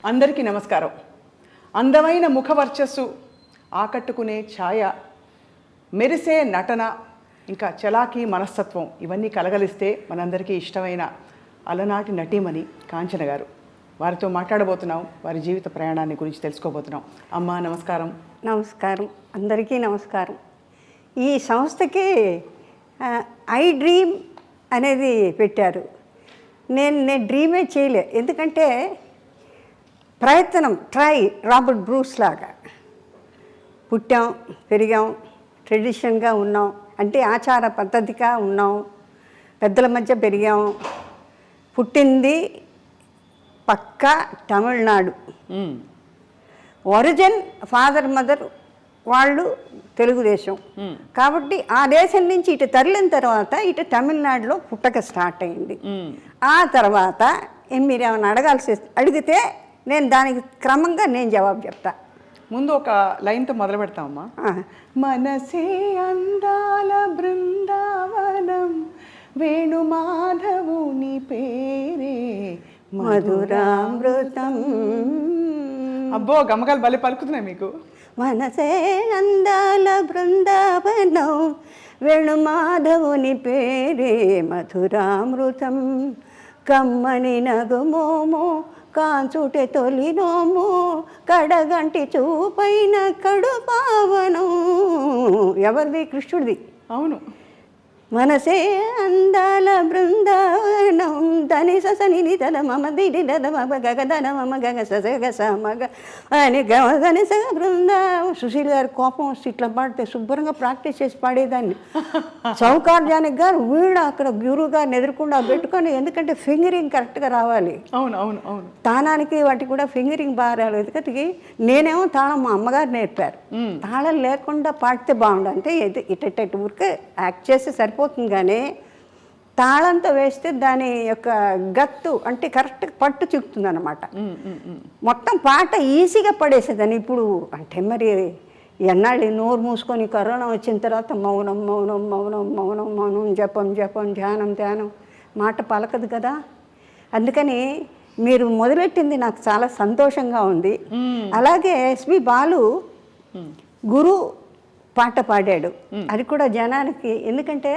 అందరికీ నమస్కారం. అందమైన ముఖ వర్చస్సు, ఆకట్టుకునే ఛాయ, మెరిసే నటన, ఇంకా చలాకీ మనస్తత్వం ఇవన్నీ కలగలిస్తే మనందరికీ ఇష్టమైన అలనాటి నటీమణి కాంచన గారు. వారితో మాట్లాడబోతున్నాం, వారి జీవిత ప్రయాణాన్ని గురించి తెలుసుకోబోతున్నాం. అమ్మ నమస్కారం. నమస్కారం, అందరికీ నమస్కారం. ఈ సంస్థకి ఐ డ్రీమ్ అనేది పెట్టారు. నేను డ్రీమే చేయలే, ఎందుకంటే ప్రయత్నం రాబర్ట్ బ్రూస్ లాగా పుట్టాం, పెరిగాం, ట్రెడిషన్గా ఉన్నాం, అంటే ఆచార పద్ధతిగా ఉన్నాం, పెద్దల మధ్య పెరిగాం. పుట్టింది పక్కా తమిళనాడు, ఒరిజిన్ ఫాదర్ మదర్ వాళ్ళు తెలుగుదేశం. కాబట్టి ఆ దేశం నుంచి ఇటు తరలిన తర్వాత ఇటు తమిళనాడులో పుట్టక స్టార్ట్ అయింది. ఆ తర్వాత మీరు ఏమైనా అడిగితే నేను దానికి క్రమంగా నేను జవాబు చెప్తా. ముందు ఒక లైన్తో మొదలు పెడతామమ్మా. మనసే అందాల బృందావనం, వేణుమాధవుని పేరే మధురామృతం. అబ్బో, గమకాలు బలి పలుకుతున్నాయి మీకు. మనసే అందాల బృందావనం, వేణుమాధవుని పేరే మధురామృతం. కమ్మని నగుమోమో కాంచుటే తొలినోము, కడగంటి చూపైన కడు పావనం. ఎవరిది? కృష్ణుడిది. అవును. మనసే అందాల బృందావనం, ధని సని తల మమ దిడి మమ గగదన మమ గగ సగ మగ అని గని సగ బృందావం. సుశీల్ గారు కోపం వస్తే ఇట్లా పాడితే శుభ్రంగా ప్రాక్టీస్ చేసి పాడేదాన్ని. సౌకార్యానికి గారు వీడు అక్కడ గురువు గారిని ఎదుర్కొండా పెట్టుకొని, ఎందుకంటే ఫింగరింగ్ కరెక్ట్గా రావాలి. అవును అవును అవును. తానానికి వాటికి కూడా ఫింగరింగ్ బాగా రాలేదు. ఎందుకంటే నేనేమో తాళం మా అమ్మగారు నేర్పారు. తాళం లేకుండా పాడితే బాగుండు, అంటే ఇటు ఊరికే యాక్ట్ చేస్తే సరిపోతుంది, కానీ తాళంతో వేస్తే దాని యొక్క గత్తు అంటే కరెక్ట్గా పట్టు చిక్కుతుంది అన్నమాట. మొత్తం పాట ఈజీగా పడేసేదాన్ని. ఇప్పుడు అంటే మరి ఎన్నాళ్ళు నోరు మూసుకొని కరోనా వచ్చిన తర్వాత మౌనం మౌనం మౌనం మౌనం మౌనం, జపం జపం, ధ్యానం ధ్యానం, మాట పలకదు కదా. అందుకని మీరు మొదలెట్టింది నాకు చాలా సంతోషంగా ఉంది. అలాగే ఎస్పి బాలు గురు పాట పాడాడు, అది కూడా జనానికి. ఎందుకంటే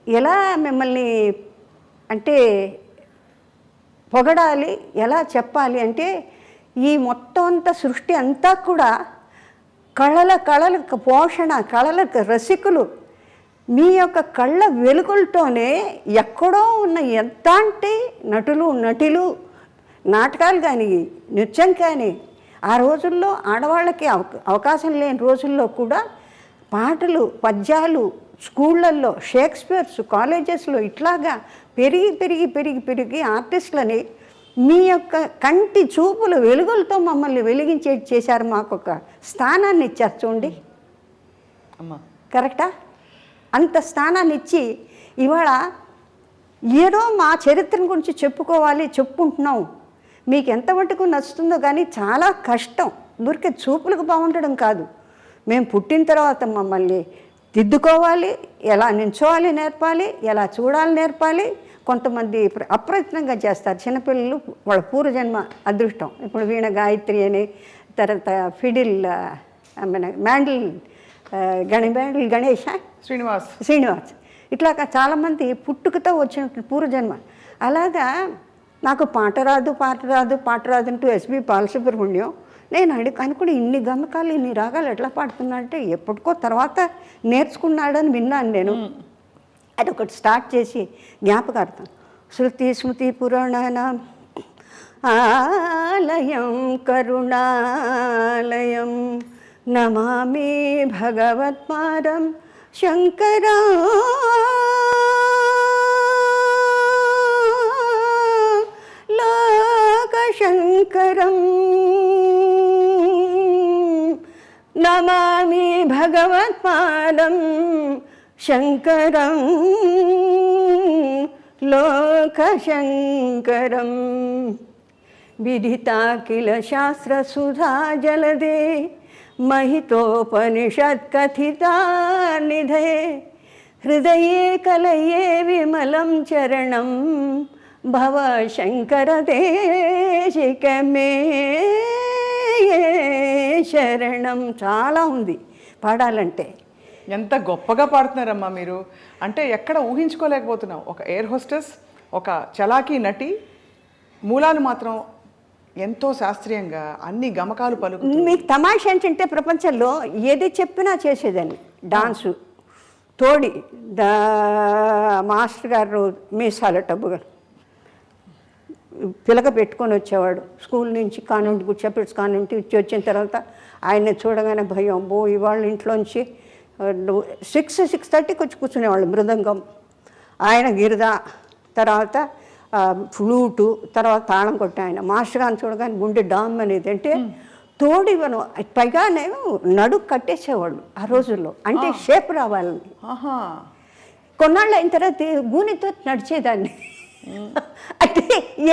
ఎలా మిమ్మల్ని అంటే పొగడాలి, ఎలా చెప్పాలి అంటే ఈ మొత్తం అంతా సృష్టి అంతా కూడా కళలకు పోషణ, కళలకు రసికులు. మీ యొక్క కళ్ళ వెలుగులతోనే ఎక్కడో ఉన్న ఎంతంటి నటులు, నాటకాలు కానీ, నృత్యం కానీ, ఆ రోజుల్లో ఆడవాళ్ళకి అవకాశం లేని రోజుల్లో కూడా పాటలు, పద్యాలు స్కూళ్ళల్లో, షేక్స్పియర్స్ కాలేజెస్లో ఇట్లాగా పెరిగి పెరిగి పెరిగి పెరిగి ఆర్టిస్టులని మీ యొక్క కంటి చూపుల వెలుగులతో మమ్మల్ని వెలిగించేది చేశారు. మాకు ఒక స్థానాన్ని ఇచ్చారు చూడండి. కరెక్టా? అంత స్థానాన్ని ఇచ్చి ఇవాళ ఏదో మా చరిత్రను గురించి చెప్పుకుంటున్నాం. మీకు ఎంత మటుకు నచ్చుతుందో, కానీ చాలా కష్టం. ఊరికే చూపులకు బాగుండడం కాదు, మేము పుట్టిన తర్వాత మమ్మల్ని దిద్దుకోవాలి, ఎలా నించోవాలి నేర్పాలి, ఎలా చూడాలి నేర్పాలి. కొంతమంది అప్రయత్నంగా చేస్తారు చిన్నపిల్లలు, వాళ్ళ పూర్వజన్మ అదృష్టం. ఇప్పుడు వీణ గాయత్రి అని, తర్వాత ఫిడిల్ మ్యాండిల్ గణేష్ శ్రీనివాస్, ఇట్లా చాలామంది పుట్టుకతో వచ్చిన పూర్వజన్మ. అలాగా నాకు పాట రాదు అంటూ ఎస్పి బాలసుబ్రహ్మణ్యం నేను అనుకుని ఇన్ని గమకాలు, ఇన్ని రాగాలు ఎట్లా పాడుతున్నా అంటే ఎప్పటికో తర్వాత నేర్చుకున్నాడని విన్నాను నేను. అది ఒకటి స్టార్ట్ చేసి జ్ఞాపకార్థం. శృతి స్మృతి పురాణానాం ఆలయం కరుణాలయం, నమామి భగవత్పాదం శంకరా లోకశంకరం, నమామి భగవత్పాదం శంకరం లోకశంకరం. విదితాఖిల శాస్త్రసుధా జలదే, महितोपनिषत्कथिता निधे हृदये कलये विमलं चरणं भव शंकर ते దేశికమే శరణం. చాలా ఉంది పాడాలంటే. ఎంత గొప్పగా పాడుతున్నారమ్మా మీరు. అంటే ఎక్కడ ఊహించుకోలేకపోతున్నాం. ఒక ఎయిర్ హోస్టెస్, ఒక చలాకీ నటి, మూలాలు మాత్రం ఎంతో శాస్త్రీయంగా అన్ని గమకాలు పలుకు. మీకు తమాషా ఏంటంటే ప్రపంచంలో ఏది చెప్పినా చేసేదాన్ని. డాన్సు తోడి మాస్టర్ గారు మీసాల టబ్బుగా పిలక పెట్టుకొని వచ్చేవాడు స్కూల్ నుంచి, కాన్వెంట్ షెపర్డ్స్ కాన్వెంట్ ఇచ్చి వచ్చిన తర్వాత ఆయన్ని చూడగానే భయం. ఇవాళ ఇంట్లోంచి 6:30కి వచ్చి కూర్చునేవాళ్ళు. మృదంగం ఆయన, గిరిద, తర్వాత ఫ్లూటు, తర్వాత తాళం కొట్టి ఆయన. మాస్టర్ గారిని చూడగానే గుండె డామ్ అనేది. అంటే తోడివను పైగానే నడుకు కట్టేసేవాళ్ళు ఆ రోజుల్లో. అంటే షేప్ రావాలని. కొన్నాళ్ళు అయిన తర్వాత గూనితో నడిచేదాన్ని. అంటే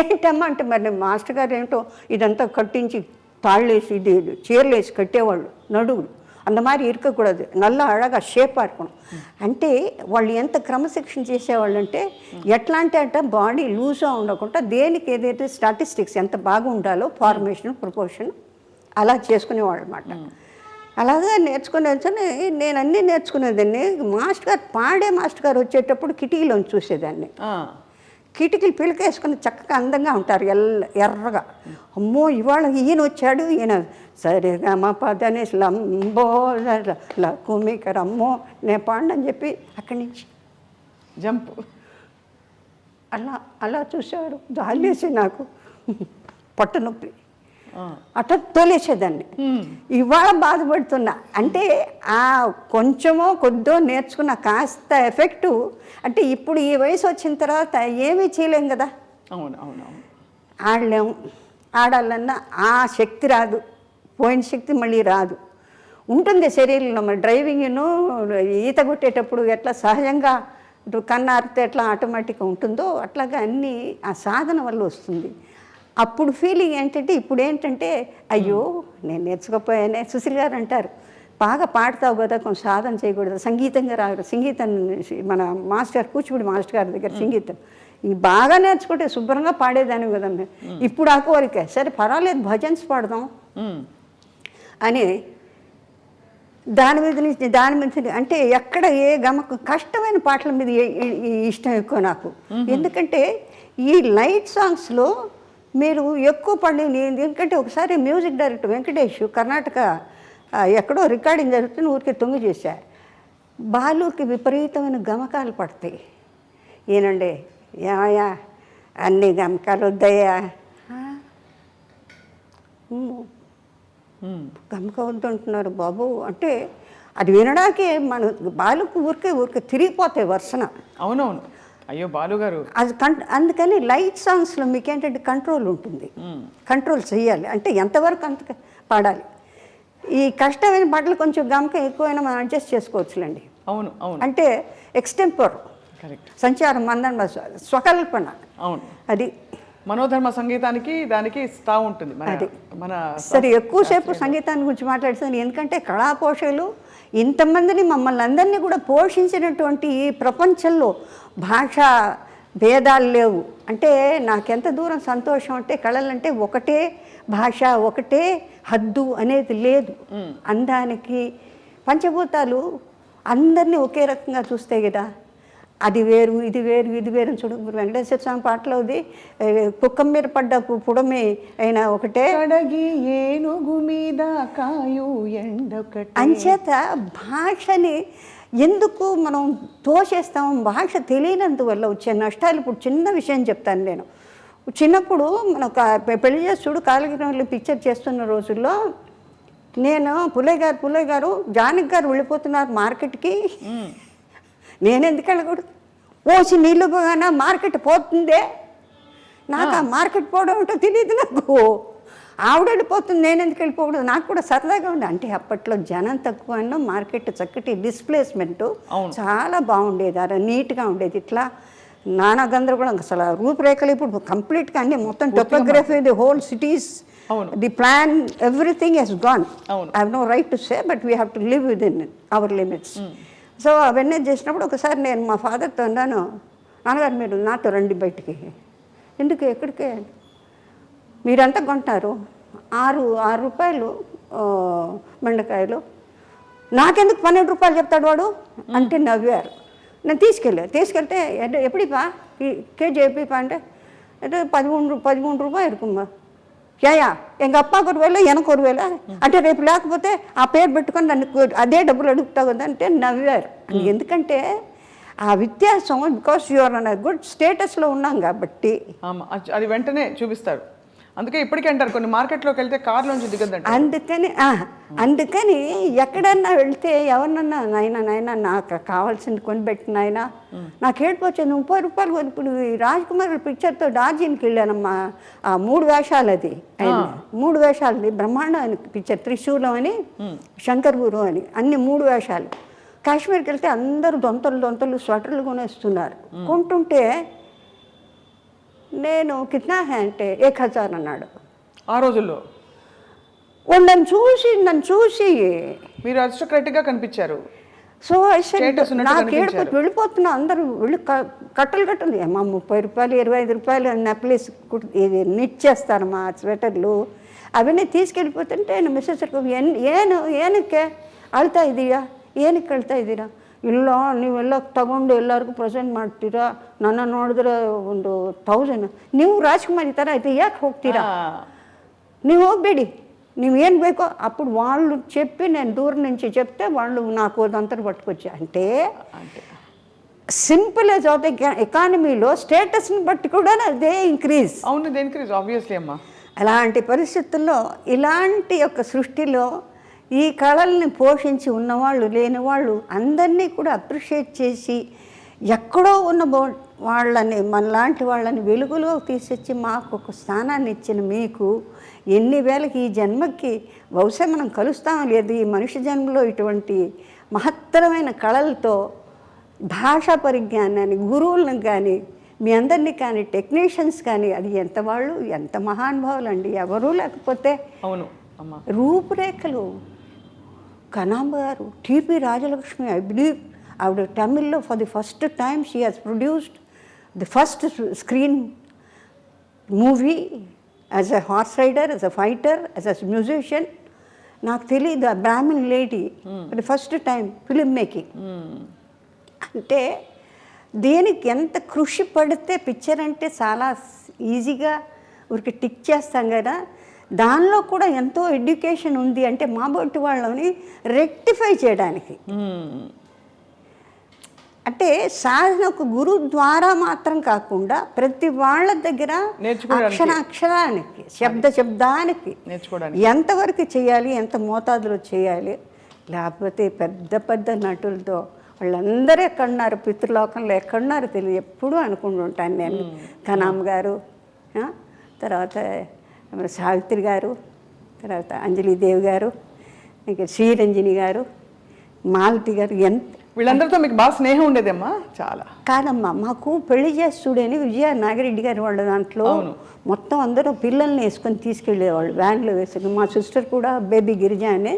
ఏంటమ్మా అంటే మరి మాస్టర్ గారు ఏంటో ఇదంతా కట్టించి తాళ్ళేసి ఇది చీరలేసి కట్టేవాళ్ళు నడువులు. அந்த மாதிரி இருக்கக்கூடாது, நல்லா అழగా షేప్ ఆడుకోవడం. అంటే వాళ్ళు ఎంత క్రమశిక్షణ చేసేవాళ్ళు అంటే ఎట్లా అంటే బాడీ లూజ్గా ఉండకుండా దేనికి ఏదైతే స్టాటిస్టిక్స్ ఎంత బాగా ఉండాలో ఫార్మేషన్ ప్రపోర్షన్ అలా చేసుకునేవాళ్ళు అనమాట. అలాగే నేర్చుకుని నేను అన్నీ నేర్చుకునేదాన్ని. మాస్టర్ గారు పాడే మాస్టర్ గారు వచ్చేటప్పుడు కిటికీలోని చూసేదాన్ని. కిటికీలు పిలకేసుకుని చక్కగా అందంగా ఉంటారు, ఎర్రగా. అమ్మో ఇవాళ ఈయన వచ్చాడు, ఈయన సరిగా మా పదని లంబో కుమికర్ అమ్మో నేను పాడని చెప్పి అక్కడి నుంచి జంప్ అలా అలా చూసేవాడు. జాలేసి నాకు పట్టు నొప్పి అట్లా తోలేసేదాన్ని. ఇవాళ బాధపడుతున్నా. అంటే ఆ కొంచెమో కొద్దో నేర్చుకున్న కాస్త ఎఫెక్టు. అంటే ఇప్పుడు ఈ వయసు వచ్చిన తర్వాత ఏమీ చేయలేం కదా. అవును అవును అవును. ఆడలేము. ఆడాలన్నా ఆ శక్తి రాదు, పోయిన శక్తి మళ్ళీ రాదు. ఉంటుంది శరీరంలో. మరి డ్రైవింగ్ను ఈత కొట్టేటప్పుడు ఎట్లా సహజంగా కన్నారితే ఎట్లా ఆటోమేటిక్గా ఉంటుందో అట్లాగా అన్నీ ఆ సాధన వల్ల వస్తుంది. అప్పుడు ఫీలింగ్ ఏంటంటే ఇప్పుడు ఏంటంటే అయ్యో నేను నేర్చుకోపోయానే. సుశీల్ గారు అంటారు, బాగా పాడతావు కదా, కొంచెం సాధన చేయకూడదు, సంగీతంగా రాదు. సంగీతం మన మాస్టర్ కూచిపూడి మాస్టర్ గారి దగ్గర సంగీతం ఇది బాగా నేర్చుకుంటే శుభ్రంగా పాడేదాన్ని కదండి. ఇప్పుడు ఆ కోరిక, సరే పర్వాలేదు భజన్స్ పాడదాం అని దాని మీద అంటే ఎక్కడ ఏ కష్టమైన పాటల మీద ఇష్టం ఎక్కువ నాకు. ఎందుకంటే ఈ లైట్ సాంగ్స్లో మీరు ఎక్కువ పడింది. ఎందుకంటే ఒకసారి మ్యూజిక్ డైరెక్టర్ వెంకటేష్ కర్ణాటక ఎక్కడో రికార్డింగ్ జరుగుతుంది, ఊరికి తొంగి చేశా. బాలుకి విపరీతమైన గమకాలు పడతాయి. ఏనండి యా అన్ని గమకాలు వద్దయ్యా, గమక వద్దంటున్నారు బాబు అంటే అది వినడాకే మన బాలుకు ఊరికే తిరిగిపోతాయి వర్షన. అవునవును. అయ్యో బాలుగారు అది అందుకని లైట్ సాంగ్స్లో మీకు ఏంటంటే కంట్రోల్ ఉంటుంది, కంట్రోల్ చేయాలి. అంటే ఎంతవరకు అంత పాడాలి. ఈ కష్టమైన పాటలు కొంచెం గమక ఎక్కువైనా మనం అడ్జస్ట్ చేసుకోవచ్చులేండి. అవును అవును. అంటే ఎక్స్టెంపర్, సంచారం, మందన, స్వకల్పన. అవును, అది మనోధర్మ సంగీతానికి దానికి స్థా ఉంటుంది. అది మన సరే ఎక్కువసేపు సంగీతాన్ని గురించి మాట్లాడుతాను. ఎందుకంటే కళా పోషకులు ఇంతమందిని మమ్మల్ని అందరినీ కూడా పోషించినటువంటి ఈ ప్రపంచంలో భాషా భేదాలు లేవు. అంటే నాకెంత దూరం సంతోషం అంటే కళలంటే ఒకటే భాష, ఒకటే హద్దు అనేది లేదు. అందానికి పంచభూతాలు అందరినీ ఒకే రకంగా చూస్తే కదా, అది వేరు ఇది వేరు ఇది వేరు. చూడు వెంకటేశ్వర స్వామి పాటలో ఉంది, కుక్కం మీద పడ్డ పుడమి అయినా ఒకటే, కడగి ఏనుగు మీద కాయు ఎండొకటే. అంచేత భాషని ఎందుకు మనం తోసేస్తాం? భాష తెలియనందువల్ల వచ్చే నష్టాలు. ఇప్పుడు చిన్న విషయం చెప్తాను. నేను చిన్నప్పుడు మన పెళ్లి చేసి చూడు కాలగిరిలో పిక్చర్ చేస్తున్న రోజుల్లో నేను పుల్లయ్య గారు జానకి గారు వెళ్ళిపోతున్నారు మార్కెట్కి, నేనెందుకు వెళ్ళకూడదు? ఓసి నీళ్ళు పోగానే మార్కెట్ పోతుందే, నాకు ఆ మార్కెట్ పోవడం అంటే తెలియదు. నాకు ఆవిడ వెళ్ళిపోతుంది, నేను ఎందుకు వెళ్ళిపోకూడదు? నాకు కూడా సరదాగా ఉంది. అంటే అప్పట్లో జనం తక్కువ అన్న మార్కెట్ చక్కటి డిస్ప్లేస్మెంట్ చాలా బాగుండేది, అలా నీట్గా ఉండేది. ఇట్లా నానా గందరగోళం, అసలు రూపురేఖలు ఇప్పుడు కంప్లీట్గా అన్ని మొత్తం topography, the whole cities, the plan, everything he's gone. I have no right to say, but we have to live with in our limits. So అవన్నీ చేసినప్పుడు ఒకసారి నేను మా ఫాదర్తో అన్నాను, నాన్నగారు మీరు నాతో రండి బయటికి. ఎందుకు? ఎక్కడికే? మీరంతా కొంటారు 6 రూపాయలు బెండకాయలు, నాకెందుకు 12 రూపాయలు చెప్తాడు వాడు అంటే నవ్వారు. నేను తీసుకెళ్తే ఎప్పుడిపా కేజీ ఎప్పుడిపా అంటే 13 రూపాయలు இருக்குమ్మా. యా ఎంగ అప్పా ఒక వేళ ఎనక ఒక వేళ అంటే రేపు లేకపోతే ఆ పేరు పెట్టుకొని నన్ను అదే డబ్బులు అడుగుతావు కదా అంటే నవ్వారు. ఎందుకంటే ఆ వ్యత్యాసం బికాస్ యూఆర్ అన్ గుడ్ స్టేటస్లో ఉన్నాం కాబట్టి అది వెంటనే చూపిస్తారు. అందుకే ఇప్పటికే అంటారు కొన్ని మార్కెట్లోకి వెళ్తే కార్లోంచి దిగద్దంట. అందుకని ఎక్కడన్నా వెళ్తే ఎవరినన్నా నాయన నాకు కావాల్సింది కొనిపెట్టిన నాయన నాకు ఏడిపోచ్చింది 30 రూపాయలు కొని. ఇప్పుడు రాజ్ కుమార్ పిక్చర్తో డార్జిలింగ్కి వెళ్ళానమ్మా. 3 వేషాలు అది 3 వేషాలది బ్రహ్మాండమైన పిక్చర్. త్రిశూలం అని శంకర్ గురు అని అన్ని 3 వేషాలు. కాశ్మీర్కి వెళ్తే అందరూ దొంతలు స్వెటర్లు కొనేస్తున్నారు. కొంటుంటే నేను కిట్నా హే అంటే 1000 అన్నాడు ఆ రోజుల్లో. నన్ను చూసి మీరు అరిస్టోక్రాటిక్గా కనిపించారు. సో నాకు ఏడుపు వెళ్ళిపోతున్నా. అందరూ వెళ్ళి కట్టలు అమ్మా 30 రూపాయలు 25 రూపాయలు నెక్లెస్ ఇది నిట్ చేస్తారు మా స్వెటర్లు. అవన్నీ తీసుకెళ్ళిపోతుంటే మిస్సెస్ ಏನಕ್ಕೆ ಅಳ್ತಾ ಇದೀಯಾ ಏನಕ್ಕೆ ಅಳ್ತಾ ಇದ್ದೀರಾ? ಇಲ್ಲ ನೀವೆಲ್ಲ ತಗೊಂಡು ಎಲ್ಲರಿಗೂ ಪ್ರೆಸೆಂಟ್ ಮಾಡ್ತೀರಾ, ನನ್ನ ನೋಡಿದ್ರೆ ಒಂದು 1000. ನೀವು ರಾಜ್ಕುಮಾರ್ ಈ ಥರ ಆಯ್ತು ಯಾಕೆ ಹೋಗ್ತೀರಾ? ನೀವು ಹೋಗಬೇಡಿ, నీవేం ಬೇಕో అప్పుడు వాళ్ళు చెప్పి నేను దూరం నుంచి చెప్తే వాళ్ళు నాకు అదంతా పట్టుకొచ్చా. అంటే సింపుల్ యాజ్ ఆఫ్ ఎకానమీలో స్టేటస్ని బట్టి కూడా అదే ఇంక్రీజ్. అవును, అదే ఇంక్రీజ్ ఆబ్వియస్లీ అమ్మా. అలాంటి పరిస్థితుల్లో ఇలాంటి యొక్క సృష్టిలో ఈ కళల్ని పోషించి ఉన్నవాళ్ళు లేనివాళ్ళు అందరినీ కూడా అప్రిషియేట్ చేసి ఎక్కడో ఉన్న వాళ్ళని మనలాంటి వాళ్ళని వెలుగులో తీసొచ్చి మాకు ఒక స్థానాన్ని ఇచ్చిన మీకు ఎన్ని వేలకి ఈ జన్మకి బహుశా మనం కలుస్తాం లేదు. ఈ మనిషి జన్మలో ఇటువంటి మహత్తరమైన కళలతో భాషా పరిజ్ఞానాన్ని గురువులను కానీ మీ అందరినీ కానీ టెక్నీషియన్స్ కానీ అది ఎంత వాళ్ళు ఎంత మహానుభావులు అండి. ఎవరూ లేకపోతే అవును అమ్మా. రూపురేఖలు కనాంబ గారు టిపి రాజలక్ష్మి ఐ బిలీవ్ ఆవిడ తమిళ్లో for the first time she has produced the first screen movie as a horse rider, as a fighter, as a musician. నాకు తెలియదు ఆ Brahmin lady for the first time film making. అంటే దేనికి ఎంత కృషి పడితే పిక్చర్ అంటే చాలా ఈజీగా ఊరికి టిక్ చేస్తాం కదా, దానిలో కూడా ఎంతో ఎడ్యుకేషన్ ఉంది. అంటే మా బొట్టు వాళ్ళని రెక్టిఫై చేయడానికి అంటే సాధన ఒక గురువు ద్వారా మాత్రం కాకుండా ప్రతి వాళ్ళ దగ్గర అక్షరానికి శబ్దానికి ఎంతవరకు చేయాలి, ఎంత మోతాదులో చేయాలి. లేకపోతే పెద్ద నటులతో వాళ్ళందరూ ఎక్కడున్నారు, పితృలోకంలో ఎక్కడున్నారో తెలియదు. ఎప్పుడూ అనుకుంటుంటాను నేను. కనామ్ గారు, తర్వాత సావిత్రి గారు, తర్వాత అంజలిదేవి గారు, ఇంకా శ్రీరంజని గారు, మాలతి గారు, ఎంత వీళ్ళందరితో మీకు బాగా స్నేహం ఉండేదమ్మా? చాలా కాదమ్మా. మాకు పెళ్లి చేస్తుడని విజయ నాగిరెడ్డి గారు వాళ్ళ దాంట్లో మొత్తం అందరూ పిల్లల్ని వేసుకొని తీసుకెళ్ళేవాళ్ళు వ్యాన్లో వేసుకుని. మా సిస్టర్ కూడా బేబీ గిరిజ అని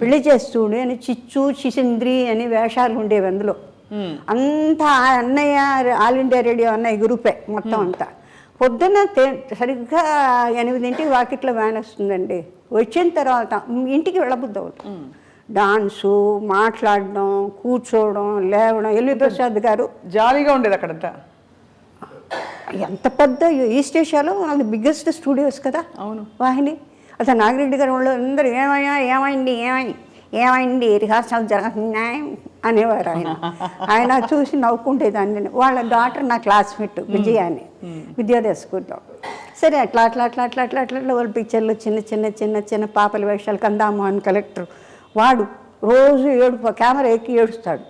పెళ్లి చేస్తుడు అని చిచ్చు చిసింద్రి అని వేషాలు ఉండేవి. అందులో అంతా అన్నయ్య ఆల్ ఇండియా రేడియో అన్నయ్య గ్రూపే మొత్తం అంతా. పొద్దున్న సరిగ్గా 8 వాకిట్లో వ్యాన్ వస్తుందండి. వచ్చిన తర్వాత ఇంటికి వెళ్ళబుద్ది అవుతుంది. డాన్సు, మాట్లాడడం, కూర్చోవడం, లేవడం. ఎల్వి ప్రసాద్ గారు జాలీగా ఉండేది అక్కడంతా. ఎంత పెద్ద ఈస్ట్ ఏషియాలో అది బిగ్గెస్ట్ స్టూడియోస్ కదా. అవును వాహిని. అసలు నాగిరెడ్డి గారు వాళ్ళు అందరూ ఏమైంది రిహార్సల్ జరుగుతున్నాయి అనేవారు. ఆయన చూసి నవ్వుకుంటేదాన్ని. వాళ్ళ డాటర్ నా క్లాస్మేట్ విజయ అని విద్యోదయ స్కూల్లో. సరే అట్లా వాళ్ళ పిక్చర్లు చిన్న పాపల వేషాలు. కందామోహన్ కలెక్టర్ వాడు రోజు కెమెరా ఎక్కి ఏడుస్తాడు.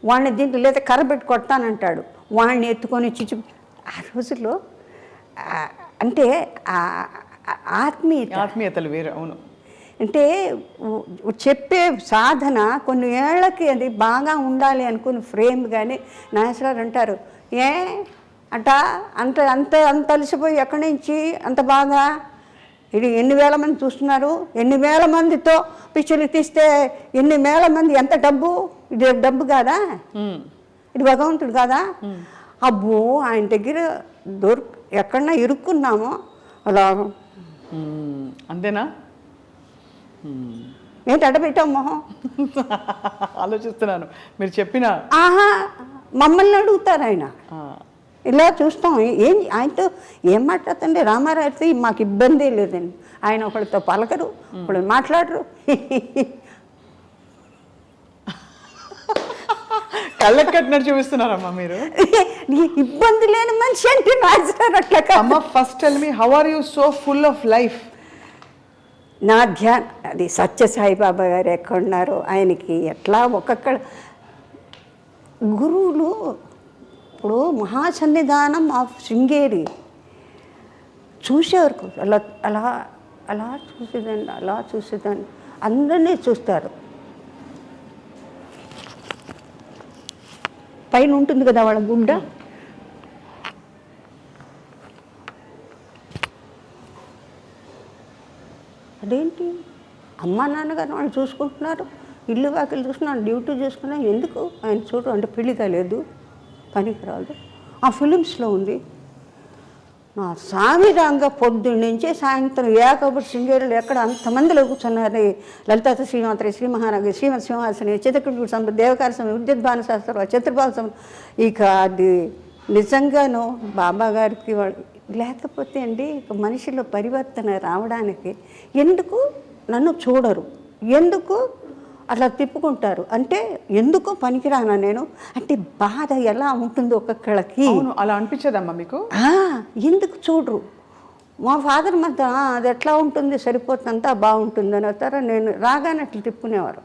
వాడిని దీంట్లో లేదా కర్ర పెట్టి కొడతానంటాడు. వాడిని ఎత్తుకొని ఆ రోజుల్లో అంటే ఆత్మీయతలు వేరు. అవును. అంటే చెప్పే సాధన కొన్ని ఏళ్ళకి అది బాగా ఉండాలి అనుకుని ఫ్రేమ్. కానీ నాగేశ్వరరావు అంటారు అంత అలసిపోయి ఎక్కడి నుంచి అంత బాగా ఇది ఎన్ని వేల మంది చూస్తున్నారు, ఎన్ని వేల మందితో పిక్చర్లు తీస్తే ఎన్ని వేల మంది, ఎంత డబ్బు, ఇది డబ్బు కాదా, ఇది భగవంతుడు కాదా? అబ్బో ఆయన దగ్గర ఎక్కడన్నా ఇరుక్కున్నామో అలా అంతేనా? ఏంటి అడబెట్టావు మొహం? ఆలోచిస్తున్నాను మీరు చెప్పిన. ఆహా, మమ్మల్ని అడుగుతారు ఆయన. ఇలా చూస్తాం. ఏం ఆయనతో ఏం మాట్లాడుతుండే రామారావుతో మాకు ఇబ్బంది లేదండి. ఆయన ఒకరితో పలకరు, ఒకళ్ళు మాట్లాడరు. కళ్ళకి కట్టినట్టు చూపిస్తున్నారమ్మా మీరు. ఇబ్బంది లేని మనిషి అంటే రాజుగారు అట్లా అమ్మ. First tell me, how are you so full of life? నా ధ్యాన్ అది సత్యసాయిబాబా గారు ఎక్కడున్నారో ఆయనకి ఎట్లా ఒక్కొక్క గురువులు. ఇప్పుడు మహాసన్నిధానం ఆఫ్ శృంగేరి చూసేవారు. అలా అలా అలా చూసేదండి, అలా చూసేదాన్ని. అందరినీ చూస్తారు. పైన ఉంటుంది కదా వాళ్ళ గుడ్డ, అదేంటి అమ్మా నాన్నగారు వాళ్ళు చూసుకుంటున్నారు, ఇల్లు వాకిలు చూసుకున్నాను, డ్యూటీ చూసుకున్నాను, ఎందుకు ఆయన చూడు అంటే పెళ్లి కాలేదు, పనికి రాదు. ఆ ఫిలిమ్స్లో ఉంది. నా సామిరంగా పొద్దున్న నుంచి సాయంత్రం ఏకబడి శృంగేరులు ఎక్కడ అంతమందిలో కూర్చున్నారు. లలితా శ్రీమాత్రి, శ్రీ మహారాజు, శ్రీమతి సింహాసని, చిత్తకుడు సంపద, దేవకార సమయం, విద్యుద్భాన శాస్త్రం, చతుర్భావ సమయం. ఇక అది నిజంగాను బాబా గారికి లేకపోతే అండి ఇక మనిషిలో పరివర్తన రావడానికి ఎందుకు నన్ను చూడరు, ఎందుకు అట్లా తిప్పుకుంటారు అంటే ఎందుకు పనికిరానా నేను అంటే బాధ ఎలా ఉంటుందో ఒక్కొక్కళ్ళకి. అలా అనిపించదమ్మా మీకు? ఎందుకు చూడరు? మా ఫాదర్ మధ్య అది ఎట్లా ఉంటుంది, సరిపోతుంది, అంతా బాగుంటుంది అని వస్తారా. నేను రాగానే అట్లా తిప్పుకునేవారు.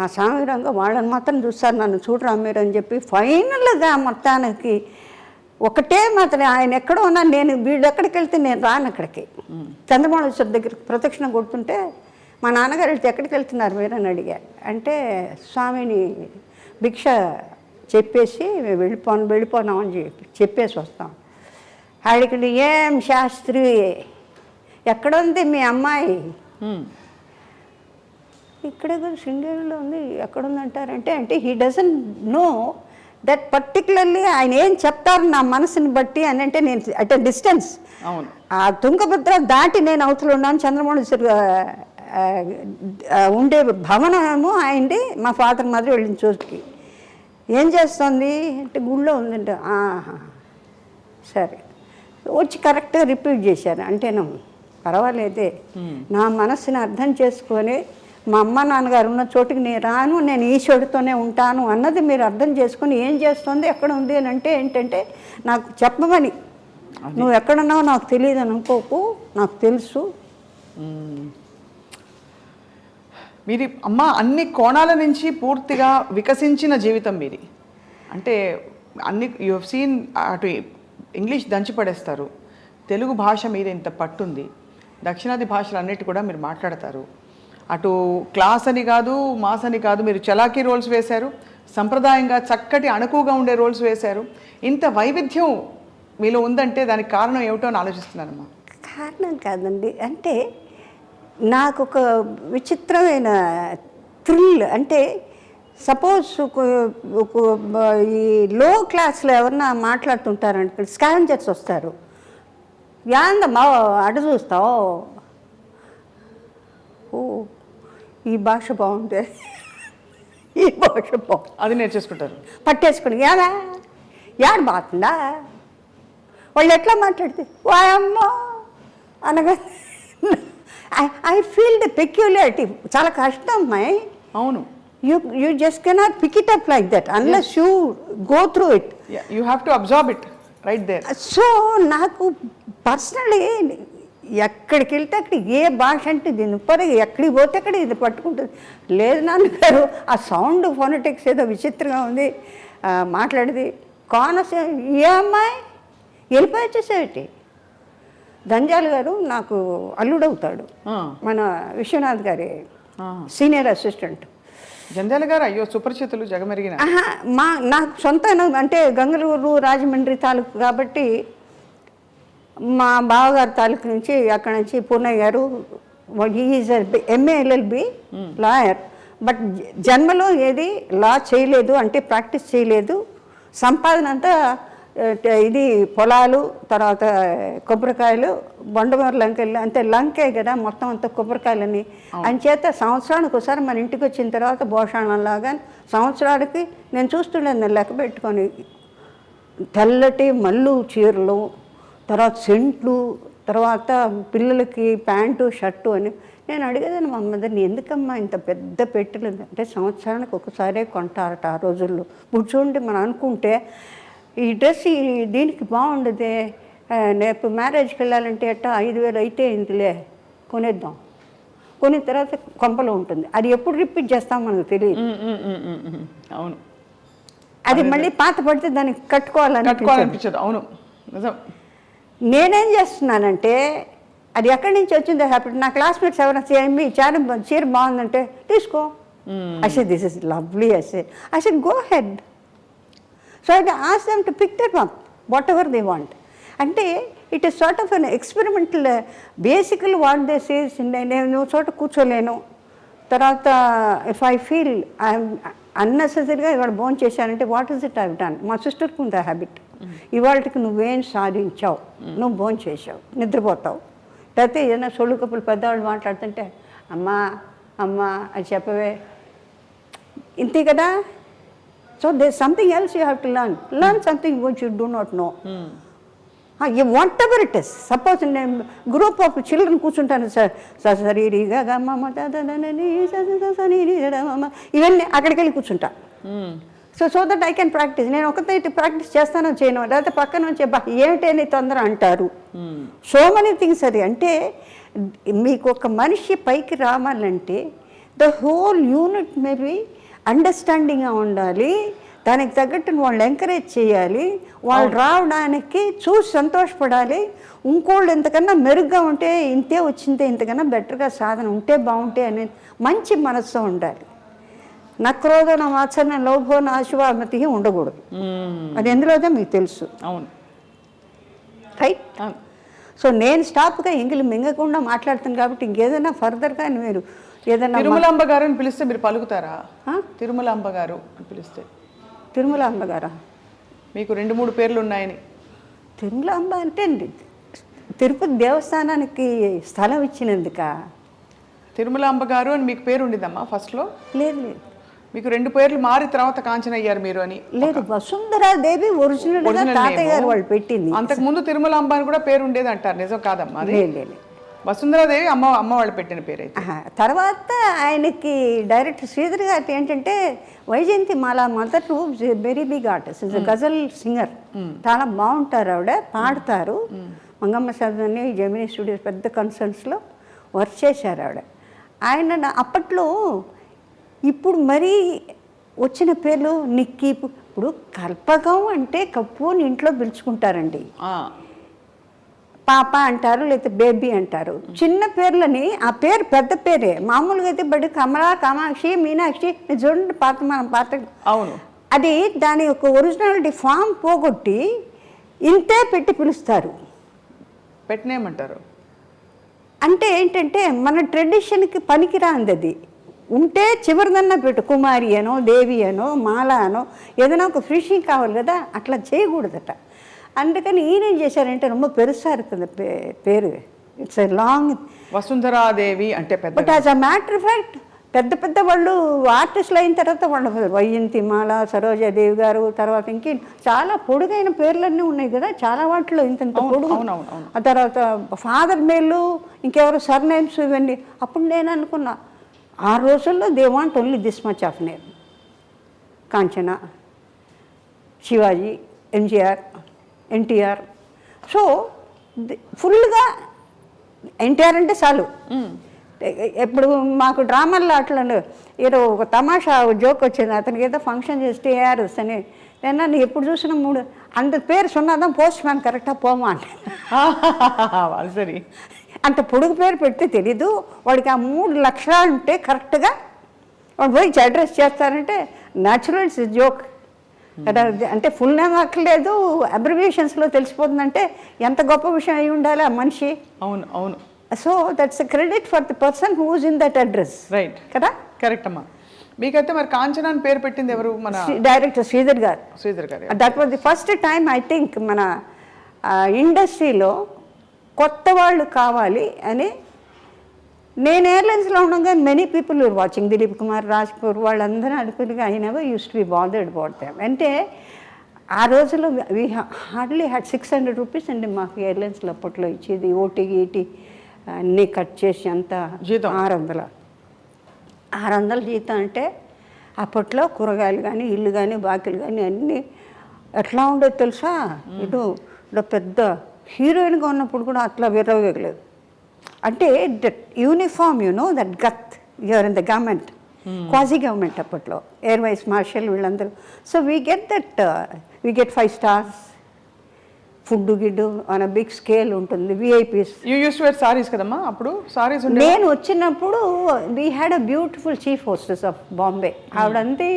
నా సామిరంగా వాళ్ళని మాత్రం చూస్తారు, నన్ను చూడరా మీరు అని చెప్పి. ఫైనల్గా మొత్తానికి ఒకటే మాత్రం ఆయన ఎక్కడో ఉన్నా నేను వీళ్ళు ఎక్కడికి వెళ్తే నేను రాను అక్కడికి. చంద్రమౌళేశ్వర దగ్గరికి ప్రదక్షిణ కొడుతుంటే మా నాన్నగారు వెళ్తే ఎక్కడికి వెళ్తున్నారు మీరు అని అడిగారు. అంటే స్వామిని భిక్ష చెప్పేసి మేము వెళ్ళిపోనామని చెప్పేసి వస్తాం. ఆడికి ఏం శాస్త్రి ఎక్కడ ఉంది మీ అమ్మాయి? ఇక్కడ శృంగేరిలో ఉంది. ఎక్కడుందంటారంటే అంటే he doesn't know that particularly ఆయన ఏం చెప్తారు నా మనసుని బట్టి అని. అంటే నేను అట్ డిస్టెన్స్ ఆ తుంగభద్ర దాటి నేను అవతల ఉన్నాను. చంద్రమౌళేశ్వర ఉండే భవనము ఆయనది. మా ఫాదర్ మాదిరి వెళ్ళిన చోటుకి ఏం చేస్తుంది అంటే గుళ్ళో ఉందంటే సరే వచ్చి కరెక్ట్గా రిపీట్ చేశాను. అంటేను పర్వాలేదే నా మనసుని అర్థం చేసుకొని మా అమ్మ నాన్నగారు ఉన్న చోటుకి నేను రాను, నేను ఈశ్వరుడితోనే ఉంటాను అన్నది మీరు అర్థం చేసుకొని ఏం చేస్తుంది ఎక్కడ ఉంది అని అంటే ఏంటంటే నాకు చెప్పమని. నువ్వు ఎక్కడున్నావో నాకు తెలియదు అని అనుకోకు, నాకు తెలుసు. మీది అమ్మ అన్ని కోణాల నుంచి పూర్తిగా వికసించిన జీవితం మీది. అంటే అన్ని యు హెవ్ సీన్. అటు ఇంగ్లీష్ దంచి పడేస్తారు, తెలుగు భాష మీద ఇంత పట్టుంది, దక్షిణాది భాషలు అన్నిటి కూడా మీరు మాట్లాడతారు. అటు క్లాస్ అని కాదు, మాస్ అని కాదు, మీరు చలాకీ రోల్స్ వేశారు, సంప్రదాయంగా చక్కటి అణుకుగా ఉండే రోల్స్ వేశారు. ఇంత వైవిధ్యం మీలో ఉందంటే దానికి కారణం ఏమిటో అని ఆలోచిస్తున్నానమ్మా. కారణం కాదండి, అంటే నాకు ఒక విచిత్రమైన థ్రిల్. అంటే సపోజ్ ఈ లో క్లాస్లో ఎవరన్నా మాట్లాడుతుంటారంటే స్కావెంజర్స్ వస్తారు, యాందమ్మా అటు చూస్తావు, ఓ ఈ భాష బాగుంటుంది, ఈ భాష బాగుంది, అది నేర్చేసుకుంటారు, పట్టేసుకుని యాడా యాడ్ బాగుందా వాళ్ళు ఎట్లా మాట్లాడితే వాయమ్మో అనగా ఐ ఫీల్ ద పెక్యులారిటీ. చాలా కష్టం అమ్మాయి. అవును. You just cannot pick it up like that unless you go through it. Yeah, you have to absorb it right there. So నాకు పర్సనలీ ఎక్కడికి వెళ్తే అక్కడ ఏ భాష అంటే దీని పరగా ఎక్కడికి పోతే అక్కడ ఇది పట్టుకుంటుంది. లేదు నాన్నగారు ఆ సౌండ్ ఫోనెటిక్స్ ఏదో విచిత్రంగా ఉంది మాట్లాడేది. కోనసీమ ఏ అమ్మాయి వెళ్ళిపోయి వచ్చేసేటి. దంజాల్ గారు నాకు అల్లుడవుతాడు, మన విశ్వనాథ్ గారి సీనియర్ అసిస్టెంట్. జంజాల గారు అయ్యో సుపరిచితులు, జగమెరిగిన. నాకు సొంత అంటే గంగలూరు రాజమండ్రి తాలూకు కాబట్టి మా బావగారి తాలూకు నుంచి అక్కడ నుంచి పూర్ణయ్య గారు is MA LLB lawyer. But జన్మలో ఏది లా చేయలేదు, అంటే ప్రాక్టీస్ చేయలేదు. సంపాదన అంతా ఇది పొలాలు, తర్వాత కొబ్బరికాయలు, బండమూరు లంకెళ్ళు, అంతే లంకే కదా మొత్తం అంతా కొబ్బరికాయలని. అంచేత సంవత్సరానికి ఒకసారి మన ఇంటికి వచ్చిన తర్వాత భోషాణంలాగా సంవత్సరానికి నేను చూస్తుండేది లెక్క పెట్టుకొని తెల్లటి మల్లు చీరలు, తర్వాత సెంట్లు, తర్వాత పిల్లలకి ప్యాంటు షర్టు అని. నేను అడిగేదాన్ని మా మదర్ని, ఎందుకమ్మా ఇంత పెద్ద పెట్టెలు అంటే సంవత్సరానికి ఒకసారే కొంటారట ఆ రోజుల్లో. ఇప్పుడు చూడండి మనం అనుకుంటే ఈ డ్రెస్ దీనికి బాగుండదే, రేపు మ్యారేజ్కి వెళ్ళాలంటే అట్ట 5,000 అయితే ఇందులే కొనేద్దాం, కొనే తర్వాత కొంపలో ఉంటుంది. అది ఎప్పుడు రిపీట్ చేస్తాం మనకు తెలియదు. అవును, అది మళ్ళీ పాత పడితే దానికి కట్టుకోవాలనిపించదు. అవును నిజం. నేనేం చేస్తున్నానంటే అది ఎక్కడి నుంచి వచ్చిందో హ్యాపీ. నా క్లాస్మేట్స్ ఎవరైనా మీ చీర బాగుందంటే తీసుకో. I said this is lovely. I said go ahead. So I asked them to pick them up, whatever they want. అంటే it is sort of an experimental. బేసికల్ వాట్ దే సేస్, నేను చోట కూర్చోలేను, తర్వాత ఇఫ్ ఐ ఫీల్ ఐఎమ్ అన్నెసెసరీగా ఇవాళ భోజనం చేశానంటే what is it I've done. మా సిస్టర్కి ఉంది ఆ హ్యాబిట్. ఇవాళకి నువ్వేం సాధించావు, నువ్వు భోజనం చేసావు, నిద్రపోతావు, లేకపోతే ఏదైనా సొళ్ళు కప్పులు పెద్దవాళ్ళు మాట్లాడుతుంటే అమ్మా అమ్మా అది చెప్పవే, ఇంతే కదా. So there something else you have to learn something which you do not know. Whatever it is. Suppose నేను గ్రూప్ ఆఫ్ చిల్డ్రన్ కూర్చుంటాను సార్, సరీరిగా గమ్మ ఇవన్నీ అక్కడికి వెళ్ళి కూర్చుంటా. So that I can practise. నేను ఒకతే ప్రాక్టీస్ చేస్తానో చేయను, లేకపోతే పక్కన వచ్చే ఏమిటని తొందర అంటారు. So many things. అది అంటే మీకు ఒక మనిషి పైకి రావాలంటే ద హోల్ యూనిట్ మేబీ అండర్స్టాండింగ్గా ఉండాలి. దానికి తగ్గట్టు వాళ్ళు ఎంకరేజ్ చేయాలి, వాళ్ళు రావడానికి చూసి సంతోషపడాలి. ఇంకోళ్ళు ఎంతకన్నా మెరుగ్గా ఉంటే ఇంతే వచ్చిందే, ఇంతకన్నా బెటర్గా సాధన ఉంటే బాగుంటే అనే మంచి మనస్సు ఉండాలి. నక్రోధన వాత్సల్య లోభో నాశువామతి ఉండకూడదు. అది ఎందులోదో మీకు తెలుసు. అవును, రైట్. సో నేను స్టాప్గా ఎంగిలి మింగకుండా మాట్లాడుతాను కాబట్టి ఇంకేదైనా ఫర్దర్గా మీరు ఏదైనా తిరుమలాంబ గారు అని పిలిస్తే మీరు పలుకుతారా? తిరుమలాంబ గారు అని పిలిస్తే తిరుమలాంబ గారా? మీకు 2-3 పేర్లు ఉన్నాయని. తిరుమలాంబ అంటే తిరుపతి దేవస్థానానికి స్థలం ఇచ్చినందుక తిరుమలాంబ గారు అని మీకు పేరు ఉండిద్దమ్మా ఫస్ట్లో? లేదు లేదు, మీకు 2 పేర్లు మారి తర్వాత కాంచన అయ్యారు మీరు అని. లేదు, వసుంధరాదేవి ఒరిజినల్ తాతయ్య గారు వాళ్ళు పెట్టింది. అంతకు ముందు తిరుమలాంబ అని కూడా పేరు ఉండేది అంటారు, నిజం కాదమ్మా? లేదు, వసుంధరాదేవి అమ్మ వాళ్ళు పెట్టిన పేరు. తర్వాత ఆయనకి డైరెక్టర్ శ్రీధర్ గారి ఏంటంటే Vyjayanthimala mother very big artist, is ghazal singer. చాలా బాగుంటారు ఆవిడ, పాడతారు. మంగమ్మ సదని జెమినీ స్టూడియోస్ పెద్ద కన్సర్ట్స్లో వర్క్ చేశారు ఆవిడ. ఆయన అప్పట్లో ఇప్పుడు మరీ వచ్చిన పేర్లు నిక్కీ. ఇప్పుడు కల్పకం అంటే కప్పు అని ఇంట్లో పిలుచుకుంటారండి, పాప అంటారు, లేకపోతే బేబీ అంటారు. చిన్న పేర్లని ఆ పేరు పెద్ద పేరే మామూలుగా అయితే బడి కమలా, కామాక్షి, మీనాక్షి చూడండి మనం పాత. అవును, అది దాని యొక్క ఒరిజినాలిటీ ఫామ్ పోగొట్టి ఇంతే పెట్టి పిలుస్తారు. పెట్టినేమంటారు అంటే ఏంటంటే మన ట్రెడిషన్కి పనికిరాంది. అది ఉంటే చివరిదన్నా పెట్టు, కుమారి అనో, దేవి అనో, మాల అనో, ఏదైనా ఒక ఫినిషింగ్ కావాలి కదా, అట్లా చేయకూడదట. అందుకని ఈయనేం చేశారంటే ரொம்ப పెరుసా இருக்குது పేరు. ఇట్స్ ఎ లాంగ్ వసుంధరాదేవి అంటే పెద్ద. But as a matter of fact పెద్ద వాళ్ళు ఆర్టిస్టులు అయిన తర్వాత వాళ్ళ వైజయంతి మాల, సరోజాదేవి గారు, తర్వాత ఇంకే చాలా పొడుగైన పేర్లన్నీ ఉన్నాయి కదా చాలా వాటిలో, ఇంత పొడుగు. ఆ తర్వాత ఫాదర్ మేలు, ఇంకెవరు సర్నేమ్స్, ఇవన్నీ. అప్పుడు నేను అనుకున్నా ఆ రోజుల్లో they want only this much of name. Kanchana, Shivaji, MGR, NTR. So ఫుల్గా ఎన్టీఆర్ అంటే చాలు. ఇప్పుడు మాకు డ్రామాల్లో అట్లా ఏదో ఒక తమాషా జోక్ వచ్చింది, అతనికి ఏదో ఫంక్షన్ చేస్తే ఏఆర్ అని. నేను ఎప్పుడు చూసినా 3 అంత పేరు సున్నాదాం పోస్ట్ మ్యాన్ కరెక్టా పోమా అంటే. సరే, అంత పొడుగు పేరు పెడితే తెలీదు వాడికి. ఆ 3 లక్షణాలు ఉంటే కరెక్ట్గా వాడు పోయి అడ్రస్ చేస్తారంటే న్యాచురల్ ఇట్స్ జోక్ కదా. అంటే ఫుల్ నేమ్ అక్కర్లేదు, అబ్రివియేషన్స్లో తెలిసిపోతుందంటే ఎంత గొప్ప విషయం అయి ఉండాలి ఆ మనిషి. అవును అవును. So that's a credit for the person who is in that address. Right కదా. కరెక్ట్ అమ్మా. మీకైతే మరి కాంచన అని పేరు పెట్టింది ఎవరు? మన director Sridhar garu. Sridhar garu. That was the first time I think మన ఇండస్ట్రీలో కొత్త వాళ్ళు కావాలి అని. నేను ఎయిర్లైన్స్లో ఉండగా many people you're watching, Dilip Kumar, Raj Kapoor వాళ్ళందరూ అనుకునిగా I never used to be bothered about them. అంటే ఆ రోజుల్లో వీ హార్డ్లీ హ్యాడ్ 600 రూపీస్ అండి మాకు ఎయిర్లైన్స్లో అప్పట్లో ఇచ్చేది. ఓటీ గీటీ అన్నీ కట్ చేసి అంతా జీతం 600 జీతం. అంటే అప్పట్లో కూరగాయలు కానీ ఇల్లు కానీ బాకీలు కానీ అన్నీ ఎట్లా ఉండేది తెలుసా? ఇటు పెద్ద హీరోయిన్గా ఉన్నప్పుడు కూడా అట్లా విర్రవేయలేదు. అంటే that uniform that got you're in the government, quasi government అప్పట్లో, ఎయిర్ వైస్ మార్షల్ వీళ్ళందరూ. So we get 5 stars, food గిడ్డు ఆన్ అ బిగ్ స్కేల్ ఉంటుంది, VIPs. You used to wear saris కదమ్మా అప్పుడు? సారీస్ నేను వచ్చినప్పుడు we had a beautiful chief hostess of Bombay. ఆవిడంతే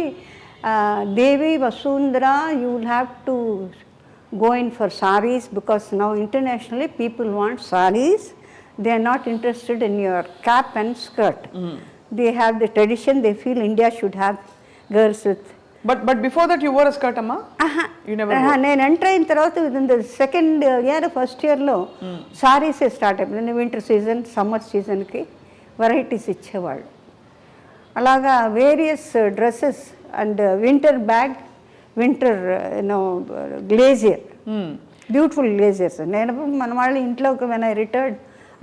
Devi Vasundhara, you will have to go in for sarees because now internationally people want sarees. They are not interested in your cap and skirt. They have the tradition, they feel India should have girls with. But before that you wore a skirt amma? You never wore? నేను enter అయిన తర్వాత within the second year first ఇయర్లో సారీసే start అయిపోయింది. Winter season summer సీజన్కి varieties ఇచ్చేవాళ్ళు. అలాగా various dresses and winter bag, winter glazier, beautiful glaziers. నేను మన వాళ్ళ ఇంట్లోకి when I retired,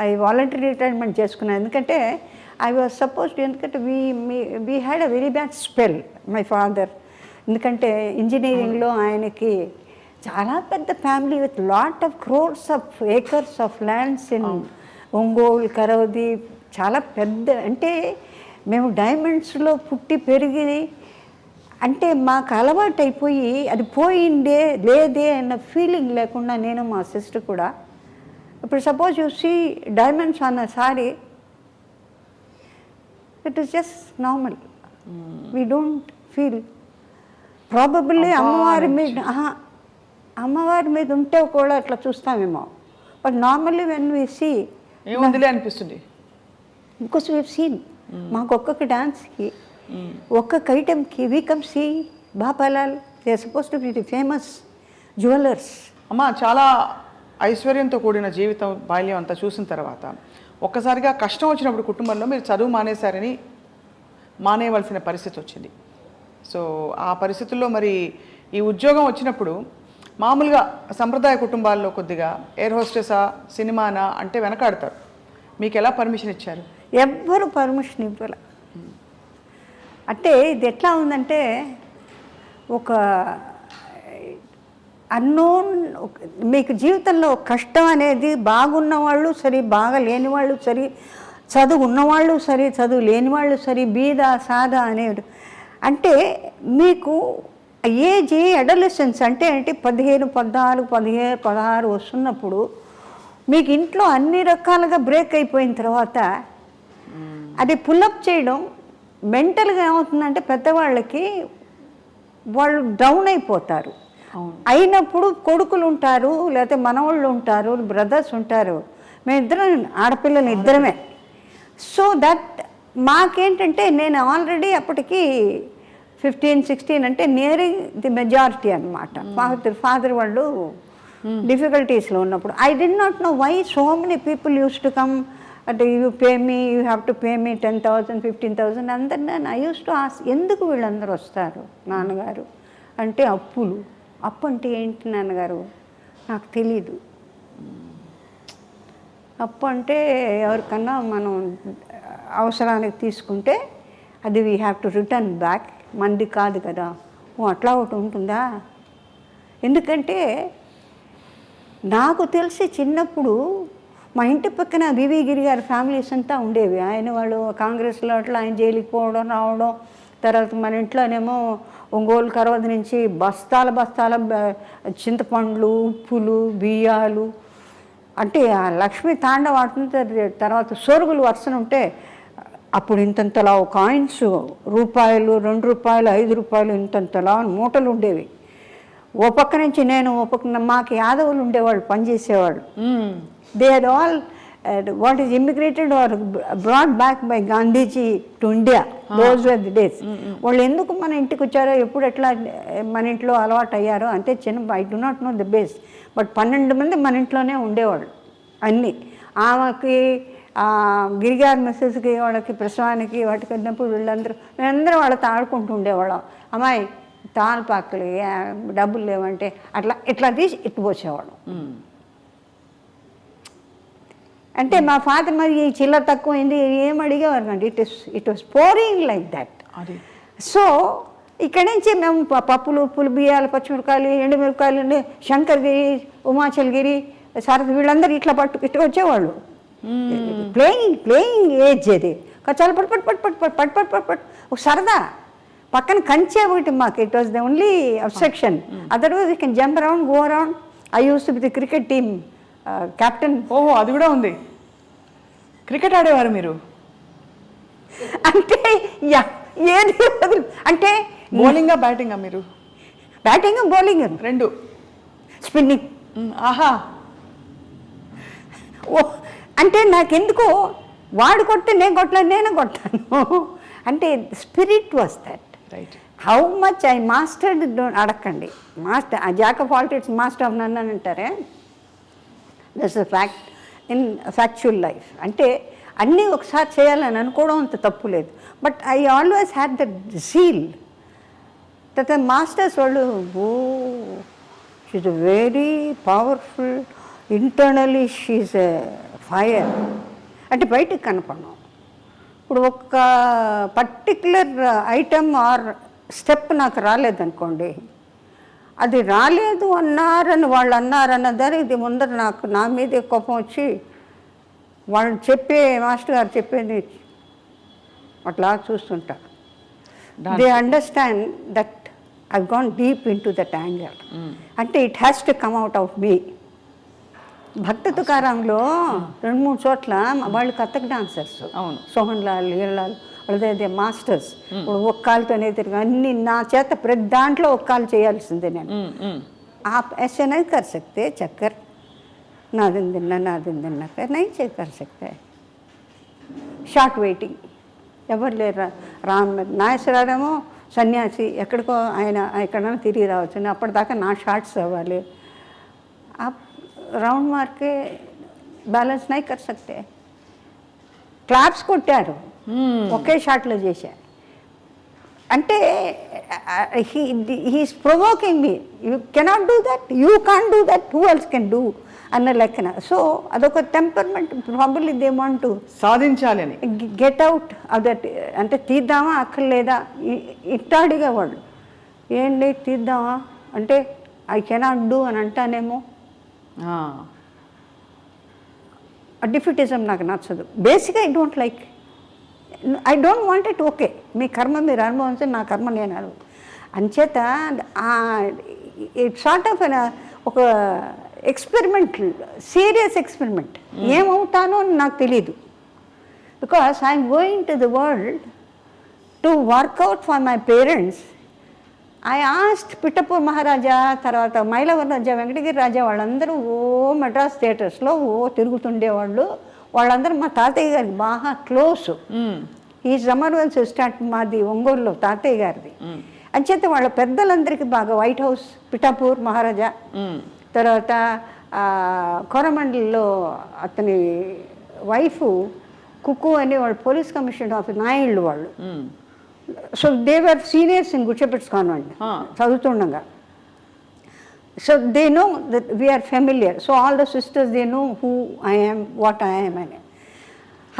I voluntary retirement చేసుకున్నాను. ఎందుకంటే ఐ వాజ్ సపోజ్డ్, ఎందుకంటే we had a very bad spell my father. ఎందుకంటే ఇంజనీరింగ్లో ఆయనకి చాలా పెద్ద family with lot of crores of acres of lands in Ongole, కరవది, చాలా పెద్ద. అంటే మేము డైమండ్స్లో పుట్టి పెరిగి, అంటే మాకు అలవాటు అయిపోయి అది పోయిందే లేదే అన్న ఫీలింగ్ లేకుండా నేను మా సిస్టర్ కూడా. ఇప్పుడు సపోజ్ యూ సీ డైమండ్స్ అన్న sari, it is just normal, we don't feel. Probably అమ్మవారి మీద ఉంటే కూడా అట్లా చూస్తామేమో, but normally when we see ఏముందిలే అనిపిస్తుంది. బికాస్ వీ సీన్ మాకు ఒక్కొక్క డాన్స్కి ఒక్కొక్క ఐటెంకి we come see Bapalal, they are suppose to be the famous jewellers. అమ్మ చాలా ఐశ్వర్యంతో కూడిన జీవితం బాల్యం అంతా చూసిన తర్వాత ఒక్కసారిగా కష్టం వచ్చినప్పుడు కుటుంబంలో మీరు చదువు మానేయవలసిన పరిస్థితి వచ్చింది. సో ఆ పరిస్థితుల్లో మరి ఈ ఉద్యోగం వచ్చినప్పుడు మామూలుగా సంప్రదాయ కుటుంబాల్లో కొద్దిగా ఎయిర్ హోస్టెసా సినిమానా అంటే వెనకాడతారు. మీకు ఎలా పర్మిషన్ ఇచ్చారు? ఎవ్వరు పర్మిషన్ ఇవ్వాలి. అంటే ఇది ఎట్లా ఉందంటే ఒక అన్నోన్, మీకు జీవితంలో కష్టం అనేది బాగున్న వాళ్ళు సరే, బాగా లేని వాళ్ళు సరే, చదువు ఉన్నవాళ్ళు సరే, చదువు లేని వాళ్ళు సరే, బీద సాదా అనేది. అంటే మీకు ఏజ్ అడోలెసెన్స్ అంటే 15, 14, 15, 16 వస్తున్నప్పుడు మీకు ఇంట్లో అన్ని రకాలుగా బ్రేక్ అయిపోయిన తర్వాత అది పుల్అప్ చేయడం మెంటల్గా ఏమవుతుందంటే పెద్దవాళ్ళకి వాళ్ళు డౌన్ అయిపోతారు. అయినప్పుడు కొడుకులు ఉంటారు, లేకపోతే మనవాళ్ళు ఉంటారు, బ్రదర్స్ ఉంటారు, మేమిద్దరం ఆడపిల్లలు ఇద్దరమే. సో దట్ మాకేంటంటే నేను ఆల్రెడీ అప్పటికి 15, 16 అంటే నియరింగ్ ది మెజారిటీ అనమాట. ఫాదర్ వాళ్ళు డిఫికల్టీస్లో ఉన్నప్పుడు I did not know why so many people used to come అంటే you pay me, you have to pay me 10,000, 15,000 అందరు. నేను ఐ యూస్ టు ఆస్క్, ఎందుకు వీళ్ళందరూ వస్తారు నాన్నగారు అంటే? అప్పులు. అప్పు అంటే ఏంటి నాన్నగారు నాకు తెలీదు. అప్పు అంటే ఎవరికన్నా మనం అవసరానికి తీసుకుంటే అది we have to return back, మంది కాదు కదా. అట్లా ఒకటి ఉంటుందా? ఎందుకంటే నాకు తెలిసి చిన్నప్పుడు మా ఇంటి పక్కన వివి గిరి గారి ఫ్యామిలీస్ అంతా ఉండేవి. ఆయన వాళ్ళు కాంగ్రెస్లో అట్లా ఆయన జైలుకి పోవడం రావడం. తర్వాత మన ఇంట్లోనేమో ఒంగోలు కరవది నుంచి బస్తాల చింతపండ్లు, ఉప్పులు, బియ్యాలు, అంటే ఆ లక్ష్మీ తాండవ ఆడుతుంది. తర్వాత సోరుగులు వరుసన ఉంటే అప్పుడు ఇంతంతలా కాయిన్స్, రూపాయలు, 2 రూపాయలు, 5 రూపాయలు ఇంతంతలా మూటలు ఉండేవి. ఓ పక్క నుంచి నేను, ఓ పక్కన మాకు యాదవులు ఉండేవాళ్ళు, పనిచేసేవాళ్ళు. They are all what is immigrated or brought back by Gandhiji to India. Those were the days. వాళ్ళు ఎందుకు మన ఇంటికి వచ్చారో ఎప్పుడు ఎట్లా మన ఇంట్లో అలవాటు అయ్యారో అంతే చిన్న I do not know the base. But 12 మంది మన ఇంట్లోనే ఉండేవాళ్ళు అన్నీ. ఆమెకి గిరిగారి మెసేజ్కి వాళ్ళకి ప్రసవానికి వాటికి వెళ్ళినప్పుడు మేమందరం వాళ్ళతో ఆడుకుంటూ ఉండేవాళ్ళం. అమ్మాయి తాళపాకులు డబ్బులు లేవంటే ఇట్లా తీసి ఇట్టుపోసేవాళ్ళం. అంటే మా ఫాదర్ మరి ఈ చిల్లర తక్కువైంది ఏం అడిగేవారు అండి. It was pouring like that. So ఇక్కడి నుంచి మేము పప్పులు ఉప్పులు బియ్యాలు పచ్చిమిరకాయలు ఎండుమిరకాయలు శంకర్గిరి ఉమాచల్గిరి సరద వీళ్ళందరూ ఇట్లా ఇట్లా వచ్చేవాళ్ళు. ప్లేయింగ్ ఏజ్ అది చాలా పట్ ఒక సరదా. పక్కన కంచె ఒకటి మాకు. It was the only obstruction. Otherwise you can jump around go around. I use to be the cricket team captain. ఓహో, అది కూడా ఉంది. క్రికెట్ ఆడేవారు మీరు? అంటే ఏది అంటే బౌలింగా బ్యాటింగా మీరు? బ్యాటింగ్ బౌలింగ్ రెండు. స్పిన్నింగ్. ఆహా. ఓ అంటే నాకెందుకో వాడు కొడితే నేను కొట్టలేదు, నేను కొట్టాను. అంటే spirit was that. Right. How much I mastered అడగండి. Master a jack of all trades master of none అని అంటారే. That's a fact in factual life. అంటే అన్నీ ఒకసారి చేయాలని అనుకోవడం అంత తప్పు లేదు. But I always had that zeal. That masters వాళ్ళు she very powerful, internally she a fire. అంటే బయటికి కనపడడం. ఇప్పుడు ఒక పర్టిక్యులర్ ఐటమ్ ఆర్ స్టెప్ నాకు రాలేదనుకోండి, అది రాలేదు అన్నారని వాళ్ళు అన్నారన్న ఇది ముందర నాకు నా మీదే కోపం వచ్చి వాళ్ళు మాస్టర్ గారు చెప్పేది అట్లా చూస్తుంటా. They understand that I gone deep into that angle. అంటే it has to come out of me. Bhakta తుకారాంలో 2-3 చోట్ల వాళ్ళు కథక్ డాన్సర్స్. అవును. సోహన్ లాల్, హీరలాల్ వాళ్ళదే మాస్టర్స్. ఒక కాలుతోనే తిరిగి అన్ని నా చేత ప్రతి దాంట్లో ఒక కాలు చేయాల్సిందే నేను. आप ऐसे नहीं कर सकते चक्कर, ना दिन दिन कर नहीं कर सकते. షార్ట్ వెయిటింగ్ ఎవరు లేరు. నాగేశ్వరరావేమో సన్యాసి, ఎక్కడికో ఆయన ఎక్కడైనా తిరిగి రావచ్చు. అప్పటిదాకా నా షార్ట్స్ అవ్వాలి. రౌండ్ మార్కే బ్యాలెన్స్ నై కర్ సక్తే. క్లాప్స్ కొట్టారు, ఒకే షాట్లో చేశారు. అంటే he's provoking me. You cannot do that, you can't do that, who else can do అన్న లెక్కన. సో అదొక temperament. Probably they want to సాధించాలి అని గెట్ అవుట్ ఆఫ్ దట్. అంటే తీద్దామా అక్కర్లేదా ఇట్టాడిగా వాళ్ళు. ఏంటి తీద్దామా అంటే ఐ కెనాట్ డూ అని అంటానేమో. డిఫిటిజం నాకు నచ్చదు. బేసిక్గా I don't want it. Okay, మీ కర్మ మీరు అనుభవించి నా కర్మ నేను అంచేత ఇట్ సార్ట్ ఆఫ్ ఒక ఎక్స్పెరిమెంట్, సీరియస్ ఎక్స్పెరిమెంట్. ఏమవుతానో అని నాకు తెలీదు. Because I'm going to the world to work out for my parents. I asked Pithapur Maharaja, తర్వాత మైలవరం రాజా, వెంకటగిరి రాజా వాళ్ళందరూ మెడ్రాస్ థియేటర్స్లో తిరుగుతుండేవాళ్ళు. వాళ్ళందరూ మా తాతయ్య గారికి బాగా క్లోజ్. ఈ జమర్వెల్స్ స్టార్ట్ మాది ఒంగోలులో తాతయ్య గారిది. అంచేత వాళ్ళ పెద్దలందరికీ బాగా. వైట్ హౌస్ పిఠాపూర్ మహారాజా, తర్వాత కోరమండల్లో అతని వైఫ్ కుక్కు అని వాళ్ళు పోలీస్ కమిషనర్ ఆఫ్ నాయుళ్ళు వాళ్ళు. So they were seniors in Good Shepherds convent చదువుతుండగా. So they know that we're familiar. So all the sisters they know who I am, what I am అని.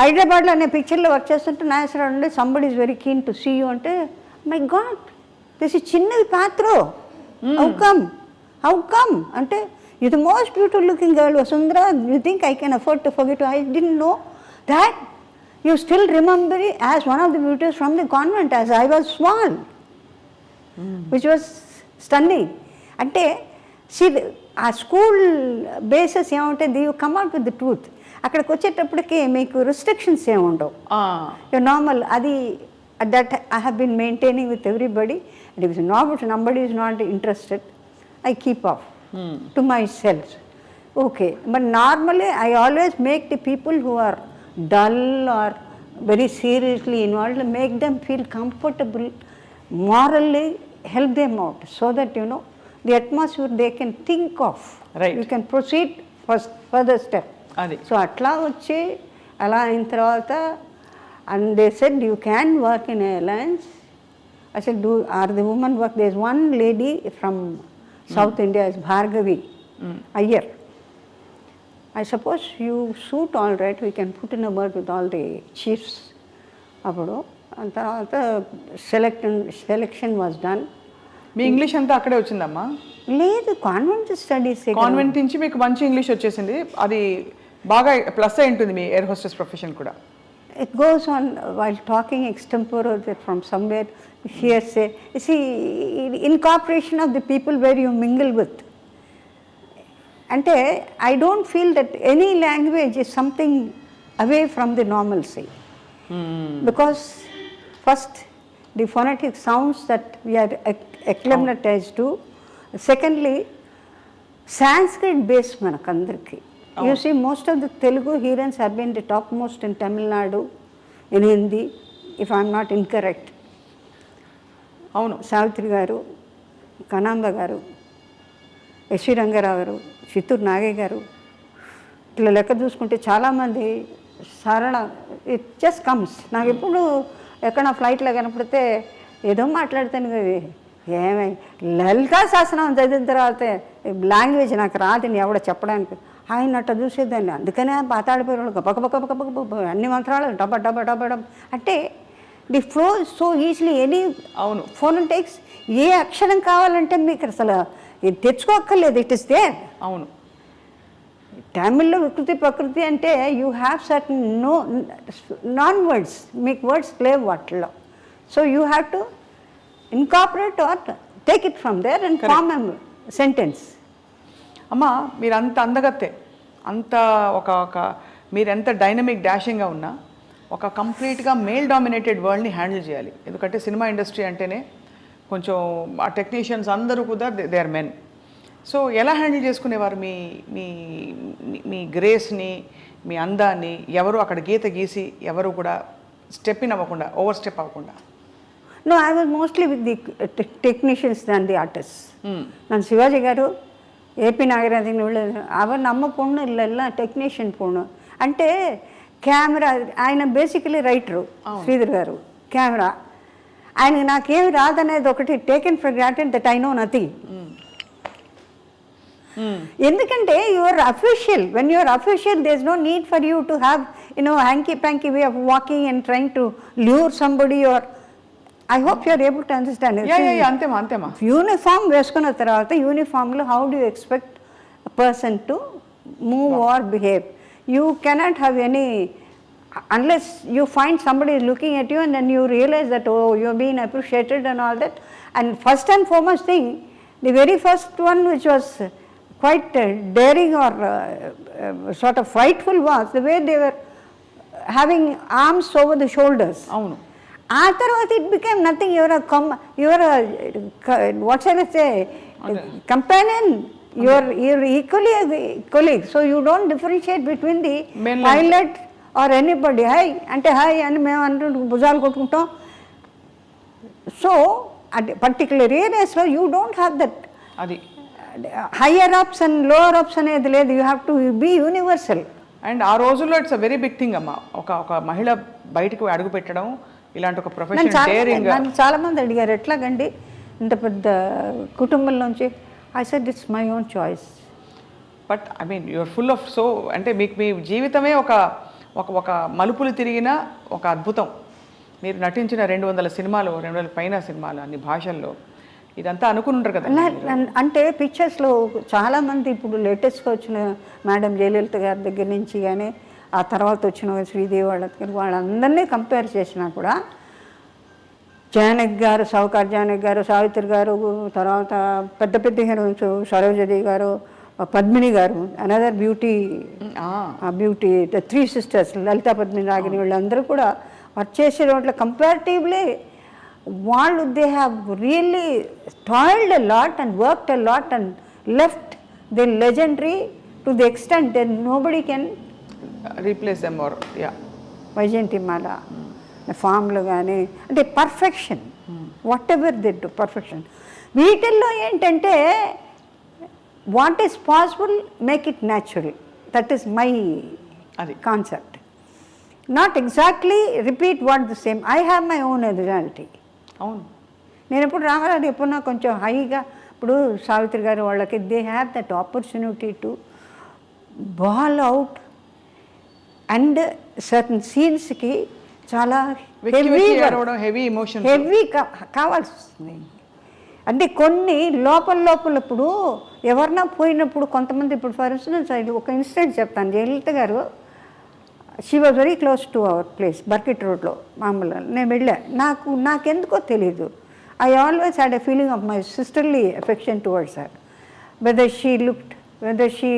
హైదరాబాద్లో అనే పిక్చర్లో వర్క్ చేస్తుంటే నాగేశ్వరరావు అంటే somebody is very keen to see you అంటే, my god this is చిన్నది పాత్ర, హౌ కమ్ అంటే, you the most beautiful looking girl Vasundhara, you think I can afford to forget. I didn't know that you still remember it as one of the beauties from the convent as I was small, which was stunning. అంటే ఆ school bases ఏముంటుంది, you come out with the truth. అక్కడికి వచ్చేటప్పటికి మీకు restrictions ఏమి ఉండవు. Normal అది that I have been maintaining with everybody. And if not somebody is not interested, I keep off to myself. Okay, but normally I always make the people who are dull or very seriously involved, make them feel comfortable, morally help them out so that the atmosphere they can think of. Right. You can proceed further step. అది so అట్లా వచ్చి అలా అయిన తర్వాత and they said you can work in alliance. I said, are the women work? There's one lady from South India, is Bhargavi Iyer. I suppose you suit all right, we can put in a word with all the chiefs. అప్పుడు తర్వాత selection was done. Me English అంతా అక్కడే వచ్చిందమ్మా? లేదు, convent studies. Convent నుంచి మీకు మంచి English వచ్చేసింది, అది బాగా ప్లస్ అయి ఉంటుంది మీ ఎయిర్ హోస్టెస్ ప్రొఫెషన్ కూడా. It goes on while talking extempore from somewhere, hearsay. You see, incorporation of the people where you mingle with. అంటే I don't feel that any language is something away from the normalcy. Because first, the phonetic sounds that we are acclimatized to. Secondly, Sanskrit base manakandarki. You see, most of the Telugu hearers have been the topmost in Tamil Nadu, in Hindi, if I am not incorrect. అవును. సావిత్రి గారు, కనాంబ గారు, SV Rangarao గారు, చిత్తూరు నాగయ్య గారు, ఇట్లా లెక్క చూసుకుంటే చాలామంది సరళ, ఇట్ జస్ట్ కమ్స్. నాకు ఎప్పుడు ఎక్కడ ఫ్లైట్లో కనపడితే ఏదో మాట్లాడతాను కదా, ఏమై లలితా శాసనం చదివిన తర్వాత లాంగ్వేజ్ నాకు రాదని ఎవడ చెప్పడానికి, ఆయన అట్ట చూసేదాన్ని. అందుకనే పాతాడిపోయారు గబగబగబగబ అన్ని మంత్రాలు డబ్బ డబ్బ డబ్బ డబ్బ అంటే the flow so easily. Any అవును ఫోనెటిక్స్ ఏ అక్షరం కావాలంటే మీకు అసలు ఇది తెచ్చుకోక్కర్లేదు, ఇట్ ఇస్ దేర్. అవును. తమిళ్లో వికృతి ప్రకృతి అంటే you have certain non words, మీకు వర్డ్స్ లేవు వాటిల్లో. So you have to incorporate or take it from there and form a sentence. అమ్మ మీరు అంత అందగత్తే, అంత ఒక మీరు ఎంత డైనమిక్ డాషింగ్గా ఉన్నా ఒక కంప్లీట్గా మేల్ డామినేటెడ్ వరల్డ్ని హ్యాండిల్ చేయాలి. ఎందుకంటే సినిమా ఇండస్ట్రీ అంటేనే కొంచెం ఆ టెక్నీషియన్స్ అందరూ కూడా దే ఆర్ మెన్. సో ఎలా హ్యాండిల్ చేసుకునేవారు మీ మీ మీ గ్రేస్ని, మీ అందాన్ని? ఎవరు అక్కడ గీత గీసి ఎవరు కూడా స్టెప్ ఇన్ అవ్వకుండా, ఓవర్ స్టెప్ అవ్వకుండా? No, I was mostly with the technicians than the artists. ನಾನು ಶಿವಾಜಿ గారు, ఏపీ నాగరాజన్ அவர் நம்ம பொண்ணு இல்லைல்ல టెక్నీషియన్ పొన్ను అంటే కెమెరా. ఆయన బేసికలీ రైటరు శ్రీధర్ గారు, కెమెరా. ఆయన నాకేమి రాదనేది ఒకటి taken for granted that I know nothing. ఎందుకంటే your official, when your official there is no need for you to have hanky panky way of walking and trying to lure somebody. Your I hope you are able to understand. అంతేమా అంతేమా. Uniform వేసుకున్న తర్వాత యూనిఫామ్లో how do expect person to move or behave? You cannot have any unless you find somebody is looking at you and then you realize that oh, you are being appreciated and all that. And first and foremost thing, the very first one which was quite daring or sort of frightful was the way they were having arms over the shoulders. అవును. ఆ తర్వాత it became nothing. You are a what shall I say, companion. You are equally a colleague. So you don't differentiate between the pilot or anybody. Hi అంటే hi అని మేము అంటుంటే భుజాలు కొట్టుకుంటాం. So at particular ఏరియాస్లో యూ డోంట్ హ్యావ్ దట్. అది higher ups and lower ups అనేది లేదు. You have to be universal. And ఆ రోజుల్లో it's a very big thing అమ్మ, ఒక మహిళ బయటకు అడుగు పెట్టడం, ఇలాంటి ఒక ప్రొఫెషన్ డేరింగ్. నన్ను చాలామంది అడిగారు ఎట్లాగండి ఇంత పెద్ద కుటుంబంలోంచి. I said it's my own choice. But I mean you're full of so, అంటే మీకు మీ జీవితమే ఒక మలుపులు తిరిగిన ఒక అద్భుతం. మీరు నటించిన 200 సినిమాలు, 200 పైన సినిమాలు, అన్ని భాషల్లో, ఇదంతా అనుకుని ఉంటారు కదా. అంటే పిక్చర్స్లో చాలామంది ఇప్పుడు లేటెస్ట్గా వచ్చిన మేడం జయలలిత గారి దగ్గర నుంచి కానీ ఆ తర్వాత వచ్చిన శ్రీదేవి వాళ్ళందరినీ కంపేర్ చేసినా కూడా జానకి గారు, సౌకార్ జానకి గారు, సావిత్రి గారు, తర్వాత పెద్ద పెద్ద heroines Saroja Devi garu, Padmini garu, another beauty, the 3 sisters Lalitha Padmini Ragini, వీళ్ళందరూ కూడా వర్క్ చేసే వాటిలో కంపారిటివ్లీ వాళ్ళు they have really toiled a lot and worked a lot and left the legendary to the extent then nobody can replace them or yeah Vyjayanthimala ఫామ్లు కానీ అంటే perfection whatever the do perfection. వీటిల్లో ఏంటంటే what is possible make it natural, that is my అది concept. Not exactly repeat what the same. I have my own originality. అవును. నేను ఎప్పుడు రామారావు ఎప్పుడున్నా కొంచెం హైగా, ఇప్పుడు సావిత్రి గారు వాళ్ళకి they have that opportunity to bawl out and certain సీన్స్కి చాలా హెవీ ఎమోషన్ కావాల్సి వస్తుంది. అంటే కొన్ని లోపల ఇప్పుడు ఎవరన్నా పోయినప్పుడు కొంతమంది, ఇప్పుడు ఫర్ ఇన్స్టెన్స్ ఒక ఇన్సిడెంట్ చెప్తాను. Jayalalitha garu she was very close to our place Burkit రోడ్లో మామూలుగా నేను వెళ్ళా. నాకెందుకో తెలీదు, I always had a feeling of my sisterly affection towards her. Whether she looked, whether she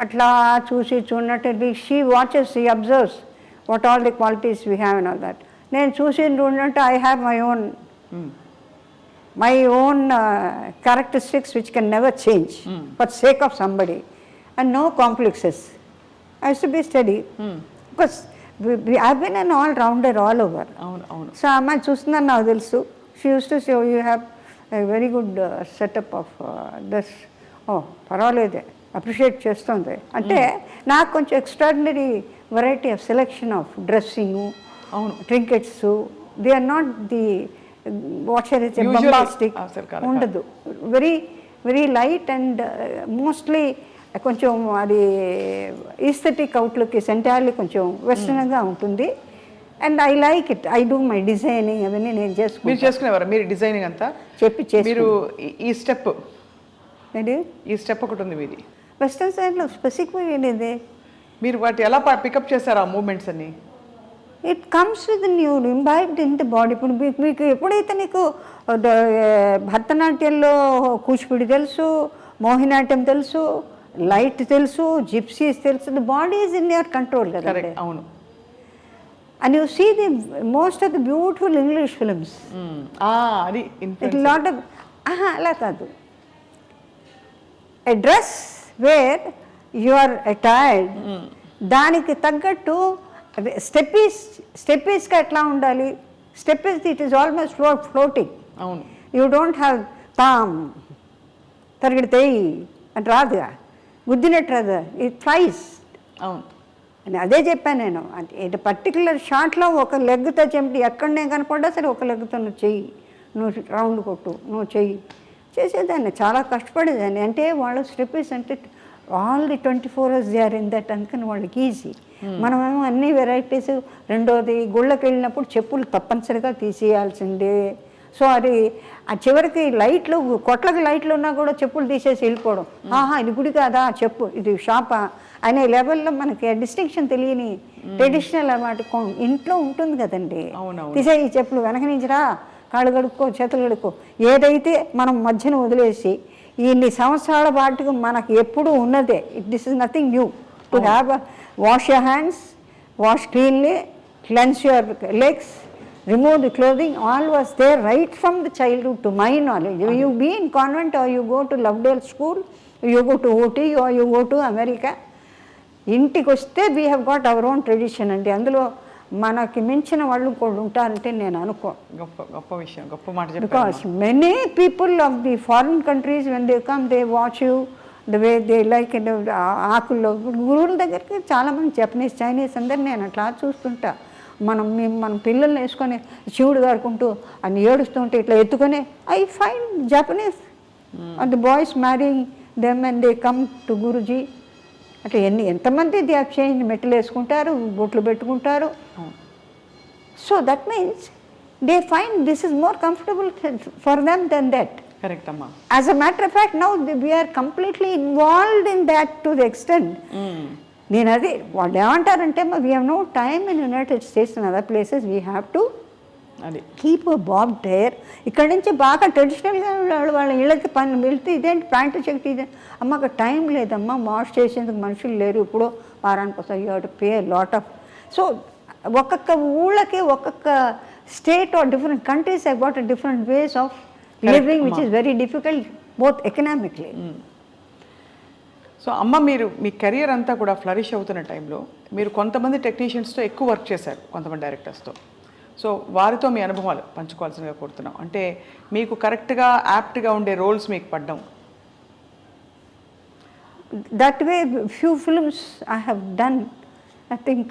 అట్లా చూడనట్టు she watches, she observes what all the qualities we have and all that. నేను చూసినట్టు I have my own characteristics which can never change for sake of somebody, and no complexes. I used to be steady because I've been an all-rounder all over. So అమ్మాయి చూస్తున్నాను నాకు తెలుసు. She used to say, oh, you have a very good setup of this. Oh, పర్వాలేదే, appreciate చేస్తుంది. అంటే నాకు కొంచెం extraordinary variety of selection of dressing, trinkets. They are not the what shall I say bombastic ఉండదు. Very very light and mostly కొంచెం అది aesthetic outlook is entirely కొంచెం వెస్టర్న్గా ఉంటుంది. And I like it. I do my designing అవన్నీ నేను చేసుకునేవారు. మీరు డిజైనింగ్ అంతా మీరు ఈ స్టెప్ ఒకటి ఉంది మీది వెస్టర్న్ సైడ్లో స్పెసిఫిక్గా ఏంటిది, మీరు వాటి ఎలా పికప్ చేశారు ఆ మూమెంట్స్ అన్ని? It comes with new imbibed in the body. ఇప్పుడు మీకు ఎప్పుడైతే నీకు భరతనాట్యంలో కూచిపూడి తెలుసు, మోహినాట్యం తెలుసు, లైట్ తెలుసు, జిప్సీస్ తెలుసు, the body is in your control కదా. అవును. And you see the most of the beautiful English films, అది లాట్ ఆఫ్ అలా కాదు. A dress where you are attired, దానికి తగ్గట్టు స్టెప్పీస్గా ఎట్లా ఉండాలి. స్టెప్పీస్ ఇట్ ఈస్ ఆల్మోస్ట్ ఫ్లోటింగ్. అవును. యూ డోంట్ హ్యావ్ తామ్ తరగడితేయి అని రాదుగా, గుద్దినట్టు రాదు, ఇట్ ఫ్లైస్. అవును. అని అదే చెప్పాను నేను. అంటే పర్టికులర్ షాట్లో ఒక లెగ్తో చెంపి ఎక్కడనే కనపడ్డా సరే ఒక లెగ్తో నువ్వు చెయ్యి, నువ్వు రౌండ్ కొట్టు, నువ్వు చెయ్యి చేసేదాన్ని. చాలా కష్టపడేదాన్ని. అంటే వాళ్ళు స్టెప్పీస్ అంటే all the 24 hours they are in that, అందుకని వాళ్ళకి ఈజీ. మనమేమో అన్ని వెరైటీస్. రెండోది గుళ్ళకి వెళ్ళినప్పుడు చెప్పులు తప్పనిసరిగా తీసేయాల్సిందే. సో అది ఆ చివరికి లైట్లు, కొట్లకి లైట్లు ఉన్నా కూడా చెప్పులు తీసేసి వెళ్ళిపోవడం. ఇది గుడి కాదా చెప్పు, ఇది షాపా అనే లెవెల్లో మనకి డిస్టింక్షన్ తెలియని ట్రెడిషనల్ అన్నమాట ఇంట్లో ఉంటుంది కదండి. తీసే ఈ చెప్పులు వెనక నుంచిరా, కాళ్ళు కడుక్కో, చేతులు కడుక్కో. ఏదైతే మనం మధ్యన వదిలేసి ఇన్ని సంవత్సరాల పాటుకు మనకు ఎప్పుడు ఉన్నదే. This is nothing new to have wash your hands, wash cleanly, cleanse your legs, remove the clothing, all was there right from the childhood to my knowledge. You be in convent or you go to Lovedale school, you go to OT or you go to America. ఇంటికి వస్తే we have got our own tradition అండి. అందులో మనకి మించిన వాళ్ళు కూడా ఉంటారంటే నేను అనుకో. గొప్ప విషయం, గొప్ప మాట. Because many people of the foreign countries when they come they watch you the way they like. ఆకుల్లో గురువుల దగ్గరికి చాలామంది జపనీస్, చైనీస్ అందరు నేను అట్లా చూస్తుంటా. మన పిల్లల్ని వేసుకొని శివుడు గారుకుంటూ అని ఏడుస్తుంటే ఇట్లా ఎత్తుకొని I find Japanese and the boys marrying them and they come to Guruji. అట్లా ఎంతమంది దే హ్యావ్ చేంజ్, మెట్టలు వేసుకుంటారు, బొట్లు పెట్టుకుంటారు. So that means they find this is more comfortable for them then that. Correct అమ్మా. As a matter of fact now we're completely involved in that to the extent. నేను అది వాళ్ళు ఏమంటారంటే we have no time in United States and other places we have to keep bob tyre. ఇక్కడ నుంచి బాగా ట్రెడిషనల్గా వాళ్ళ ఇళ్ళకి పని వెళ్తే ఇదేంటి ప్యాంటు చెక్కి ఇదే అమ్మ అక్కడ టైం లేదమ్మా, వాష్ చేసేందుకు మనుషులు లేరు, ఇప్పుడు వారానికి వస్తాయి, you have to pay lot of. So ఒక్కొక్క ఊళ్ళకి ఒక్కొక్క state or different countries have got different ways of living, which is very difficult both economically. So అమ్మ, మీరు మీ కెరియర్ అంతా కూడా ఫ్లరిష్ అవుతున్న టైంలో మీరు కొంతమంది టెక్నీషియన్స్తో ఎక్కువ వర్క్ చేశారు, కొంతమంది డైరెక్టర్స్తో. సో వారితో మీ అనుభవాలు పంచుకోవాల్సిందిగా కోరుతున్నాం. అంటే మీకు కరెక్ట్గా యాప్ట్గా ఉండే రోల్స్ మీకు పడ్డం. That way, few films I have done, I think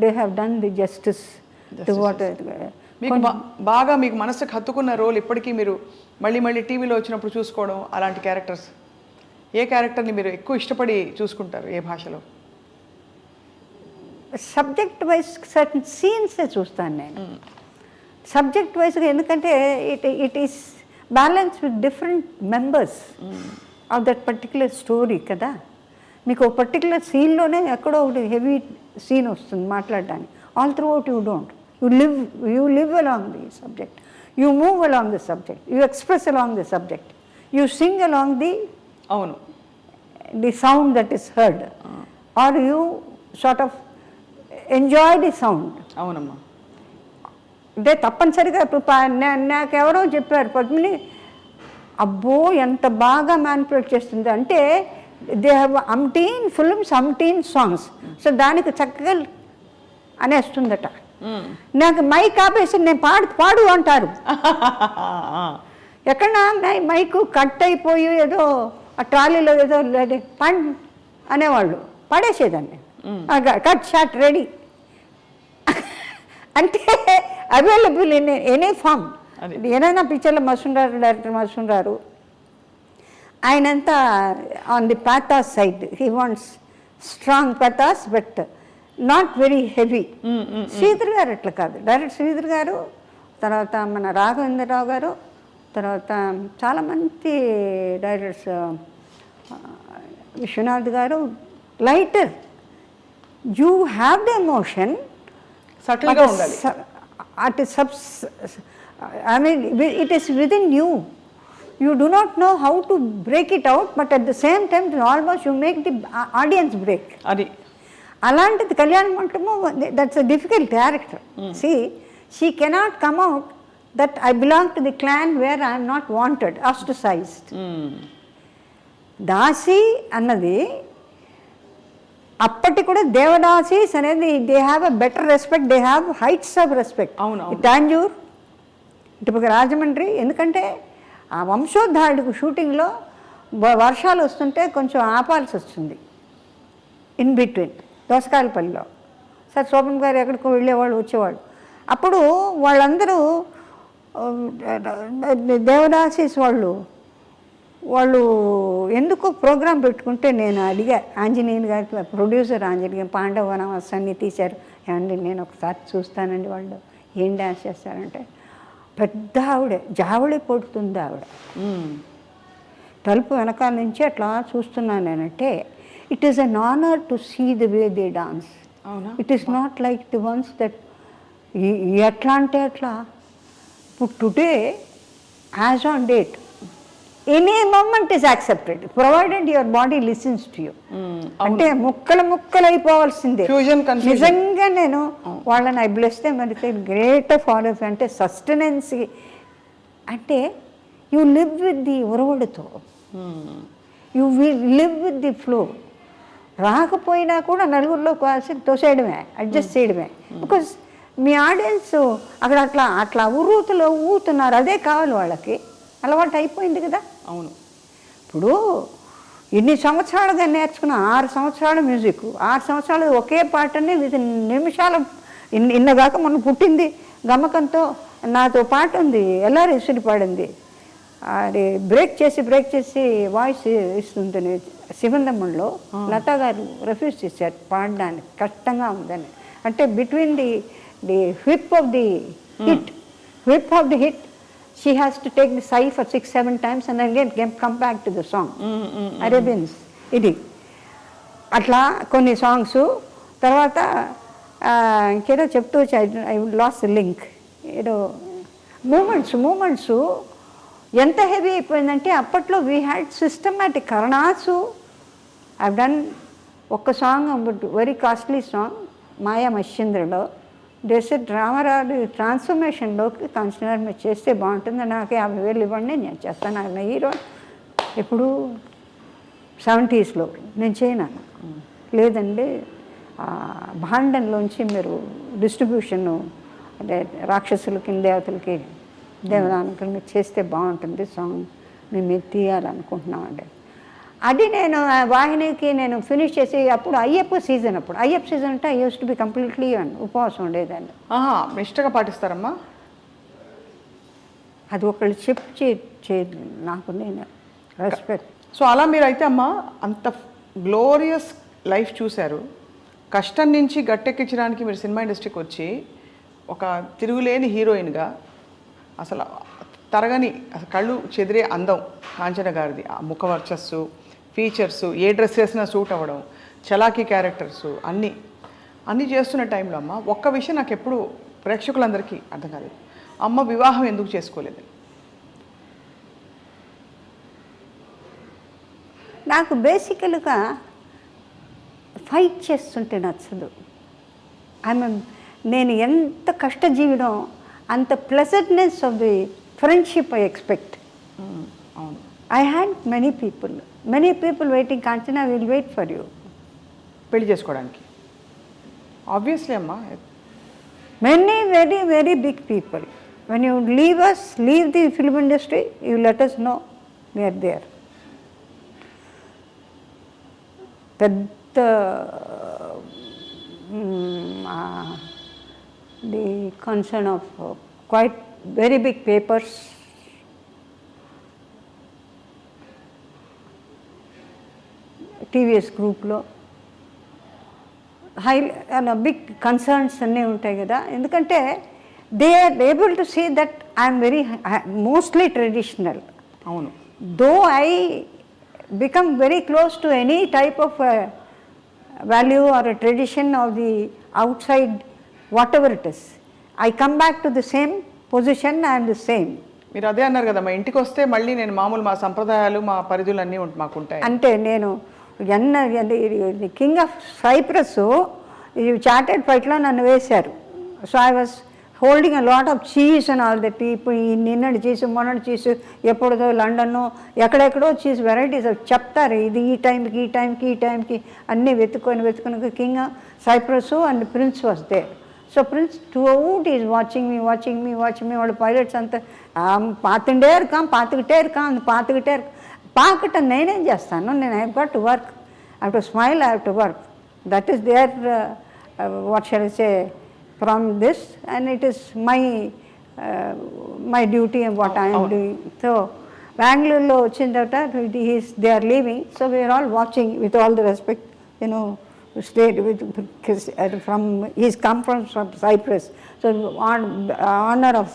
they have done the justice to what మీకు బాగా మీకు మనసుకు హత్తుకున్న రోల్ ఇప్పటికీ మీరు మళ్ళీ మళ్ళీ టీవీలో వచ్చినప్పుడు చూసుకోవడం, అలాంటి క్యారెక్టర్స్, ఏ క్యారెక్టర్ని మీరు ఎక్కువ ఇష్టపడి చూసుకుంటారు, ఏ భాషలో? సబ్జెక్ట్ వైజ్ సర్టన్ సీన్సే చూస్తాను నేను. సబ్జెక్ట్ వైజ్గా, ఎందుకంటే it is balance with different members of that particular story కదా. మీకు ఒక పర్టికులర్ సీన్లోనే ఎక్కడో ఒకటి హెవీ సీన్ వస్తుంది మాట్లాడడానికి. All through out you don't, you live along the subject, you move along the subject, you express along the subject, you sing along the అవును the sound that is heard, or you sort of enjoy the sound. అవునమ్మా. అంటే తప్పనిసరిగా ఇప్పుడు నాకెవరో చెప్పారు పద్మిని, అబ్బో ఎంత బాగా manipulate చేస్తుంది అంటే, they have అంటీన్ films, అంటీన్ songs, so దానికి చక్కగా అనేస్తుందట. నాకు మైక్ ఆపేసి నేను పాడు అంటారు. ఎక్కడ మైకు కట్ అయిపోయి ఏదో ఆ ట్రాలీలో ఏదో పండ్ అనేవాళ్ళు, పడేసేదాన్ని. కట్ షాట్ రెడీ అంటే అవైలబుల్ ఇన్ ఎనీ ఫామ్. ఏదైనా పిక్చర్లో మసూన్ డైరెక్టర్ మసూన్ గారు, ఆయనంతా on the pathos side, he wants strong pathos but not very heavy. Sridhar garu అట్లా కాదు, డైరెక్టర్ శ్రీధర్ గారు, తర్వాత మన రాఘవేంద్రరావు గారు, తర్వాత చాలామంది directors, Viswanath garu, lighter. You have the emotion, సటిల్గా ఉండాలి. I mean, it is within you. You do not know how to break it out, but at the same time, almost you make the audience break. అది అలాంటిది కళ్యాణ మంటపము, that's a difficult character. See, she cannot come out that I belong to the clan where I am not wanted, ostracized. దాసి అన్నది అప్పటి కూడా దేవదాసీస్ అనేది they have a better respect, they have heights of respect. Tanjore, ఇటు రాజమండ్రి, ఎందుకంటే ఆ వంశోద్ధారుడికి షూటింగ్లో వర్షాలు వస్తుంటే కొంచెం ఆపాల్సి వస్తుంది ఇన్ బిట్వీన్ దోసకాయలపల్లిలో. సార్ శోభన్ గారు ఎక్కడికో వెళ్ళేవాళ్ళు వచ్చేవాళ్ళు. అప్పుడు వాళ్ళందరూ దేవదాసీస్ వాళ్ళు ఎందుకో ప్రోగ్రాం పెట్టుకుంటే నేను అడిగా ఆంజనేయుని గారికి, ప్రొడ్యూసర్ ఆంజనేయ, పాండవనవస్ అన్నీ తీశారు. ఏమండి నేను ఒకసారి చూస్తానండి. వాళ్ళు ఏం డ్యాన్స్ చేస్తారంటే, పెద్ద ఆవిడ జావళి పడుతుంది ఆవిడ, తలుపు వెనకాల నుంచి అట్లా చూస్తున్నాను నేనంటే, it is an honour to see the way they dance. It is not like the ones that ఎట్లా అంటే అట్లా. ఇప్పుడు today as on date any moment is accepted provided your body listens to you. అంటే ముక్కలైపోవాల్సిందే. నిజంగా నేను వాళ్ళని I blessed మరి గ్రేట్ ఫాలోస్. అంటే సస్టెనెన్సీ అంటే యూ లివ్ విత్ ది ఉరవడితో, you live with the flow. రాకపోయినా కూడా నలుగురిలో కాసి తోసేయడమే, అడ్జస్ట్ చేయడమే. బికాస్ మీ ఆడియన్స్ అక్కడ అట్లా ఉర్రూతులో ఊతున్నారు, అదే కావాలి వాళ్ళకి, అలవాటు అయిపోయింది కదా. అవును. ఇప్పుడు ఇన్ని సంవత్సరాలుగా నేర్చుకున్న 6 సంవత్సరాల మ్యూజిక్, 6 సంవత్సరాలు ఒకే పాటని విత్ నిమిషాలు, ఇన్నగాక మొన్న పుట్టింది గమకంతో నాతో పాట ఉంది, ఎల్ఆర్ ఇసుని పాడింది. అది బ్రేక్ చేసి వాయిస్ ఇస్తుంది శివందమ్మంలో. లతా గారు రిఫ్యూజ్ చేశారు పాడడానికి, కష్టంగా ఉందని. అంటే between the whip of the hit she has to take the sai for 6-7 times and again come back to the song. Arabians ఇది అట్లా కొన్ని సాంగ్స్. తర్వాత ఇంకేదో చెప్తూ ఐ లాస్ట్ ద లింక్. ఏదో మూమెంట్స్ ఎంత హెవీ అయిపోయిందంటే, అప్పట్లో వీ హ్యాడ్ సిస్టమాటిక్ కరణాసు. ఐ డన్ ఒక్క song, very costly song, Maya మశ్చంద్రలో డెసెట్ రామారావు ట్రాన్స్ఫర్మేషన్లోకి కాంచనగారు మీరు చేస్తే బాగుంటుంది, నాకు 50,000 ఇవ్వండి నేను చేస్తాను. ఆయన హీరో ఎప్పుడు 70s నేను చేయను. లేదండి భాండంలోంచి మీరు డిస్ట్రిబ్యూషను అంటే రాక్షసులకి దేవతలకి దేవదానకులు మీరు చేస్తే బాగుంటుంది సాంగ్, మేము తీయాలనుకుంటున్నామండి. అది నేను వాహినికి నేను ఫినిష్ చేసి అప్పుడు అయ్యప్ప సీజన్ అంటే I use to be completely ఉపవాసం ఉండేదాన్ని. నిష్టగా పాటిస్తారమ్మా? అది ఒకళ్ళు చెప్పి నాకు నేను రెస్పెక్ట్. సో అలా మీరైతే అమ్మా అంత గ్లోరియస్ లైఫ్ చూశారు, కష్టం నుంచి గట్టెక్కించడానికి మీరు సినిమా ఇండస్ట్రీకి వచ్చి ఒక తిరుగులేని హీరోయిన్గా అసలు తరగని అసలు కళ్ళు చెదిరే అందం కాంచన గారిది. ఆ ముఖ వర్చస్సు, ఫీచర్సు, ఏ డ్రెస్ వేసినా సూట్ అవ్వడం, చలాకీ క్యారెక్టర్సు అన్నీ చేస్తున్న టైంలో అమ్మ ఒక్క విషయం నాకు ఎప్పుడు ప్రేక్షకులందరికీ అర్థం కాలేదు, అమ్మ వివాహం ఎందుకు చేసుకోలేదు? నాకు బేసికల్గా ఫైట్ చేస్తుంటే నచ్చదు. నేను ఎంత కష్టజీవినో అంత pleasantness of the friendship I expect. అవును, I had many people waiting. Kanchana will wait for you పెళ్లి చేసుకోవడానికి. ఆబ్వియస్లీ అమ్మా, many very very big people. When you leave the film industry you let us know we are there. పెద్ద the concern of quite very big papers, TVS గ్రూప్లో big concerns అన్నీ ఉంటాయి కదా. ఎందుకంటే they are able to see that I'm very mostly traditional. అవును, though I become very close to any type of value or a tradition of the outside, whatever it is, I come back to the same position. I am the same. మీరు అదే అన్నారు కదా, మా ఇంటికి వస్తే మళ్ళీ నేను మామూలు మా సంప్రదాయాలు మా పరిధులు అన్నీ మాకు ఉంటాయి. అంటే నేను కింగ్ ఆఫ్ సైప్రస్ చార్టెడ్ ఫైట్లో నన్ను వేశారు. So I was holding a lot of cheese and all that. ఇప్పుడు ఈ నిన్నటి చీజ్ మొన్నటి చీజ్ ఎప్పుడుదో లండన్ ఎక్కడెక్కడో చీజ్ వెరైటీస్ చెప్తారు, ఇది ఈ టైంకి అన్నీ వెతుకొని king Cyprus and prince was there. So prince throughout is watching me వాళ్ళు పైలట్స్ అంతా పాతుకిటే ఇరుకాం పాకటం నేనేం చేస్తాను, నేను I got to work, I have to smile, I have to work. That is there what shall I say from this, and it is my duty and what I am doing. So Bangalore lo vachin tarvata they are leaving, so we are all watching with all the respect, stayed with from he's come from Cyprus, so honor of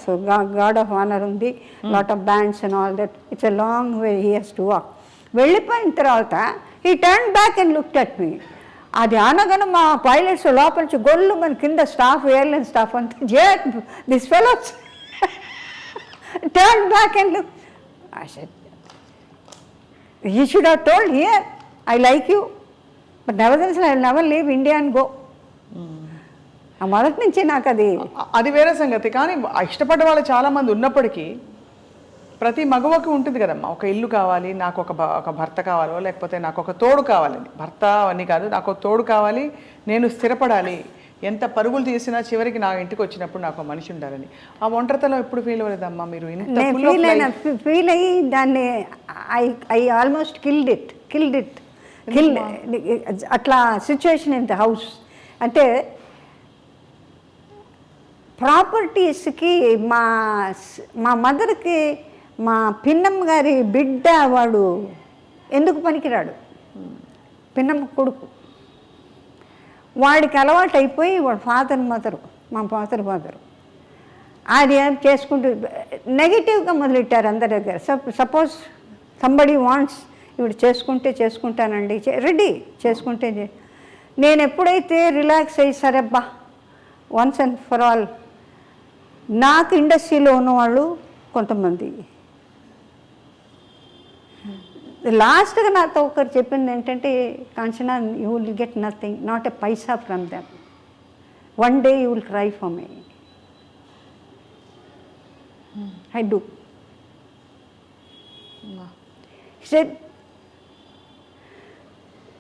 God of honor undi, lot of bands and all that. It's a long way he has to walk. Vellipoyin tarvata he turned back and looked at me. అది అనగానే మా pilots లోపల నుంచి గొల్లు మన కింద staff, airline staff అంతా this fellows turn back and look. I said you should have told here I like you, but nevertheless I will never leave India and go. ఆ మొదటి నుంచి నాకు అది వేరే సంగతి. కానీ ఇష్టపడ్డ వాళ్ళు చాలామంది ఉన్నప్పటికీ ప్రతి మగవకి ఉంటుంది కదమ్మా, ఒక ఇల్లు కావాలి, నాకు ఒక భర్త కావాలో, లేకపోతే నాకు ఒక తోడు కావాలని. భర్త అని కాదు, నాకు ఒక తోడు కావాలి, నేను స్థిరపడాలి, ఎంత పరుగులు తీసినా చివరికి నా ఇంటికి వచ్చినప్పుడు నాకు మనిషి ఉండాలని. ఆ ఒంటరితనం ఎప్పుడు ఫీల్ అవ్వలేదమ్మా మీరు? ఫీల్ అయ్యి దాన్ని ఐ ఆల్మోస్ట్ కిల్డ్ ఇట్ అట్లా సిచ్యువేషన్ ఇన్ ద హౌస్. అంటే ప్రాపర్టీస్కి మా మదర్కి మా పిన్నమ్మ గారి బిడ్డ వాడు ఎందుకు పనికిరాడు, పిన్నమ్మ కొడుకు, వాడికి అలవాటు అయిపోయి వాడు మా ఫాదర్ అది చేసుకుంటూ నెగిటివ్గా మొదలెట్టారు అందరి దగ్గర. సపోజ్ సంబడి వాంట్స్ ఇవి చేసుకుంటానండి, రెడీ చేసుకుంటే. నేను ఎప్పుడైతే రిలాక్స్ అయ్యి సరేబ్బా వన్స్ అండ్ ఫర్ ఆల్, నాకు ఇండస్ట్రీలో ఉన్నవాళ్ళు కొంతమంది లాస్ట్గా నాతో ఒకరు చెప్పింది ఏంటంటే, Kanchana you will get nothing, not a Paisa from them. One day you will cry for me. I do. He said,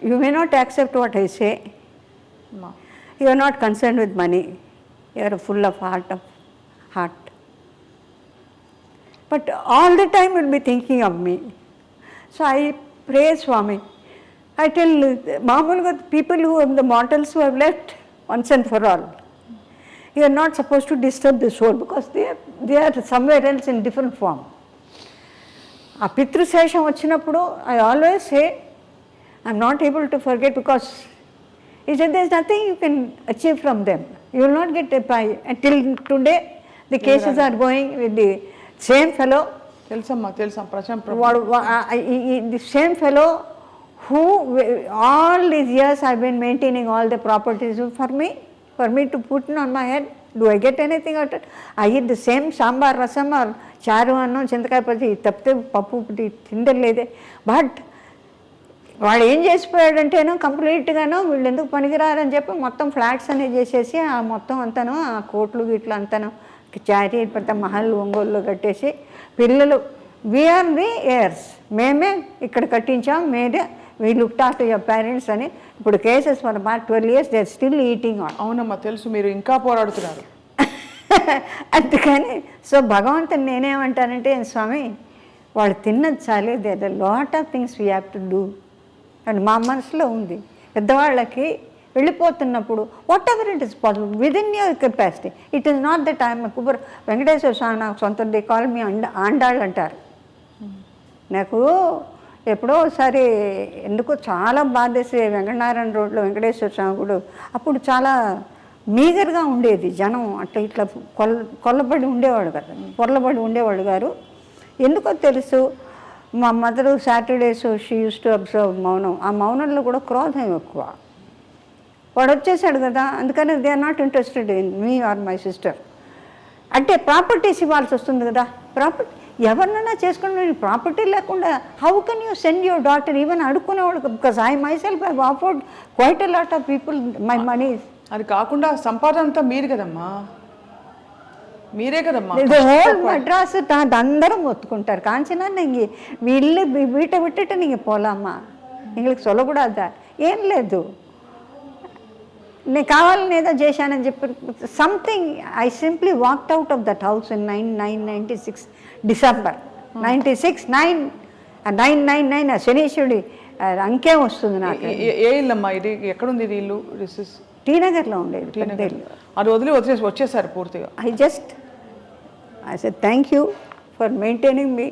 you may not accept what I say. You are not concerned with money. You are full of heart. But all the time you will be thinking of me. So I pray, Swami. I tell Maamuluga people who have the mortals who have left once and for all. You are not supposed to disturb the soul because they are somewhere else in different form. ఆ పితృశేషం వచ్చినప్పుడు I always say, I'm not able to forget because he said there's nothing you can achieve from them. You will not get a pie. Until today, the cases are going with the same fellow. తెలుసా The same fellow who all these years I've been maintaining all the properties for me to put on my head. Do I get anything out of it? I eat the same sambar, rasam or చారు అన్నం చింతకాయ పచ్చి తప్పితే పప్పు తిండలేదే. But వాడు ఏం చేసిపోయాడంటేనో కంప్లీట్గానో వీళ్ళు ఎందుకు పనికిరారని చెప్పి మొత్తం ఫ్లాట్స్ అనేది చేసేసి ఆ మొత్తం అంతాను ఆ కోట్లు గిట్లు అంతాను చారీ పెద్ద మహల్ ఒంగోలు కట్టేసి పిల్లలు వీఆర్ ది ఎయిర్స్, మేమే ఇక్కడ కట్టించాం, మేమే we looked after your parents అని. ఇప్పుడు cases for about 12 years they are still eating on. అవునమ్మా తెలుసు, మీరు ఇంకా పోరాడుతున్నారు. అందుకని సో భగవంతుని నేనేమంటానంటే, స్వామి వాళ్ళు తిన్నది చాలే, there are lot of things we have to do అని మా మనసులో ఉంది. పెద్దవాళ్ళకి వెళ్ళిపోతున్నప్పుడు whatever it is possible within your capacity. It is not the time. కుబర్ వెంకటేశ్వర స్వామి నాకు సొంత దే కాల్ మీ ఆండాళ్ళు అంటారు. నాకు ఎప్పుడో ఒకసారి ఎందుకో చాలా బాధేసి వెంకటనారాయణ రోడ్లో వెంకటేశ్వర స్వామి గుడి అప్పుడు చాలా మీగర్గా ఉండేది జనం, అట్లా ఇట్లా కొల్లబడి ఉండేవాడు కదా, పొరలబడి ఉండేవాడు గారు. ఎందుకో తెలుసు మా mother Saturdays she use to observe మౌనం. ఆ మౌనంలో కూడా క్రోధం ఎక్కువ. వాడు వచ్చేసాడు కదా, అందుకని they are not interested in me or my sister. అంటే ప్రాపర్టీస్ ఇవ్వాల్సి వస్తుంది కదా. ప్రాపర్టీ ఎవరినైనా చేసుకుని ప్రాపర్టీ లేకుండా how can you send your daughter even అడుక్కునేవాడు. Because I myself I afforded quite a lot of people my money. అది కాకుండా సంపాదన అంతా మీరు కదమ్మా, మీరే కదమ్మా. హోల్ మద్రాసు అందరం ఒత్తుకుంటారు. కాంచనా நீங்க వీళ్ళు వీట విట్టుட்டு நீங்க పోలామా, ఇంగ్లీష్ சொல்லக்கூடாதா, ఏం లేదు నేను కావాలని ఏదో చేశానని చెప్పి something. I simply walked out of that house in 1996 December 96 999 శనీశ్వరుడి అంకే వస్తుంది నాకు. ఏ ఇల్లమ్మా ఇది? ఎక్కడుంది ఇది ఇల్లు? టీ నగర్లో ఉండేది పెద్ద ఇల్లు. అది వచ్చేసారు పూర్తిగా. I said thank you for maintaining me.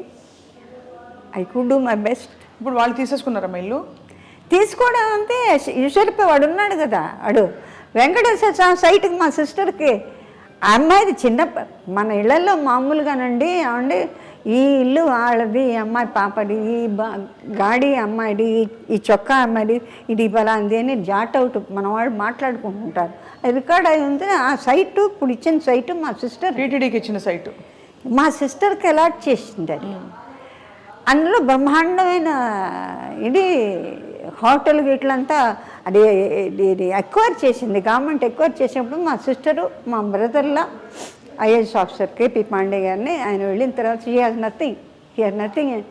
I could do my best. ఇప్పుడు వాళ్ళు తీసేసుకున్నారమ్మా ఇల్లు? తీసుకోవడం అంతే. యూసరిపై వాడు ఉన్నాడు కదా, వాడు వెంకటేశ్వర స్వామి సైట్కి మా సిస్టర్కి ఆ అమ్మాయిది చిన్న మన ఇళ్లలో మామూలుగానండి ఏమండి ఈ ఇల్లు వాళ్ళది, ఈ అమ్మాయి పాపది, ఈ గాడి అమ్మాయిది, ఈ చొక్కా అమ్మాయిది, ఇది బలాంది అని జాట్ అవుట్ మన వాళ్ళు మాట్లాడుకుంటుంటారు. అది రికార్డ్ అయి ఉంది. ఆ సైటు ఇప్పుడు ఇచ్చిన సైటు మా సిస్టర్ టీటీడీకి ఇచ్చిన సైటు మా సిస్టర్కి అలాట్ చేసింది. అది అందులో బ్రహ్మాండమైన ఇది హోటల్ ఇట్లంతా అది ఎక్వైర్ చేసింది గవర్నమెంట్. ఎక్వైర్ చేసినప్పుడు మా సిస్టరు మా బ్రదర్లా ఐఏఎస్ ఆఫీసర్ కేపీ పాండే గారిని ఆయన వెళ్ళిన తర్వాత he has nothing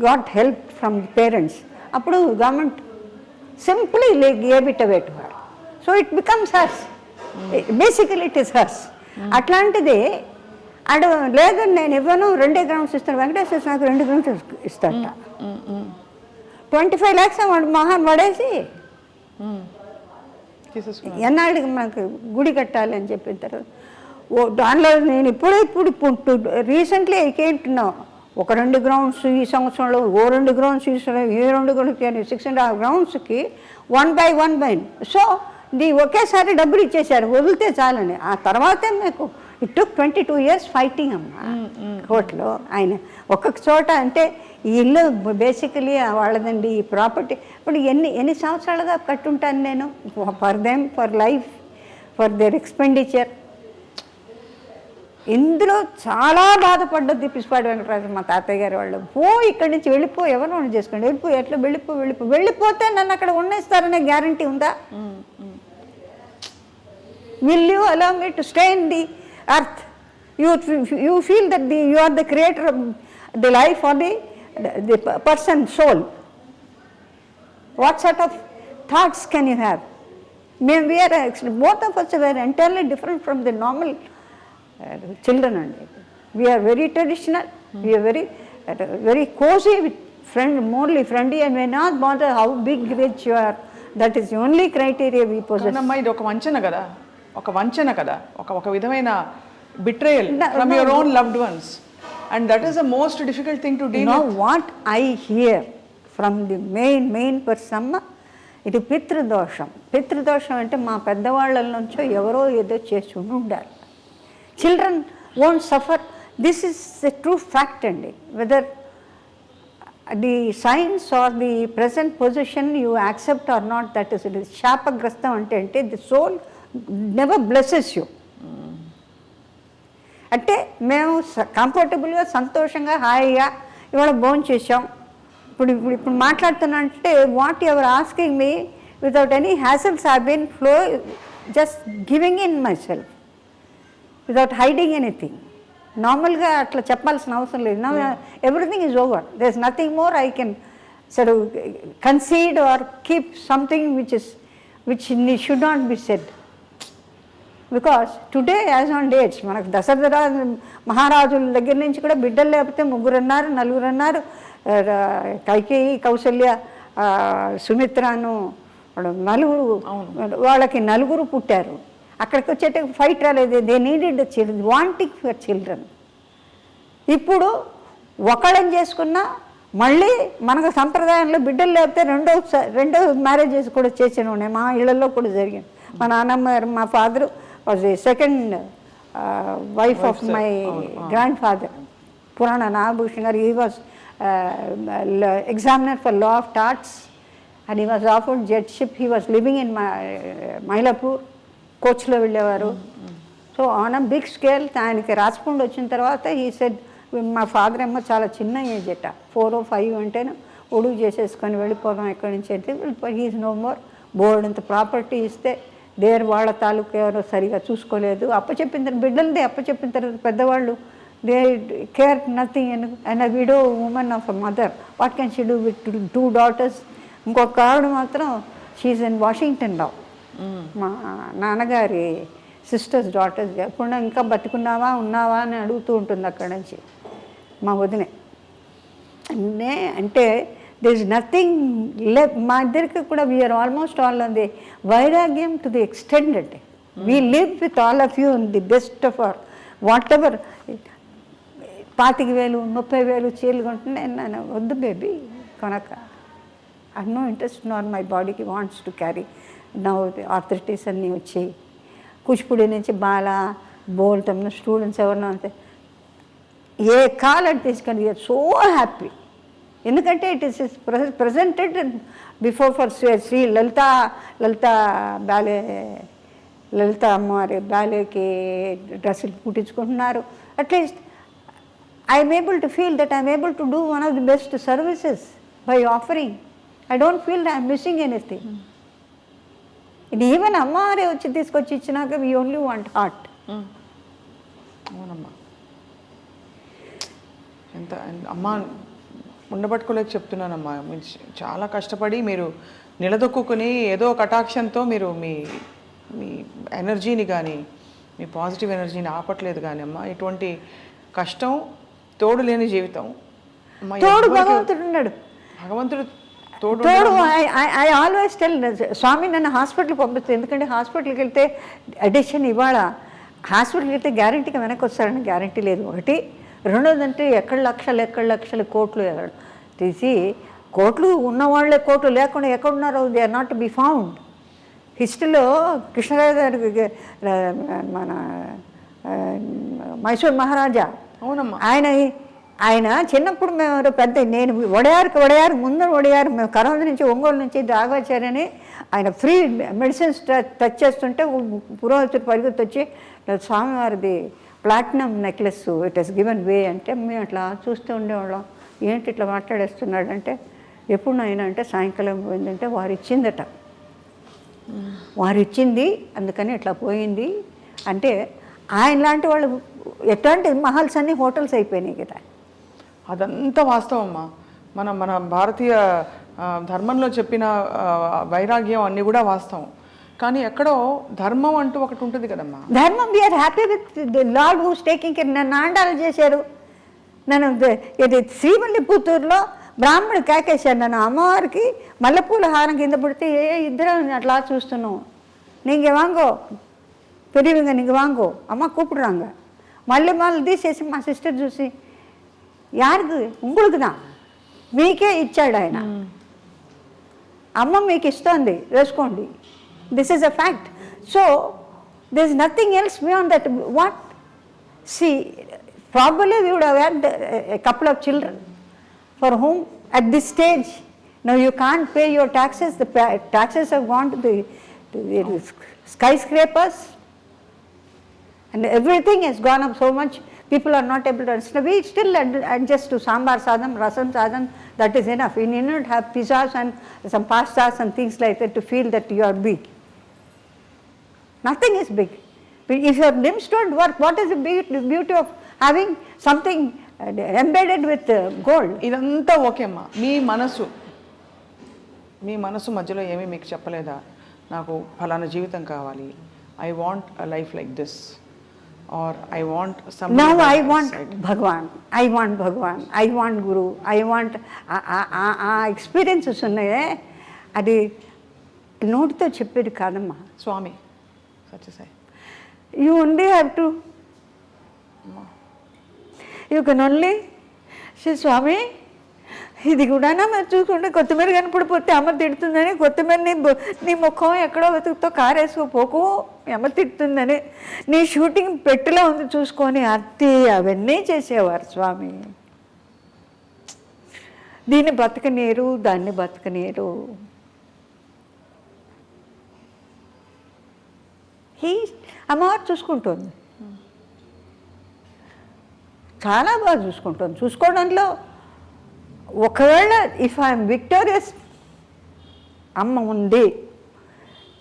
got help from the parents. అప్పుడు government simply gave it away to her. So it becomes hers, basically it is hers. అట్లాంటిది అడు లేదు నేను ఇవ్వను, 2 గ్రౌండ్స్ ఇస్తాను. వెంకటేశ్వర నాకు 2 గ్రౌండ్స్ ఇస్తాట. 25 lakhs వాడు మహాన్ పడేసి ఎన్నాళ్ళకి మనకు గుడి కట్టాలి అని చెప్పిన తర్వాత దానిలో నేను ఇప్పుడు రీసెంట్లీ ఐకేంటున్నా ఒక 2 గ్రౌండ్స్ ఈ సంవత్సరంలో, 2 గ్రౌండ్స్ ఈ 2 గ్రౌండ్స్ 6.5 గ్రౌండ్స్కి 1 by 1. సో ఒకేసారి డబ్బులు ఇచ్చేసారు, వదిలితే చాలని. ఆ తర్వాతే నాకు ఇట్ టుక్ 22 years ఫైటింగ్ అమ్మా కోర్టులో. ఆయన ఒక్కొక్క చోట అంటే ఈ ఇల్లు బేసికలీ వాళ్ళదండి, ఈ ప్రాపర్టీ. ఇప్పుడు ఎన్ని సంవత్సరాలుగా కట్టుంటాను నేను for them, for life, for their expenditure. ఇందులో చాలా బాధపడ్డది పిసిపాటి వెంకటరాజు మా తాతయ్య గారు వాళ్ళు. ఇక్కడి నుంచి వెళ్ళిపో, ఎవరో చేసుకోండి, ఎట్లా వెళ్ళిపోతే నన్ను అక్కడ ఉండేస్తారనే గ్యారంటీ ఉందా? will you allow me to stay in the earth? You feel that you are the creator of the life or the person soul. What sort of thoughts can you have? We are actually, both of us were entirely different from the normal children. We are very traditional, we are very cozy with morally friendly, and we not bother how big rich you are. That is the only criteria we possess. కానమ్మా ఇది ఒక వంచన కదా, ఒక విధమైన betrayal from your own loved ones, and that is the most difficult thing to deal with. What I here from the main person, ఇది పితృదోషం అంటే మా పెద్దవాళ్ళ నుంచో ఎవరో ఏదో చేసి ఉండాలి. Children won't suffer. This is the true fact అండి. Whether the science or the present position you accept or not, that is it. శాపగ్రస్తం అంటే the soul never blesses you. అంటే మేము కంఫర్టబుల్గా సంతోషంగా హాయిగా ఇవాళ భోజనం చేసాం, ఇప్పుడు మాట్లాడుతున్నా అంటే whatever asking me without any hassles I been flow just giving in myself without hiding anything. నార్మల్గా అట్లా చెప్పాల్సిన అవసరం లేదు. నా everything is over. There is nothing more I can sir concede or keep something which should not be said. Because today as on dates మనకు దశరథ మహారాజుల దగ్గర నుంచి కూడా బిడ్డలు లేకపోతే 3 అన్నారు, 4 అన్నారు. కైకేయి, కౌసల్య, సుమిత్రను 4, వాళ్ళకి 4 పుట్టారు. అక్కడికి వచ్చేటప్పుడు ఫైట్ రాలేదు. They needed children, wanting for children. ఇప్పుడు ఒకళ్ళని చేసుకున్నా మళ్ళీ మనకు సంప్రదాయంలో బిడ్డలు లేకపోతే రెండో మ్యారేజెస్ కూడా చేసిన ఉన్నాయి. మా ఇళ్లలో కూడా జరిగింది. మా నాన్నమ్మ గారు, మా father was the second wife of my grand father, పురాణ నాగభూషణ్ గారు. He was examiner for law of torts and he was offered judgeship. He was living in Mylapore, కోచ్లో వెళ్ళేవారు. So on a big scale ఆయనకి రాజపండు వచ్చిన తర్వాత హీ సెడ్, మా father ఏమో చాలా చిన్న ఏజ్ అట, 4 or 5 అంటేనే ఒడుగు చేసేసుకొని వెళ్ళిపోదాం ఎక్కడి నుంచి అంటే వెళ్ళిపోయి. He's no more. బోర్డు అంత ప్రాపర్టీ ఇస్తే వాళ్ళ తాలూకు ఎవరో సరిగా చూసుకోలేదు. అప్పచెప్పిన తర్వాత బిడ్డలదే అప్పచెప్పిన తర్వాత పెద్దవాళ్ళు they care nothing. And a widow women of a mother, what can she do with 2 daughters? ఇంకొక ఆవిడ మాత్రం షీఈ్ ఇన్ వాషింగ్టన్ నౌ. మా నాన్నగారి సిస్టర్స్ డాటర్స్. ఎప్పుడు ఇంకా బతుకున్నావా ఉన్నావా అని అడుగుతూ ఉంటుంది అక్కడి నుంచి మా వదినే. అంటే దిర్ ఇస్ నథింగ్ మా ఇద్దరికి కూడా we are almost all on the వైరాగ్యం to the extended. We live with all of you in the best of our whatever. 25,000 30,000 చీరలు కొంటున్నా నేను వద్దు బేబీ కొనక. I no interest nor my బాడీకి wants to carry. Now arthritis అన్నీ వచ్చాయి. కూచిపూడి నుంచి బాలా బోల్తమ్మ స్టూడెంట్స్ ఎవరినో అంతే ఏ కాలం తీసుకొని వీఆర్ సో హ్యాపీ. ఎందుకంటే it is presented before for Shri Lalitha ballet, Lalitha అమ్మవారి బ్యాలేకి డ్రెస్సులు కుట్టించుకుంటున్నారు. At least I'm able to feel that I'm able to do one of the best services by offering. I don't feel I'm missing anything. ఇది even అమ్మవారే వచ్చి తీసుకొచ్చి ఇచ్చినాక వీ ఓన్లీ వాంట్ హార్ట్. అవునమ్మా, ఎంత అమ్మ ఉండబట్టుకోలేక చెప్తున్నానమ్మా. మీరు చాలా కష్టపడి మీరు నిలదొక్కుని ఏదో కటాక్షంతో మీరు మీ మీ ఎనర్జీని కానీ మీ పాజిటివ్ ఎనర్జీని ఆపట్లేదు కానీ అమ్మ. ఇటువంటి కష్టం తోడు లేని జీవితం. తోడు భగవంతుడు ఉన్నాడు. భగవంతుడు తోడు. ఐ ఆల్వేస్ టెల్ స్వామి నన్ను హాస్పిటల్కి పంపిస్తుంది. ఎందుకంటే హాస్పిటల్కి వెళ్తే అడిషన్ ఇవాళ హాస్పిటల్కి వెళ్తే గ్యారంటీగా వెనక్కి వస్తారని గ్యారంటీ లేదు. ఒకటి. రెండోదంటే ఎక్కడ లక్షలు కోట్లు తీసి కోట్లు ఉన్నవాళ్ళే కోట్లు లేకుండా ఎక్కడున్నారో they are not to be found. హిస్టరీలో కృష్ణరాజు గారికి మన మైసూర్ మహారాజా, అవునమ్మా, ఆయన చిన్నప్పుడు మేము పెద్ద నేను వడయారు ముందు మేము కరోనా నుంచి ఒంగోలు నుంచి రాఘవాచార్యని ఆయన ఫ్రీ మెడిసిన్స్ టచ్ చేస్తుంటే పురోహితుడు పరిగెత్తి వచ్చి స్వామివారిది platinum necklace it has given way అంటే మేము అట్లా చూస్తూ ఉండేవాళ్ళం. ఏంటి ఇట్లా మాట్లాడేస్తున్నాడంటే ఎప్పుడు అయినా అంటే సాయంకాలం పోయిందంటే వారు ఇచ్చిందట. వారు ఇచ్చింది అందుకని ఇట్లా పోయింది అంటే ఆయన లాంటి వాళ్ళు ఎట్లాంటి మహల్స్ అన్నీ హోటల్స్ అయిపోయినాయి కదా. అదంతా వాస్తవం అమ్మా. మన మన భారతీయ ధర్మంలో చెప్పిన వైరాగ్యం అన్నీ కూడా వాస్తవం. కానీ ఎక్కడో ధర్మం అంటూ ఒకటి ఉంటుంది కదమ్మా. ధర్మం we are happy with the lord who's taking care. నన్ను ఆండాలు చేశారు, నన్ను ఇది శ్రీవల్లిపుత్తూరులో బ్రాహ్మణుడు కేకేశారు నన్ను. అమ్మవారికి మల్లెపూల హారం కింద పడితే ఇద్దరం అట్లా చూస్తున్నాం. నీంగే వాంగో పెరివింగ నీకు వాంగో అమ్మ కూపిడురాంగ మళ్ళీ తీసేసి మా సిస్టర్ చూసి యారికి ఉంగుడుకుదా మీకే ఇచ్చాడు ఆయన, అమ్మ మీకు ఇస్తోంది వేసుకోండి, this is a fact. So this is nothing else beyond that. What see probably we would have had a couple of children for whom at this stage now you can't pay your taxes. The taxes have gone to the skyscrapers and everything has gone up so much. People are not able to understand. We still adjust to sambar sadam, rasam sadam, that is enough. We need not have pizzas and some pastas and things like that to feel that you are big. Nothing is big. If your limbs don't work, what is the beauty of having something embedded with gold? ఇదంతా okay అమ్మా. మీ మనసు మధ్యలో ఏమీ మీకు చెప్పలేదా, నాకు ఫలానా జీవితం కావాలి, I want a life like this, or I want some. Now I want Bhagwan, I want Bhagwan, I want guru, I want ఆ ఎక్స్పీరియన్సెస్ ఉన్నాయే, అది నోటితో చెప్పేది కాదమ్మా. స్వామి Sathya Sai, you only have to, you can only say స్వామి ఇది కూడా మరి చూసుకుంటే కొత్తిమీర కనపడిపోతే అమ్మ తిడుతుందని, కొత్తిమీరని నీ ముఖం ఎక్కడో వెతుకుతో కారేసుకోపోకు అమ్మ తిడుతుందని, నీ షూటింగ్ పెట్టిలో ఉంది చూసుకొని అత్తి అవన్నీ చేసేవారు స్వామి. దీన్ని బతకనీరు, దాన్ని బతకనీరు. అమ్మవారు చూసుకుంటుంది, చాలా బాగా చూసుకుంటుంది. చూసుకోవడంలో ఒకవేళ ఇఫ్ ఐఎమ్ విక్టోరియస్, అమ్మ ఉంది,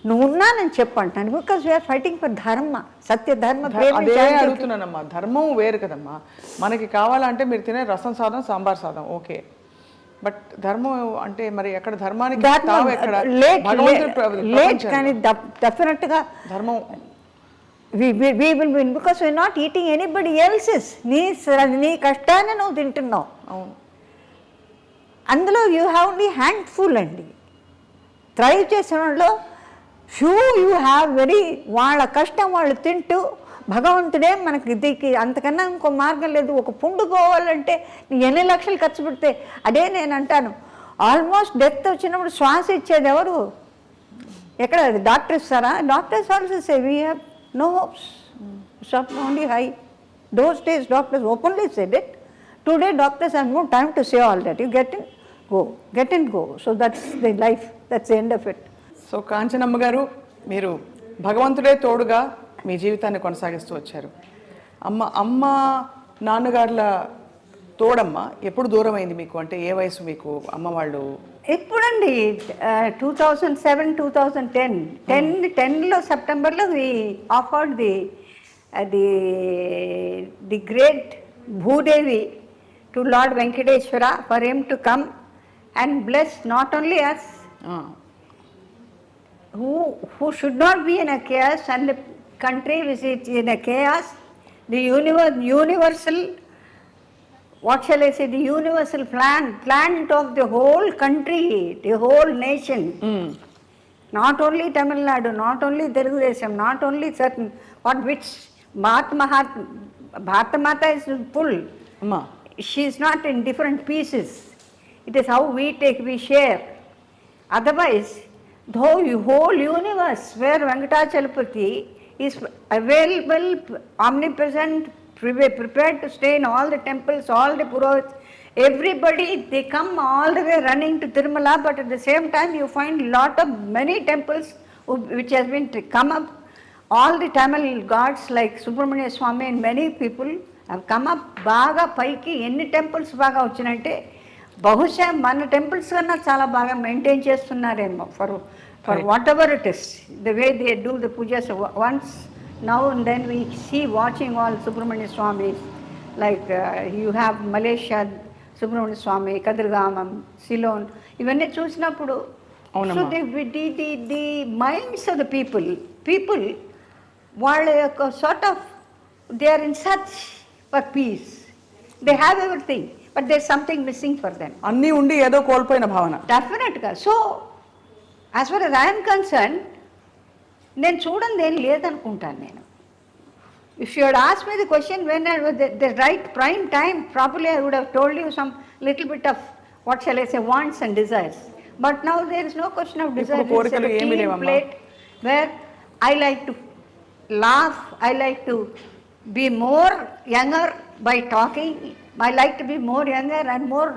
నువ్వు ఉన్నానని చెప్పంటాను. బికాస్ వీఆర్ ఫైటింగ్ ఫర్ ధర్మ, సత్య ధర్మ. అదే అడుగుతున్నానమ్మా. ధర్మం వేరు కదమ్మా. మనకి కావాలంటే మీరు తినే రసం సాదం, సాంబార్ సాదం ఓకే, బట్ ధర్మం అంటే మరి ఎక్కడ ధర్మానికి లేట్ కానీ డెఫినెట్గా ధర్మం we will win because we are not eating anybody else's. నీ కష్టాన్ని నువ్వు తింటున్నావు. అవును, అందులో యూ హ్యావ్ ఓన్లీ హ్యాండ్ఫుల్ అండి. థ్రైవ్ చేసిన వాళ్ళు యూ హ్యావ్ వెరీ, వాళ్ళ కష్టం వాళ్ళు తింటూ భగవంతుడే మనకి దీనికి అంతకన్నా ఇంకో మార్గం లేదు. ఒక పుండు పోవాలంటే నీ ఎన్ని లక్షలు ఖర్చు పెడితే, అదే నేను అంటాను, ఆల్మోస్ట్ డెత్ వచ్చినప్పుడు శ్వాస ఇచ్చేది ఎవరు? ఎక్కడ అది డాక్టర్ ఇస్తారా? Doctors also say we have no hopes, stop only high. Those days doctors openly said it. Today doctors have no time to say all that. You get in, go. So that's the life, that's the end of it. So Kanchanamma గారు, మీరు భగవంతుడే తోడుగా మీ జీవితాన్ని కొనసాగిస్తూ వచ్చారు. అమ్మ నాన్నగారుల తోడమ్మ ఎప్పుడు దూరం అయింది మీకు? అంటే ఏ వయసు మీకు అమ్మ వాళ్ళు? ఎప్పుడండి 2007, 2010, 10లో సెప్టెంబర్లో we offered the great Bhudevi to lord Venkateswara for him to come and bless not only us who should not be in a chaos and the country which is in a chaos, the universal, what shall I say, the universal plant of the whole country, the whole nation. Not only Tamil Nadu, not only Telugu Desam, not only certain, which Bharata Mata is full. She is not in different pieces. It is how we share. Otherwise, the whole universe where Venkatachalapati is available, omnipresent, prepared to stay in all the temples, all the Purohits, everybody, they come all the way running to Tirumala, but at the same time you find many temples which has been come up. All the Tamil gods like Subramania Swami and many people have come up. Baga paiki, any temples baga vachinante, బహుశా మన temples కన్నా చాలా బాగా maintain చేస్తున్నారేమో for whatever it is the way they do the pujas once now and then we see watching all Subrahmanya Swami like you have Malaysia Subrahmanya Swami Kataragama Ceylon ఇవన్నీ చూసినప్పుడు so the minds of the people వాళ్ళ యొక్క sort of they are in search for peace they have everything but there something missing for them అన్నీ ఉండి ఏదో కోల్పోయిన భావన. డెఫినెట్గా. So as for as I'm concern నేను చూడండి ఏం లేదనుకుంటాను నేను. If you had ask me the question when the right prime time properly I would have told you some little bit of what shall I say wants and desires. But now there is no question of desire. కోరికలు ఏమీ లేవమ్మా. Plate where I like to laugh, I like to be more younger by talking, I like to be more younger and more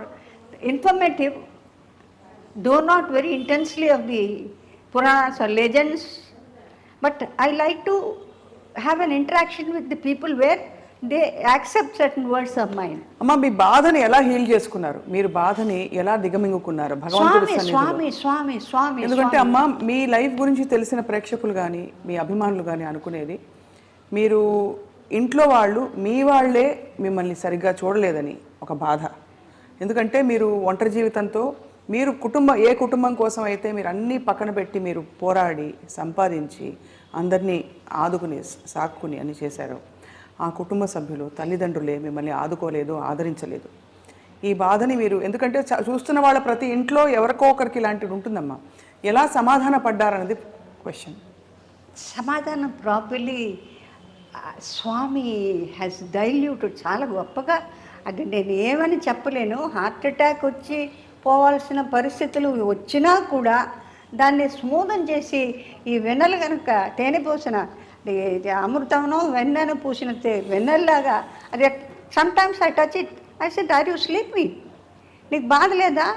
informative, though not very intensely of the Puranas or legends, but I like to have an interaction with the people where they accept certain words of mine. అమ్మ, మీ బాధని ఎలా heal చేసుకున్నారు? మీరు బాధని ఎలా దిగమింగుకున్నారు భగవంతుడి సన్నిధిలో? స్వామి ఎందుకంటే అమ్మ, మీ లైఫ్ గురించి తెలిసిన ప్రేక్షకులు కానీ మీ అభిమానులు కానీ అనుకునేది మీరు ఇంట్లో వాళ్ళు మీ వాళ్ళే మిమ్మల్ని సరిగ్గా చూడలేదని ఒక బాధ. ఎందుకంటే మీరు ఒంటరి జీవితంతో మీరు ఏ కుటుంబం కోసం అయితే మీరు అన్నీ పక్కన పెట్టి మీరు పోరాడి సంపాదించి అందరినీ ఆదుకుని సాక్కుని అన్ని చేశారు, ఆ కుటుంబ సభ్యులు తల్లిదండ్రులే మిమ్మల్ని ఆదుకోలేదు, ఆదరించలేదు. ఈ బాధని మీరు, ఎందుకంటే చూస్తున్న వాళ్ళ ప్రతి ఇంట్లో ఎవరికో ఒకరికి ఇలాంటిది ఉంటుందమ్మా, ఎలా సమాధాన పడ్డారన్నది క్వశ్చన్. సమాధానం ప్రాపర్లీ స్వామి హ్యాస్ డైల్యూటెడ్ చాలా గొప్పగా. అది నేను ఏమని చెప్పలేను. హార్ట్ అటాక్ వచ్చి పోవాల్సిన పరిస్థితులు వచ్చినా కూడా దాన్ని స్మూదం చేసి ఈ వెన్నెలు కనుక తేనె పోసిన అమృతంలో వెన్నెను పూసిన వెన్నెల్లాగా అది sometimes I touch it, I said are you sleeping, నీకు బాధ లేదా?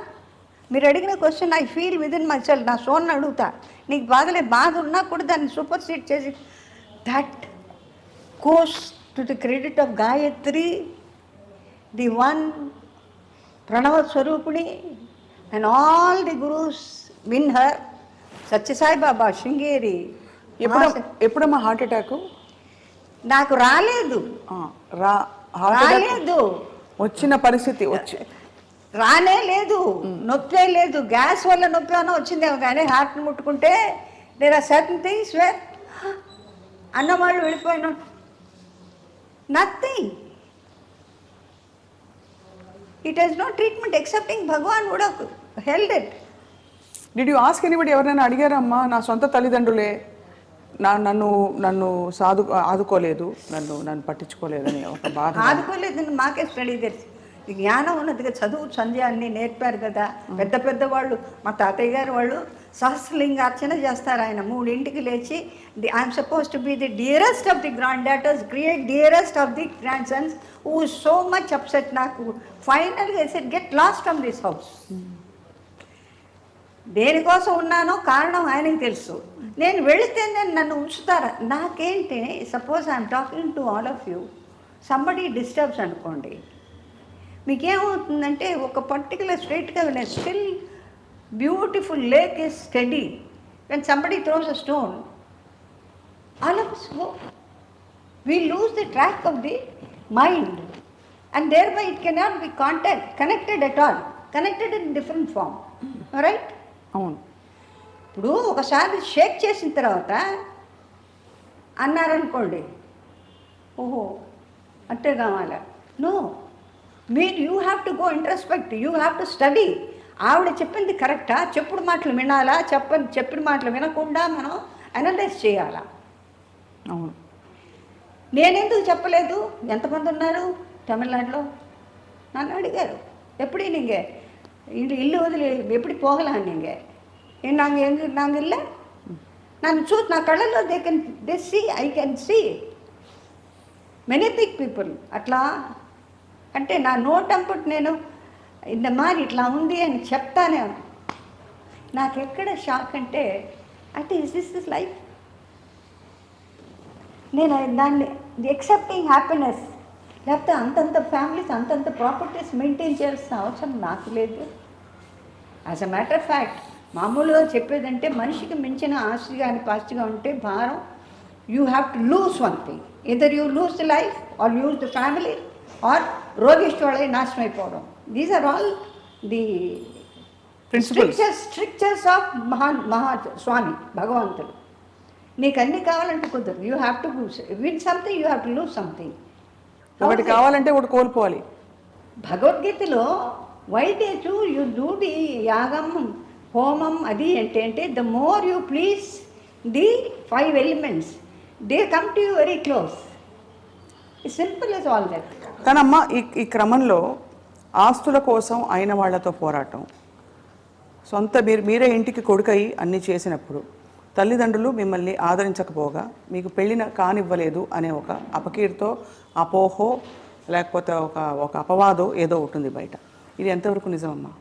మీరు అడిగిన question I feel within myself, నా సోన్ని అడుగుతా, నీకు బాధ ఉన్నా కూడా దాన్ని సూపర్ సీడ్ చేసి that goes to the credit of Gayatri, the one Pranava Swarupini, and all the gurus in her, Satya Sai Baba, Shringeri. ఎప్పుడమ్మా హార్ట్ అటాక్? నాకు రాలేదు. వచ్చిన పరిస్థితి రానే లేదు, నొప్పే లేదు. గ్యాస్ వల్ల నొప్పి అన్న వచ్చిందేమో కానీ హార్ట్ని ముట్టుకుంటే there are certain things where అన్నవాళ్ళు వెళ్ళిపోయినా nothing. It has no treatment excepting Bhagwan would have held it. Did you ask anybody? ఎవరైనా అడిగారమ్మా? నా సొంత తల్లిదండ్రులే నన్ను ఆదుకోలేదు, నన్ను పట్టించుకోలేదని ఒక బాధ. ఆదుకోలేదని మాకే స్టడీ తెలుసు. జ్ఞానం ఉన్నదిగా, చదువు సంధ్య అన్నీ నేర్పారు కదా పెద్దవాళ్ళు. మా తాతయ్య గారు వాళ్ళు సహస్రలింగార్చన చేస్తారు. ఆయన 3 లేచి I'm suppose to be the dearest of the grand daughters, create dearest of the grand Sons who so much upset. నాకు ఫైనల్గా said get lost from this house. దేనికోసం ఉన్నానో కారణం ఆయనకి తెలుసు. నేను వెళితే నన్ను ఉంచుతారా? నాకేంటి, suppose I'm talking to all of you, somebody disturbs అనుకోండి, మీకేమవుతుందంటే ఒక పర్టికులర్ స్ట్రైట్గా still beautiful lake is study. When somebody throws a stone, all of us go. We lose the track of the mind and thereby it cannot be connected at all. Connected in different form. Right? అవును. ఇప్పుడు ఒకసారి షేక్ చేసిన తర్వాత అన్నారనుకోండి, ఓహో అంటే కావాలా? No, you have to go introspect, you have to study. ఆవిడ చెప్పింది కరెక్టా, చెప్పుడు మాటలు వినాలా, చెప్పిన మాటలు వినకుండా మనం అనలైజ్ చేయాలా? అవును. నేనెందుకు చెప్పలేదు? ఎంతమంది ఉన్నారు తమిళనాడులో నన్ను అడిగారు, ఎప్పుడు நீங்கள் ఇల్లు వదిలి ఎప్పుడు పోగలాను நீங்கள் நாங்கள் இல்லை, నన్ను నా కళ్ళల్లో they see, I can see many big people. అట్లా అంటే నా నోటంపటి నేను ఇంత మారి ఇట్లా ఉంది అని చెప్తానే. నాకెక్కడ షాక్ అంటే ఇస్ దిస్ లైఫ్? నేను దాన్ని ఎక్సెప్టింగ్ హ్యాపీనెస్ లేకపోతే అంతంత ఫ్యామిలీస్ అంతంత ప్రాపర్టీస్ మెయింటైన్ చేయాల్సిన అవసరం నాకు లేదు. As a matter of fact మామూలుగా చెప్పేదంటే మనిషికి మించిన ఆస్తి కానీ పాస్తిగా ఉంటే భారం, you have to lose one thing, either you lose the life or lose the family or రోగిష్టి వాళ్ళే నాశనం అయిపోవడం. These are all the strictures of Swami భగవంతుడు. నీకు అన్నీ కావాలంటే కుదరదు. You have to win something, you have to lose something. ఒకటి కావాలంటే ఒకటి కోల్పోవాలి. భగవద్గీతలో వైదేచు యు డూ ది యాగం హోమం అది ఏంటంటే the more you please the 5 elements they come to you very close. Simple as all that. కానమ్మా ఈ క్రమంలో ఆస్తుల కోసం అయిన వాళ్ళతో పోరాటం, సొంత మీరే ఇంటికి కొడుకై అన్నీ చేసినప్పుడు తల్లిదండ్రులు మిమ్మల్ని ఆదరించకపోగా మీకు పెళ్ళిన కానివ్వలేదు అనే ఒక అపకీర్తో అపోహో లేకపోతే ఒక అపవాదో ఏదో ఉంటుంది బయట. ఇది ఎంతవరకు నిజమమ్మా?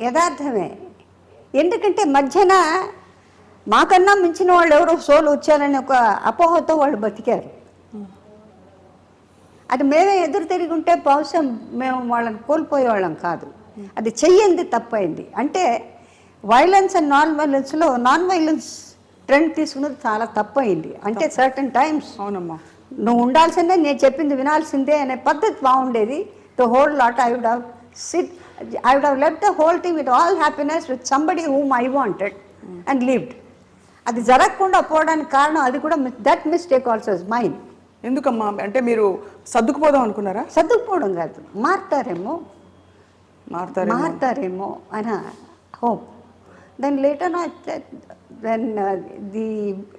యథార్థమే. ఎందుకంటే మధ్యన మాకన్నా మించిన వాళ్ళు ఎవరో సోలు వచ్చారని ఒక అపోహతో వాళ్ళు బతికారు. అది మేమే ఎదురు తిరిగి ఉంటే బహుశా మేము వాళ్ళని కోల్పోయేవాళ్ళం కాదు. అది చెయ్యింది తప్పైంది. అంటే violence and non violence trend తీసుకున్నది చాలా తప్పయింది. అంటే సర్టన్ టైమ్స్ అవునమ్మా నువ్వు ఉండాల్సిందే, నేను చెప్పింది వినాల్సిందే అనే పద్ధతి బాగుండేది. The whole lot I would have left the whole thing with all happiness with somebody whom I wanted and lived. అది జరగకుండా పోవడానికి కారణం అది కూడా that mistake also is mine. ఎందుకమ్మా? అంటే మీరు సర్దుకుపోదాం అనుకున్నారా? సర్దుకుపోవడం కాదు, మారుతారేమో అని hope. Then later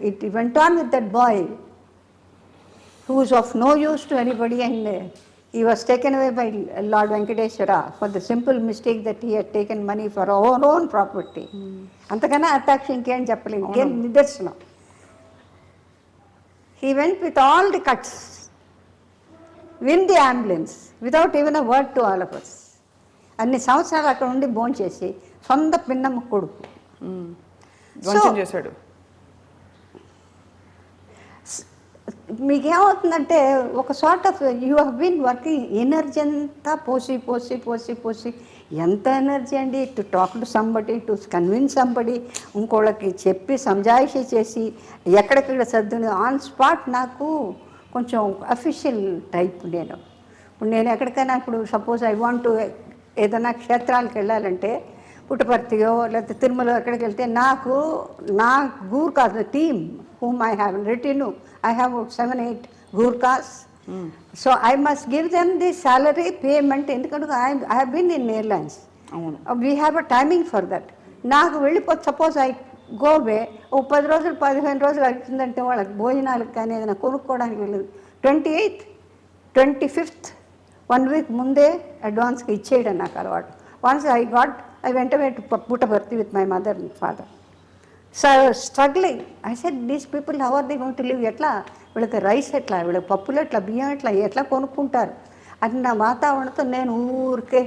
it went on with that boy who was of no use to anybody, and he was taken away by Lord Venkateshwara for the simple mistake that he had taken money for our own property. అంతకన్నా అటాక్షన్ ఇంకేం చెప్పలేము, ఇంకేం నిదర్శనం. He went with all the cuts, in the ambulance, without even a word to all of us. అన్ని సంవత్సరాలు అక్కడ ఉండి భోంచేసి సొంత పిన్నమ్మ కొడుకు చేశాడు. మీకేమవుతుందంటే ఒక sort of you have been working, energy అంతా పోసి ఎంత ఎనర్జీ అండి, to talk to somebody, to convince somebody, ఇంకోళ్ళకి చెప్పి సంజాయిషి చేసి ఎక్కడెక్కడ సర్దుని ఆన్ స్పాట్. నాకు కొంచెం అఫీషియల్ టైప్. ఇప్పుడు నేను ఎక్కడికైనా ఇప్పుడు సపోజ్ ఐ వాంట్ టు ఏదైనా క్షేత్రాలకు వెళ్ళాలంటే పుట్టపర్తియో లేకపోతే తిరుమల ఎక్కడికి వెళ్తే నాకు నా Gurkhas team whom I have written, I have 7-8 Gurkhas. So I must give them the salary payment. ఎందుకంటే I have been in airlines. We have a timing for that. నాకు వెళ్ళిపోతే సపోజ్ ఐ గో వే ఓ 10 రోజులు 15 రోజులు అవుతుందంటే వాళ్ళకి భోజనాలకు కానీ ఏదైనా కొనుక్కోవడానికి వెళ్ళదు. 28th 25th 1 week ముందే అడ్వాన్స్గా ఇచ్చేయడం నాకు అలవాటు. Once I went away to Puttaparthi with my mother and father. So I was struggling. I said, these people, how are they going to live? ఎట్లా వీళ్ళకి రైస్ ఎట్లా, వీళ్ళకి పప్పులు ఎట్లా, బియ్యం ఎట్లా కొనుక్కుంటారు అని నా వాతావరణంతో నేను ఊరికే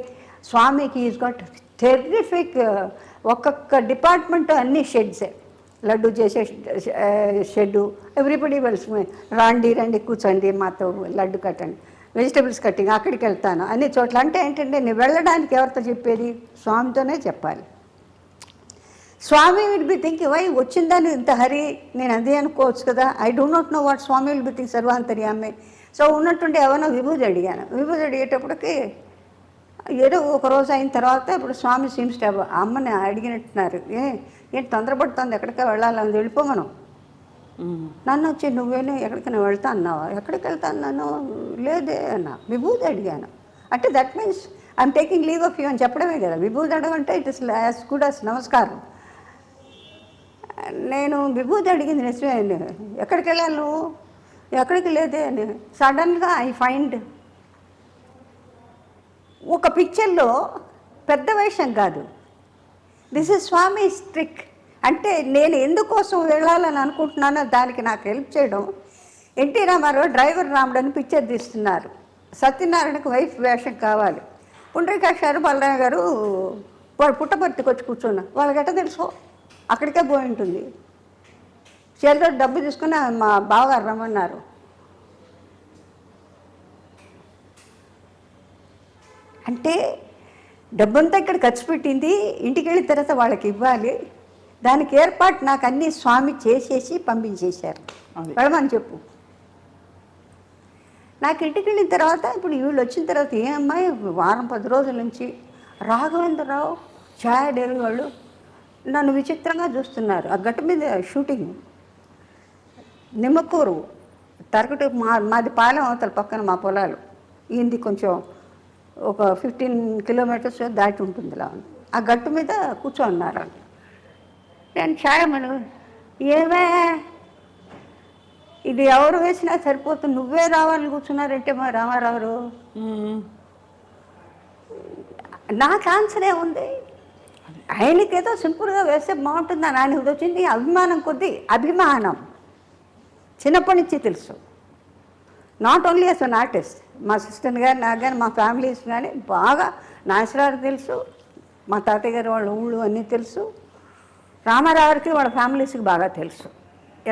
స్వామికి ఈజ్ గాట్ టెర్రిఫిక్. ఒక్కొక్క డిపార్ట్మెంట్ అన్ని షెడ్సే, లడ్డు చేసే షెడ్డు, ఎవ్రీబడి వెల్స్ రండి కూర్చోండి మాతో లడ్డు కట్టండి, వెజిటబుల్స్ కట్టింగ్ అక్కడికి వెళ్తాను అన్ని చోట్ల. అంటే ఏంటంటే నేను వెళ్ళడానికి ఎవరితో చెప్పేది? స్వామితోనే చెప్పాలి. Swami will be thinking why వచ్చిందని ఇంత హరి, నేను అదే అనుకోవచ్చు కదా. I do not know what Swami will be think సర్వాంతర్యామి. సో ఉన్నట్టుండి ఎవరో విభూతి అడిగాను. విభూతి అడిగేటప్పటికి ఏదో ఒక రోజు అయిన తర్వాత ఇప్పుడు స్వామి సీమ్స్ టు అమ్మని అడిగినట్టున్నారు, ఏంటి తొందరపడుతుంది, ఎక్కడికి వెళ్ళాలని వెళ్ళిపోమను. నన్ను వచ్చి నువ్వేనా ఎక్కడికైనా వెళ్తా అన్నావా? ఎక్కడికి వెళ్తా అన్నాను, లేదే అన్నా. విభూతి అడిగాను అంటే that means I'm taking leave of you అని చెప్పడమే కదా. విభూతి అడగంటే it is as good as namaskaram. నేను విభూతి అడిగింది నిజమే. ఎక్కడికి వెళ్ళాను నువ్వు? ఎక్కడికి లేదే అని. సడన్గా ఐ ఫైండ్ ఒక పిక్చర్లో పెద్ద వేషం కాదు, దిస్ ఇస్ స్వామి ట్రిక్. అంటే నేను ఎందుకోసం వెళ్ళాలని అనుకుంటున్నానో దానికి నాకు హెల్ప్ చేయడం. ఎన్టీ రామారావు డ్రైవర్ రాముడు అని పిక్చర్ తీస్తున్నారు. సత్యనారాయణకు వైఫ్ వేషం కావాలి. పుండ్రీకాక్షారు బలరామ గారు వాడు పుట్టపర్తికి వచ్చి కూర్చున్నా. వాళ్ళకి ఎట్ట తెలుసు? అక్కడికే పోయి ఉంటుంది. చేతిలో డబ్బు తీసుకుని మా బావగారు రమ్మన్నారు. అంటే డబ్బంతా ఇక్కడ ఖర్చు పెట్టింది, ఇంటికి వెళ్ళిన తర్వాత వాళ్ళకి ఇవ్వాలి, దానికి ఏర్పాటు నాకు అన్నీ స్వామి చేసేసి పంపించేశారు. అది. వెళ్ళమని చెప్పు. నాకు ఇంటికి వెళ్ళిన తర్వాత ఇప్పుడు వీళ్ళు వచ్చిన తర్వాత ఏ అమ్మాయి వారం 10 రోజుల నుంచి రాఘవేంద్రరావు ఛాయా డైరీ వాళ్ళు నన్ను విచిత్రంగా చూస్తున్నారు. ఆ గట్టు మీద షూటింగ్, నిమ్మకూరు తరగటి మాది పాలెం అవతల పక్కన మా పొలాలు, ఈయనది కొంచెం ఒక 15 కిలోమీటర్స్ దాటి ఉంటుంది ఇలా. ఆ గట్టు మీద కూర్చోన్నారు. నేను ఛాయమను, ఏమే ఇది ఎవరు వేసినా సరిపోతుంది, నువ్వే రావాలని కూర్చున్నారంటే మా రామారావు. నాకు ఆన్సరే ఉంది, ఆయనకేదో సింపుల్గా వేస్తే బాగుంటుందని ఆయనకి వచ్చింది అభిమానం కొద్దీ. అభిమానం చిన్నప్పటి నుంచి తెలుసు. Not only as an artist, మా సిస్టర్ కానీ నాకు కానీ మా ఫ్యామిలీస్ కానీ బాగా నాగేశ్వరరావు తెలుసు, మా తాతయ్య గారు వాళ్ళ ఊళ్ళు అన్నీ తెలుసు, రామారావుకి వాళ్ళ ఫ్యామిలీస్కి బాగా తెలుసు.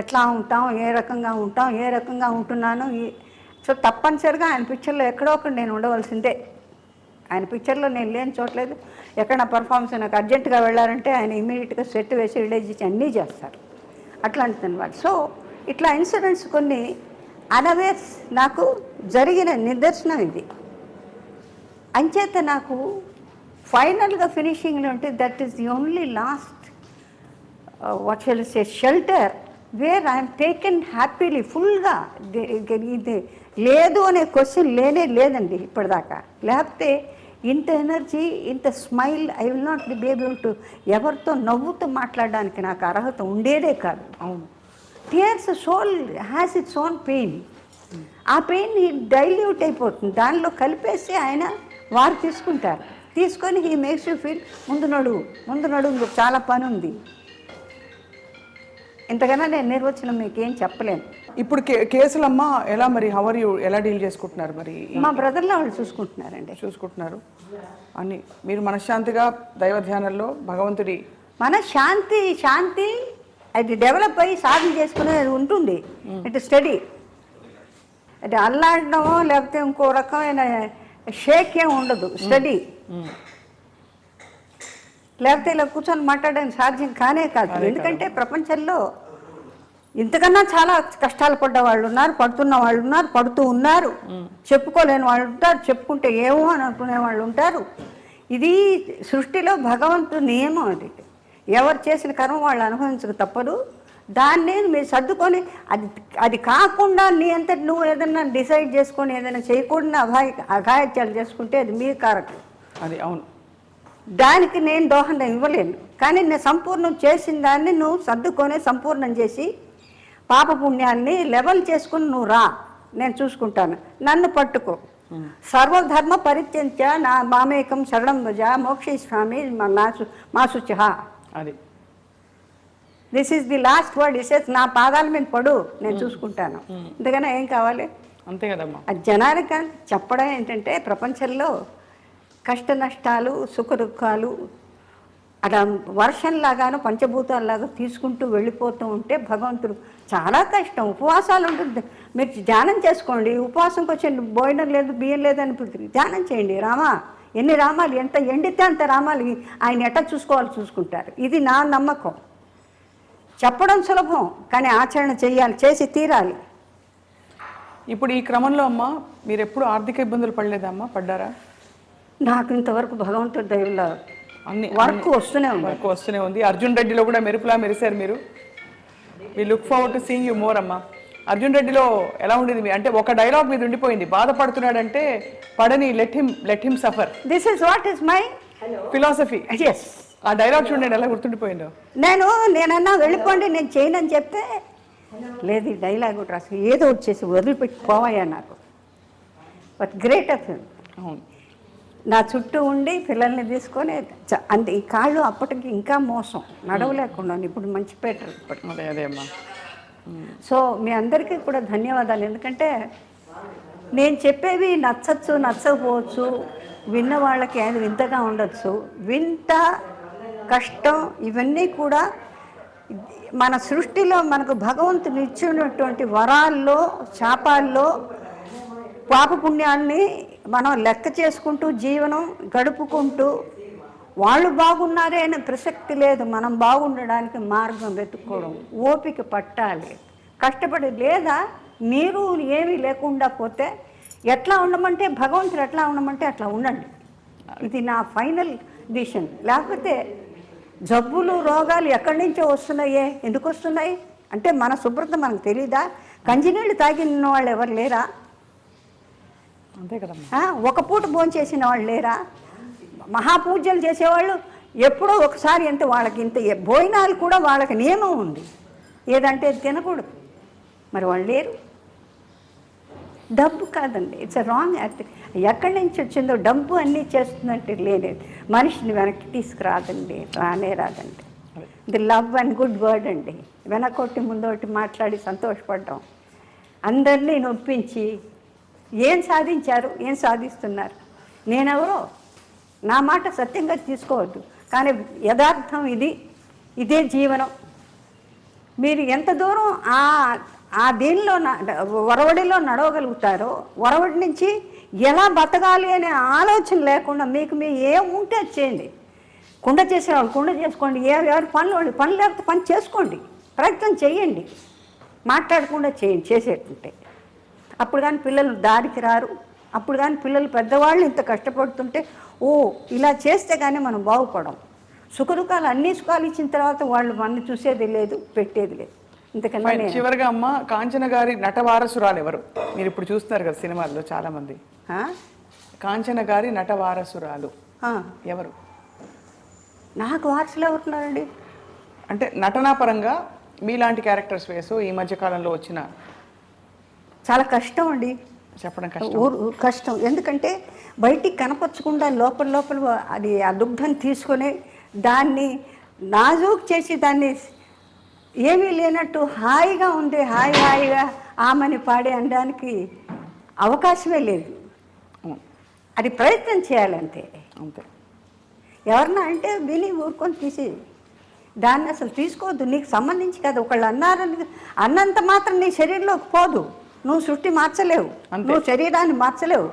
ఎట్లా ఉంటాం, ఏ రకంగా ఉంటాం, ఏ రకంగా ఉంటున్నాను. సో తప్పనిసరిగా ఆయన పిక్చర్లో ఎక్కడో ఒకటి నేను ఉండవలసిందే. ఆయన పిక్చర్లో నేను లేని చోట్లేదు. ఎక్కడ నా పర్ఫార్మెన్స్ నాకు అర్జెంటుగా వెళ్ళారంటే ఆయన ఇమీడియట్గా సెట్ వేసి రిలీజ్ చేసి అన్నీ చేస్తారు. అట్లాంటిది అనమాట. సో ఇట్లా ఇన్సిడెంట్స్ కొన్ని అన్అవేర్స్ నాకు జరిగిన నిదర్శనం ఇది. అంచేత నాకు ఫైనల్గా ఫినిషింగ్లో ఉంటే that is the only last what shall say shelter where I'm taken happily ఫుల్గా. ఇది లేదు అనే క్వశ్చన్ లేదండి ఇప్పటిదాకా. లేకపోతే ఇంత ఎనర్జీ, ఇంత smile I will not be able to ఎవరితో నవ్వుతూ మాట్లాడడానికి నాకు అర్హత ఉండేదే కాదు. అవును. Tears soul has its own pain. ఆ పెయిన్ డైల్యూట్ అయిపోతుంది, దానిలో కలిపేసి ఆయన వారు తీసుకుంటారు. తీసుకొని హీ మేక్స్ యూ ఫీల్ ముందు నడువు ఇంకొక చాలా పని ఉంది. ఇంతకన్నా నేను నిర్వచనం మీకు ఏం చెప్పలేను. ఇప్పుడు కేసులమ్మ ఎలా మరి హవర్ యూ ఎలా డీల్ చేసుకుంటున్నారు మరి? మా బ్రదర్లో వాళ్ళు చూసుకుంటున్నారు అని. మీరు మనశ్శాంతిగా దైవ ధ్యానంలో భగవంతుడి మన శాంతి అది డెవలప్ అయ్యి సాధన చేసుకునేది ఉంటుంది. ఇట్ స్టడీ, అది అల్లాడడమో లేకపోతే ఇంకో రకమైన షేక్ ఏం ఉండదు. స్టడీ లేకపోతే ఇలా కూర్చొని మాట్లాడడానికి సాధ్యం కానే కాదు. ఎందుకంటే ప్రపంచంలో ఇంతకన్నా చాలా కష్టాలు పడ్డ వాళ్ళు ఉన్నారు, పడుతున్న వాళ్ళు ఉన్నారు, పడుతూ ఉన్నారు, చెప్పుకోలేని వాళ్ళు ఉంటారు, చెప్పుకుంటే ఏమో అని అనుకునే వాళ్ళు ఉంటారు. ఇది సృష్టిలో భగవంతుడి నియమం. అది ఎవరు చేసిన కర్మ వాళ్ళు అనుభవించక తప్పదు. దాన్ని మీరు సర్దుకొని అది కాకుండా నీ అంతటి నువ్వు ఏదైనా డిసైడ్ చేసుకొని ఏదైనా చేయకుండా అఘాయిత్యాలు చేసుకుంటే అది మీ కారకం. అది అవును. దానికి నేను దోహదం ఇవ్వలేను. కానీ నేను సంపూర్ణం చేసిన దాన్ని నువ్వు సర్దుకొని సంపూర్ణం చేసి పాపపుణ్యాన్ని లెవెల్ చేసుకుని నువ్వు రా, నేను చూసుకుంటాను. నన్ను పట్టుకో. సర్వధర్మ పరిత్యంత్య నా మామేకం శరణం భజ మోక్షేస్వామి మాశుచ. అది this is the last word. ఇసేస్ నా పాదాల మీద పడు, నేను చూసుకుంటాను. ఇంతకన్నా ఏం కావాలి? అంతే కదమ్మా. అది జనానికి చెప్పడం ఏంటంటే ప్రపంచంలో కష్ట నష్టాలు, సుఖ దుఃఖాలు అలా వర్షంలాగాను పంచభూతాల్లాగా తీసుకుంటూ వెళ్ళిపోతూ ఉంటే భగవంతుడు చాలా కష్టం. ఉపవాసాలు ఉంటుంది. మీరు ధ్యానం చేసుకోండి. ఉపవాసంకి వచ్చే భోజనం లేదు, బియ్యం లేదని ధ్యానం చేయండి. రామా ఎన్ని రామాలు, ఎంత ఎండితే అంత రామాలు ఆయన ఎట్లా చూసుకోవాలి చూసుకుంటారు. ఇది నా నమ్మకం. చెప్పడం సులభం, కానీ ఆచరణ చేయాలి, చేసి తీరాలి. ఇప్పుడు ఈ క్రమంలో అమ్మ మీరు ఎప్పుడు ఆర్థిక ఇబ్బందులు పడలేదమ్మా? పడ్డారా? నాకు ఇంతవరకు భగవంతుడి దయవల్ల అన్ని వర్క్ వస్తూనే ఉంది. అర్జున్ రెడ్డిలో కూడా మెరుపులా మెరిశారు మీరు. We look forward to seeing you more అమ్మా. అర్జున్ రెడ్డిలో ఎలా ఉండేది అంటే ఒక డైలాగ్ మీద ఉండిపోయింది, బాధపడుతున్నాడంటే పడని let him suffer. This is what is my philosophy. Yes. ఆ డైలాగ్ చూడండి ఎలా గుర్తుండిపోయిందో. నేనన్నా వెళ్ళిపోండి నేను చేయనని చెప్తే లేదు, ఈ డైలాగ్ రాసి ఏదో వచ్చేసి వదిలిపెట్టి పోవయ్యా నాకు. But great of him. అవును. నా చుట్టూ ఉండి పిల్లల్ని తీసుకొని అంతే. ఈ కాళ్ళు అప్పటికి ఇంకా మోసం, నడవలేకున్నాను. ఇప్పుడు మంచి పెట్టరు ఇప్పటికి. అదే అమ్మా. సో మీ అందరికీ కూడా ధన్యవాదాలు. ఎందుకంటే నేను చెప్పేవి నచ్చచ్చు, నచ్చకపోవచ్చు, విన్న వాళ్ళకి అది వింతగా ఉండొచ్చు. వింత, కష్టం ఇవన్నీ కూడా మన సృష్టిలో మనకు భగవంతుడు ఇచ్చినటువంటి వరాల్లో, శాపాల్లో పాపపుణ్యాన్ని మనం లెక్క చేసుకుంటూ జీవనం గడుపుకుంటూ వాళ్ళు బాగున్నారే అనే ప్రసక్తి లేదు. మనం బాగుండడానికి మార్గం వెతుక్కోవడం, ఓపిక పట్టాలి, కష్టపడి. లేదా మీరు ఏమీ లేకుండా పోతే ఎట్లా ఉండమంటే భగవంతుడు ఎట్లా ఉండమంటే అట్లా ఉండండి. ఇది నా ఫైనల్ డిసిషన్. లేకపోతే జబ్బులు రోగాలు ఎక్కడి నుంచో వస్తున్నాయే. ఎందుకు వస్తున్నాయి అంటే మన శుభ్రత మనకు తెలీదా? కంచినీళ్ళు తాగిన వాళ్ళు ఎవరు లేరా? అంతే కదమ్మా. ఒక పూట భోంచేసిన వాళ్ళు లేరా? మహాపూజలు చేసేవాళ్ళు ఎప్పుడో ఒకసారి అంటే వాళ్ళకి ఇంత భోజనాలు కూడా వాళ్ళకి నియమం ఉంది. ఏదంటే తినకూడదు. మరి వాళ్ళు లేరు. డబ్బు కాదండి, ఇట్స్ అ రాంగ్ యాక్ట్. ఎక్కడి నుంచి వచ్చిందో డబ్బు అన్నీ చేస్తుందంటే లేనేది. మనిషిని వెనక్కి తీసుకురాదండి, రానే రాదండి. The love and good word అండి. వెనకొట్టి ముందోటి మాట్లాడి సంతోషపడ్డాం, అందరినీ నొప్పించి ఏం సాధించారు, ఏం సాధిస్తున్నారు? నేనెవరో నా మాట సత్యంగా తీసుకోవద్దు, కానీ యథార్థం ఇది, ఇదే జీవనం. మీరు ఎంత దూరం ఆ దీనిలో ఒరవడిలో నడవగలుగుతారో, ఒరవడి నుంచి ఎలా బతకాలి అనే ఆలోచన లేకుండా మీకు ఏం ఉంటే చేయండి. కుండ చేసేవాళ్ళు కుండ చేసుకోండి, ఎవరి పనులు పని లేకపోతే పని చేసుకోండి, ప్రయత్నం చేయండి, మాట్లాడకుండా చేయండి చేసేటుంటే. అప్పుడు కానీ పిల్లలు దారికి రారు. అప్పుడు కానీ పిల్లలు పెద్దవాళ్ళు ఇంత కష్టపడుతుంటే ఇలా చేస్తే కానీ మనం బాగుపడం. సుఖదుఖాలు అన్ని సుఖాలు ఇచ్చిన తర్వాత వాళ్ళు మన చూసేది లేదు, పెట్టేది లేదు. ఇంతకన్నా చివరిగా అమ్మ, కాంచన గారి నట వారసురాలు ఎవరు? మీరు ఇప్పుడు చూస్తున్నారు కదా సినిమాల్లో చాలా మంది. కాంచన గారి నట వారసురాలు ఎవరు? నాకు వారసులు ఎవరున్నారండి? అంటే నటనా పరంగా మీలాంటి క్యారెక్టర్స్ వేసు ఈ మధ్య కాలంలో వచ్చిన. చాలా కష్టం అండి చెప్పడం, కష్టం. ఎందుకంటే బయటికి కనపరచకుండా లోపల అది ఆ దుగ్ధం తీసుకొని దాన్ని నాజూక్ చేసి దాన్ని ఏమీ లేనట్టు హాయిగా ఉంది, హాయిగా ఆమెని పాడే అనడానికి అవకాశమే లేదు. అది ప్రయత్నం చేయాలంతే. అంతే. ఎవరన్నా అంటే విని ఊరుకొని తీసి దాన్ని అసలు తీసుకోవద్దు. నీకు సంబంధించి కదా. ఒకళ్ళు అన్నారని అన్నంత మాత్రం నీ శరీరంలోకి పోదు. నువ్వు సృష్టి మార్చలేవు, నువ్వు శరీరాన్ని మార్చలేవు,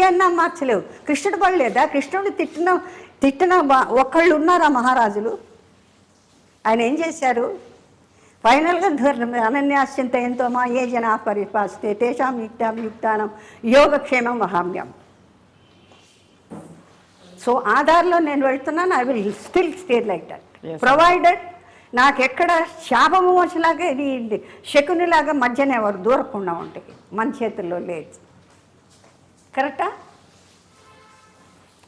అన్నా మార్చలేవు. కృష్ణుడు పడలేదా? కృష్ణుడు తిట్టిన ఒకళ్ళు ఉన్నారా మహారాజులు? ఆయన ఏం చేశారు? ఫైనల్గా అనన్యాశ్చింత ఎంతో మా ఏ జనా పరిపాస్తే తేషాం యుక్తానం యోగక్షేమం వహామ్యం. సో ఆ దారిలో నేను వెళ్తున్నాను. I will still stay like that provided నాకెక్కడ శాపము వచ్చేలాగా ఇది శకునిలాగా మధ్యన ఎవరు దూరకుండా ఉంటాయి. మన చేతుల్లో లేదు. కరెక్టా?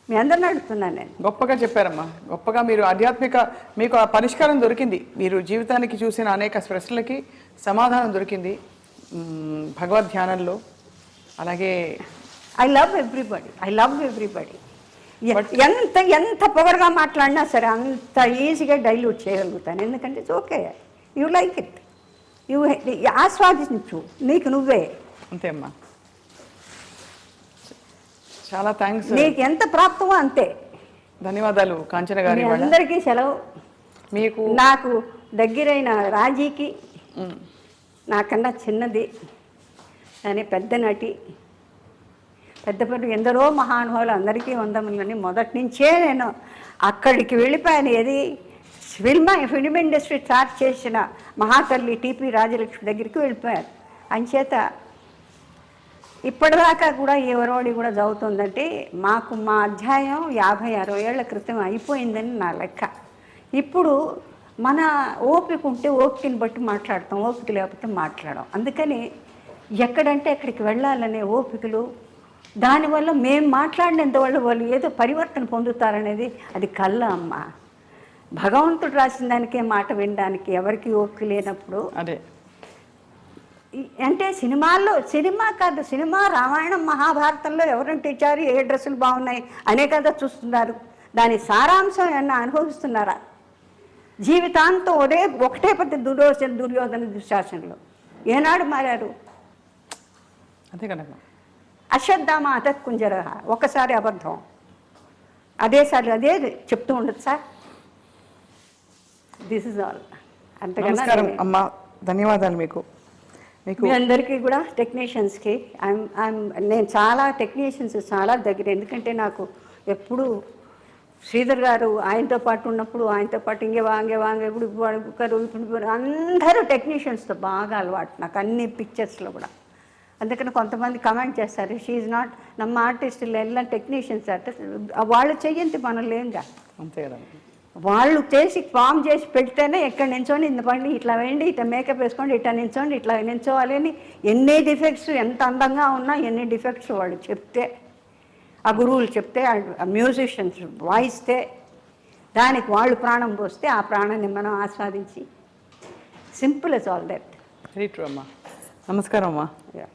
మీ అందరిని అడుగుతున్నాను నేను. గొప్పగా చెప్పారమ్మా. గొప్పగా మీరు ఆధ్యాత్మిక మీకు ఆ పరిష్కారం దొరికింది. మీరు జీవితానికి చూసిన అనేక ప్రశ్నలకి సమాధానం దొరికింది భగవద్ ధ్యానంలో. అలాగే ఐ లవ్ ఎవ్రీబడి. ఎంత పొగరుగా మాట్లాడినా సరే అంత ఈజీగా డైల్యూట్ చేయగలుగుతాను. ఎందుకంటే it's okay, you like it, you ఆస్వాదించు నీకు నువ్వే. అంతే అమ్మా. చాలా థ్యాంక్స్. నీకు ఎంత ప్రాప్తమో అంతే. ధన్యవాదాలు కాంచన గారి. అందరికీ సెలవు. మీకు నాకు దగ్గరైన రాజీకి నాకన్నా చిన్నది కానీ పెద్ద నటి, పెద్ద ఎందరో మహానుభావులు అందరికీ వందములని మొదటి నుంచే నేను అక్కడికి వెళ్ళిపోయాను. ఏది ఫిల్మ్ ఇండస్ట్రీ స్టార్ట్ చేసిన మహాతల్లి టీపీ రాజలక్ష్మి దగ్గరికి వెళ్ళిపోయాను. అంచేత ఇప్పటిదాకా కూడా ఈ ఒరవడి కూడా చదువుతుందంటే మాకు మా అధ్యాయం 50-60 ఏళ్ల క్రితం అయిపోయిందని నా లెక్క. ఇప్పుడు మన ఓపిక ఉంటే ఓపికని బట్టి మాట్లాడతాం, ఓపిక లేకపోతే మాట్లాడడం. అందుకని ఎక్కడంటే అక్కడికి వెళ్ళాలనే ఓపికలు, దానివల్ల మేము మాట్లాడినంత వాళ్ళు ఏదో పరివర్తన పొందుతారనేది అది కళ్ళ అమ్మ. భగవంతుడు రాసిన దానికే మాట వినడానికి ఎవరికి ఓపిక లేనప్పుడు అదే అంటే సినిమా కాదు, సినిమా రామాయణం మహాభారతంలో ఎవరంటే ఇచ్చారు, ఏ డ్రెస్సులు బాగున్నాయి అనే కదా చూస్తున్నారు. దాని సారాంశం ఏమన్నా అనుభవిస్తున్నారా? జీవితాంతం ఒకటే పద్ధతి దుర్యోధన దుశ్శాసనలు ఏనాడు మారారు? అంతే కనుక అశ్వత్థామ అతత్కుంజర ఒకసారి అబద్ధం, అదే చెప్తూ ఉండదు సార్. This is all. అంతకన్నా నమస్కారం అమ్మా, ధన్యవాదాలు మీకు. మీకు మీ అందరికీ కూడా టెక్నీషియన్స్కి నేను చాలా టెక్నీషియన్స్ చాలా దగ్గర, ఎందుకంటే నాకు ఎప్పుడు శ్రీధర్ గారు ఆయనతో పాటు ఉన్నప్పుడు ఆయనతో పాటు ఇంకే వాంగే ఇప్పుడు అందరూ టెక్నీషియన్స్తో బాగా అలవాటు నాకు అన్ని పిక్చర్స్లో కూడా. అందుకని కొంతమంది కమెంట్ చేస్తారు, షీఈ్ నాట్ నమ్మ ఆర్టిస్టులు ఎல்லாம் టెక్నీషియన్స్ అంటే వాళ్ళు చెయ్యంతి మనం లేంగా, అంతే కదా. వాళ్ళు చేసి ఫామ్ చేసి పెడితేనే ఎక్కడ నించోండి ఇంత పండి ఇట్లా వేయండి, ఇట్లా మేకప్ వేసుకోండి, ఇట్లా నించోండి, ఇట్లా నించోవాలి అని ఎన్ని డిఫెక్ట్స్ ఎంత అందంగా ఉన్నా ఎన్ని డిఫెక్ట్స్ వాళ్ళు చెప్తే, ఆ గురువులు చెప్తే, ఆ మ్యూజిషియన్స్ వాయిస్తే దానికి వాళ్ళు ప్రాణం పోస్తే ఆ ప్రాణాన్ని మనం ఆస్వాదించి simple is all that. Very true అమ్మా. నమస్కారం అమ్మా. Yeah.